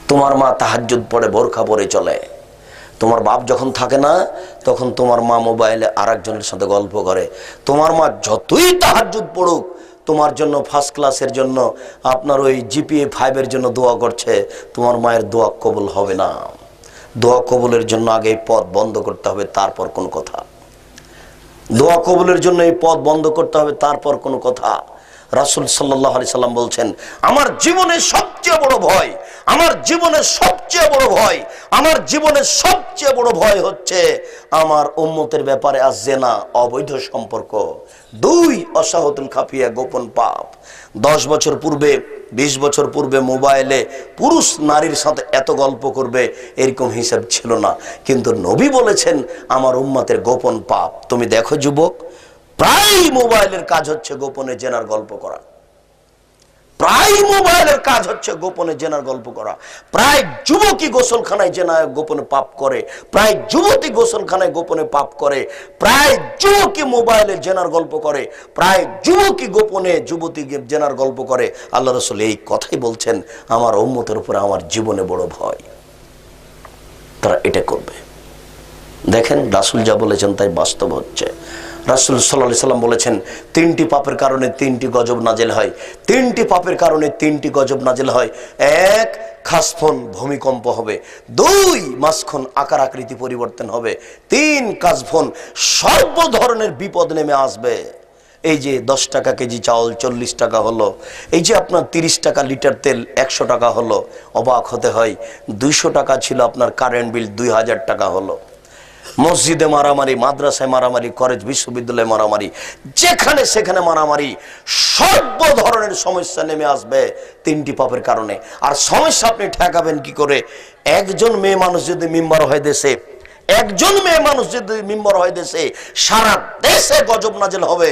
B: তোমার মা তাহাজ্জুদ পড়ে, বোরখা পরে চলে, তোমার বাপ যখন থাকে না তখন তোমার মা মোবাইলে আরেকজনের সাথে গল্প করে। তোমার মা যতই তাহাজ্জুদ পড়ুক, তোমার জন্য ফার্স্ট ক্লাসের জন্য, আপনার ওই জিপিএ 5-এর জন্য দোয়া করছে, তোমার মায়ের দোয়া কবুল হবে না। দোয়া কবুলের জন্য আগে এই পথ বন্ধ করতে হবে, তারপর কোন কথা। দোয়া কবুলের জন্য এই পথ বন্ধ করতে হবে, তারপর কোন কথা। রাসূল সাল্লাল্লাহু আলাইহি সাল্লাম বলছেন, আমার জীবনের সবচেয়ে বড় ভয়, আমার জীবনের সবচেয়ে বড় ভয়, আমার জীবনের সবচেয়ে বড় ভয় হচ্ছে আমার উম্মতের ব্যাপারে আজ-জিনা, অবৈধ সম্পর্ক। 2, অসাহতুল খাফিয়া, গোপন পাপ। 10 বছর পূর্বে, 20 বছর পূর্বে মোবাইলে পুরুষ নারীর সাথে এত গল্প করবে এরকম হিসাব ছিল না, কিন্তু নবী বলেছেন আমার উম্মতের গোপন পাপ। তুমি দেখো যুবক, প্রায় মোবাইলের কাজ হচ্ছে গোপনে জেনার গল্প করা, প্রায় মোবাইলের কাজ হচ্ছে গোপনে জেনার গল্প করা। প্রায় যুবকই গোসলখানায় জেনা গোপনে পাপ করে, প্রায় যুবতী গোসলখানায় গোপনে পাপ করে, প্রায় যুবকই মোবাইলে জেনার গল্প করে, প্রায় যুবকই গোপনে যুবতী জেনার গল্প করে। আল্লাহ রাসূল এই কথাই বলছেন, আমার উম্মতের উপরে আমার জীবনে বড় ভয়, তারা এটা করবে। দেখেন, রাসূল যা বলেছেন তাই বাস্তব হচ্ছে। রাসূল সাল্লাল্লাহু আলাইহি সাল্লাম বলেছেন, 3টি পাপের কারণে 3টি গজব নাজিল হয়, 3টি পাপের কারণে 3টি গজব নাজিল হয়। 1, খাসফন, ভূমিকম্প হবে। 2, মাসখন, আকার আকৃতি পরিবর্তন হবে। 3, কাজফন, সর্ব ধরনের বিপদ নেমে আসবে। এই যে 10 টাকা কেজি চাউল 40 টাকা হলো, এই যে আপনার 30 টাকা লিটার তেল 100 টাকা হলো, অবাক হতে হয়। 200 টাকা ছিল আপনার কারেন্ট বিল, 2000 টাকা হলো। মসজিদে মারামারি, মাদ্রাসায় মারামারি, কলেজ বিশ্ববিদ্যালয়ে মারামারি, যেখানে সেখানে মারামারি, সর্ব ধরনের সমস্যা নেমে আসবে 3টি পাপের কারণে। আর সমস্যা আপনি ঠেকাবেন কি করে? একজন মেয়ে মানুষ যদি মেম্বার হয় দেশে, একজন মেয়ে মানুষ যদি মেম্বার হয় দেশে, সারা দেশে গজব নাজেল হবে।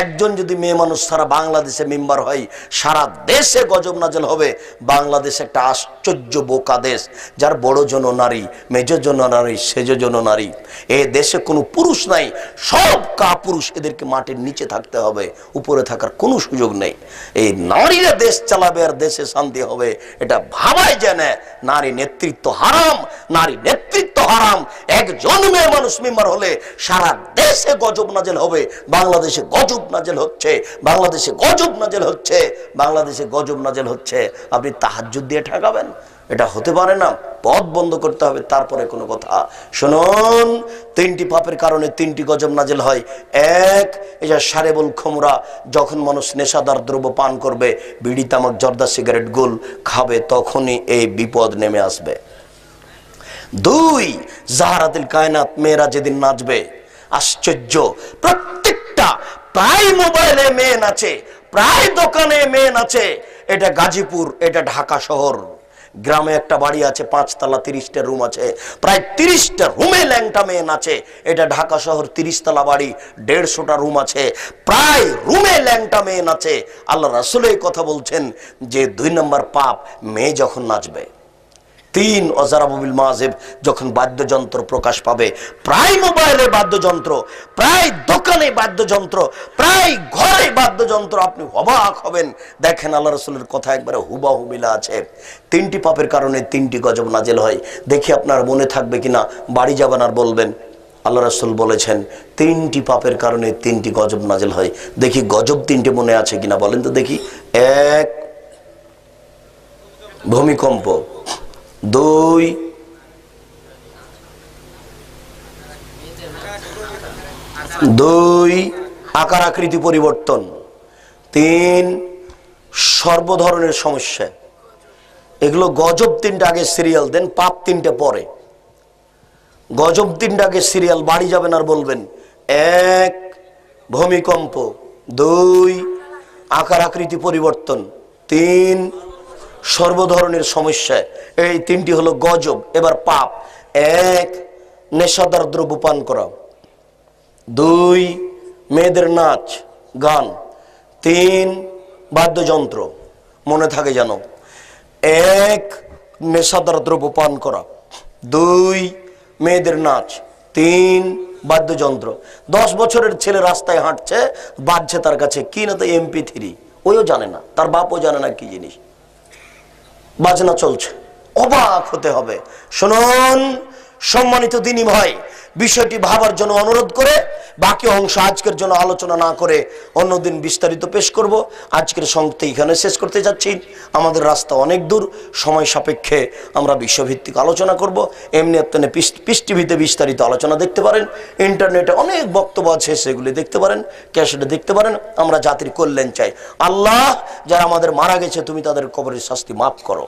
B: একজন যদি মেয়ে মানুষ সারা বাংলাদেশে মেম্বার হয়, সারা দেশে গজব নাজেল হবে। বাংলাদেশ একটা আশ্চর্য বোকা দেশ, যার বড় জন নারী, মেজ জন নারী, সেজ জন নারী। এ দেশে কোনো পুরুষ নাই, সব কাপুরুষ। এদেরকে মাটির নিচে থাকতে হবে, উপরে থাকার কোনো সুযোগ নেই। এই নারীরা দেশ চালাবে আর দেশে শান্তি হবে, এটা ভাবাই যায় না। নারী নেতৃত্ব হারাম, নারী নেতৃত্ব হারাম। একজন মেয়ে মানুষ মেম্বার হলে সারা দেশে গজব নাজেল হবে। বাংলাদেশে গজব নাজেল হচ্ছে, বাংলাদেশে গজব নাজেল হচ্ছে, বাংলাদেশে গজব নাজেল হচ্ছে। আপনি তাহাজ্জুদ দিয়ে ঠেকাবেন? এটা হতে পারে না। পথ বন্ধ করতে হবে, তারপরে কোনো কথা। শুনুন, 3টি পাপের কারণে 3টি গজব নাজেল হয়। 1, এই যে সারেবুল খুমরা, যখন মানুষ নেশাদার দ্রব্য পান করবে, বিড়ি, তামাক, জর্দা, সিগারেট, গুল খাবে, তখনই এই বিপদ নেমে আসবে। 2, জাহারাতুল কায়নাত, মেয়েরা যেদিন নাচবে, আশ্চর্য, প্রত্যেকটা প্রায় মোবাইলে মেয়ে নাচে, প্রায় দোকানে মেয়ে নাচে। এটা গাজীপুর, এটা ঢাকা শহর। গ্রামে একটা বাড়ি আছে, 5 তলা, 30টা রুম আছে, প্রায় 30টা রুমে ল্যাংটা মেয়ে নাচে। এটা ঢাকা শহর, 30 তলা বাড়ি, 150টা রুম আছে, প্রায় রুমে ল্যাংটা মেয়ে নাচে। আল্লাহ রাসূল এই কথা বলছেন যে 2 নম্বর পাপ, মেয়ে যখন নাচবে, 3 অজারাবুল মাজিব, যখন বাদ্যযন্ত্র প্রকাশ পাবে, প্রায় মোবাইলে বাদ্যযন্ত্র, প্রায় দোকানে বাদ্যযন্ত্র, প্রায় ঘরে বাদ্যযন্ত্র, আপনি অবাক হবেন। দেখেন আল্লাহ রাসূলের কথা একবারে হুবাহু মিল আছে। 3টি পাপের কারণে 3টি গজব নাজিল হয়। দেখি আপনার মনে থাকবে কিনা, বাড়ি যাবেন আর বলবেন আল্লাহ রাসূল বলেছেন 3টি পাপের কারণে 3টি গজব নাজিল হয়। দেখি গজব 3টে মনে আছে কিনা বলেন তো দেখি। 1 ভূমিকম্প, 2 আকার আকৃতি পরিবর্তন, 3 সর্বধরনের সমস্যা। এগুলো গজব 3টা আগে সিরিয়াল দেন, পাপ 3টে পরে। গজব 3টা আগে সিরিয়াল, বাড়ি যাবেন আর বলবেন 1 ভূমিকম্প, 2 আকার আকৃতি পরিবর্তন, 3 সর্বধরনের সমস্যা। এই 3টি হলো গজব। এবার পাপ। 1 নেশাদার দ্রব্য পান করা, 2 মেয়েদের নাচ গান, 3 বাদ্যযন্ত্র। মনে থাকে যেন, 1 নেশাদার দ্রব্য পান করা, 2 মেয়েদের নাচ, 3 বাদ্যযন্ত্র। 10 বছরের ছেলে রাস্তায় হাঁটছে, বাজছে তার কাছে কি না তো MP3, ওইও জানে না, তার বাপও জানে না কি জিনিস, বাজনা চলছে। অবাক হতে হবে। শুনুন সম্মানিত দিনী ভাই, বিষয়টি ভাবার জন্য অনুরোধ করে বাকি অংশ আজকের জন্য আলোচনা না করে অন্যদিন বিস্তারিত পেশ করব। আজকের সংক্ষিপ্ত এখানে শেষ করতে যাচ্ছি। আমাদের রাস্তা অনেক দূর, সময় সাপেক্ষে আমরা বিষয়ভিত্তিক আলোচনা করব। এমনি আপনি পিস টিভিতে বিস্তারিত আলোচনা দেখতে পারেন, ইন্টারনেটে অনেক বক্তব্য আছে, সেগুলি দেখতে পারেন, ক্যাসেটে দেখতে পারেন। আমরা জাতির কল্যাণ চাই। আল্লাহ, যারা আমাদের মারা গেছে তুমি তাদের কবরের শাস্তি মাফ করো।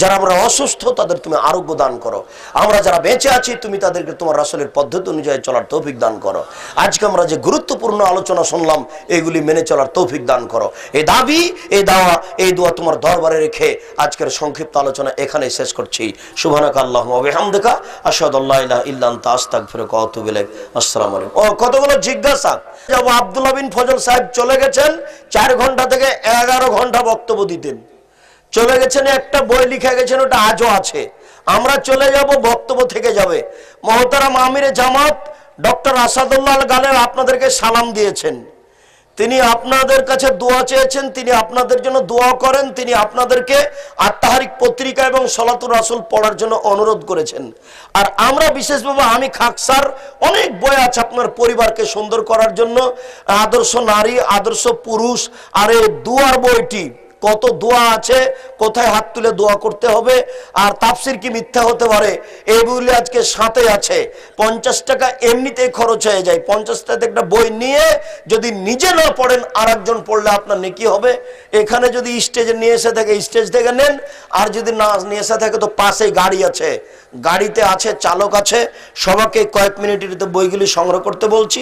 B: যারা আমরা অসুস্থ তাদের তুমি আরোগ্য দান করো। আমরা যারা বেঁচে আছি তুমি তাদেরকে তোমার রাসূলের পদ্ধতি অনুযায়ী চলার তৌফিক দান করো। আজকে আমরা যে গুরুত্বপূর্ণ আলোচনা শুনলাম এগুলি মেনে চলার তৌফিক দান করো। এই দাবি, এই দাওয়া, এই দোয়া তোমার দরবারে রেখে আজকের সংক্ষিপ্ত আলোচনা এখানেই শেষ করছি। সুবহানাকা আল্লাহুম্মা ওয়া বিহামদিকা আশহাদু আল্লা ইলাহা ইল্লা আনতা আস্তাগফিরুকা ওয়া আতুবু ইলাইক। আসসালামু আলাইকুম। কতগুলো জিজ্ঞাসা। যাবো আব্দুল্লাহ বিন ফজল সাহেব চলে গেছেন, 4 ঘন্টা থেকে 11 ঘন্টা বক্তব্য দিতেন। চলে গেছেন, একটা বই লিখে গেছেন, ওটা আজও আছে। আমরা চলে যাব, বক্তব্য থেকে যাবে। মহতারাম আমিরে জামাত ডক্টর আসাদুল্লাহ গালেব আপনাদেরকে সালাম দিয়েছেন। তিনি আপনাদের কাছে দোয়া চেয়েছেন, তিনি আপনাদের জন্য দোয়া করেন। তিনি আপনাদেরকে আত্মাহারিক পত্রিকা এবং সলাতুর রাসূল পড়ার জন্য অনুরোধ করেছেন। আর আমরা বিশেষভাবে আমি খাকসার অনেক বই আছে আপনার পরিবারকে সুন্দর করার জন্য, আদর্শ নারী, আদর্শ পুরুষ। আর এই দুয়ার বইটি কত দোয়া আছে, কোথায় হাত তুলে দোয়া করতে হবে, আর তাফসির কি মিথ্যা হতে পারে, এইগুলি আজকে সাথে আছে। 50 টাকা এমনিতেই খরচ হয়ে যায়। 50 টাকা একটা বই নিয়ে যদি নিজে না পড়েন আর একজন পড়লে আপনার নেকি হবে। এখানে যদি স্টেজে নিয়ে এসে থাকে স্টেজ থেকে নেন, আর যদি না নিয়ে এসে থাকে তো পাশেই গাড়ি আছে, গাড়িতে আছে চালক আছে। সবাইকে কয়েক মিনিটের বইগুলি সংগ্রহ করতে বলছি।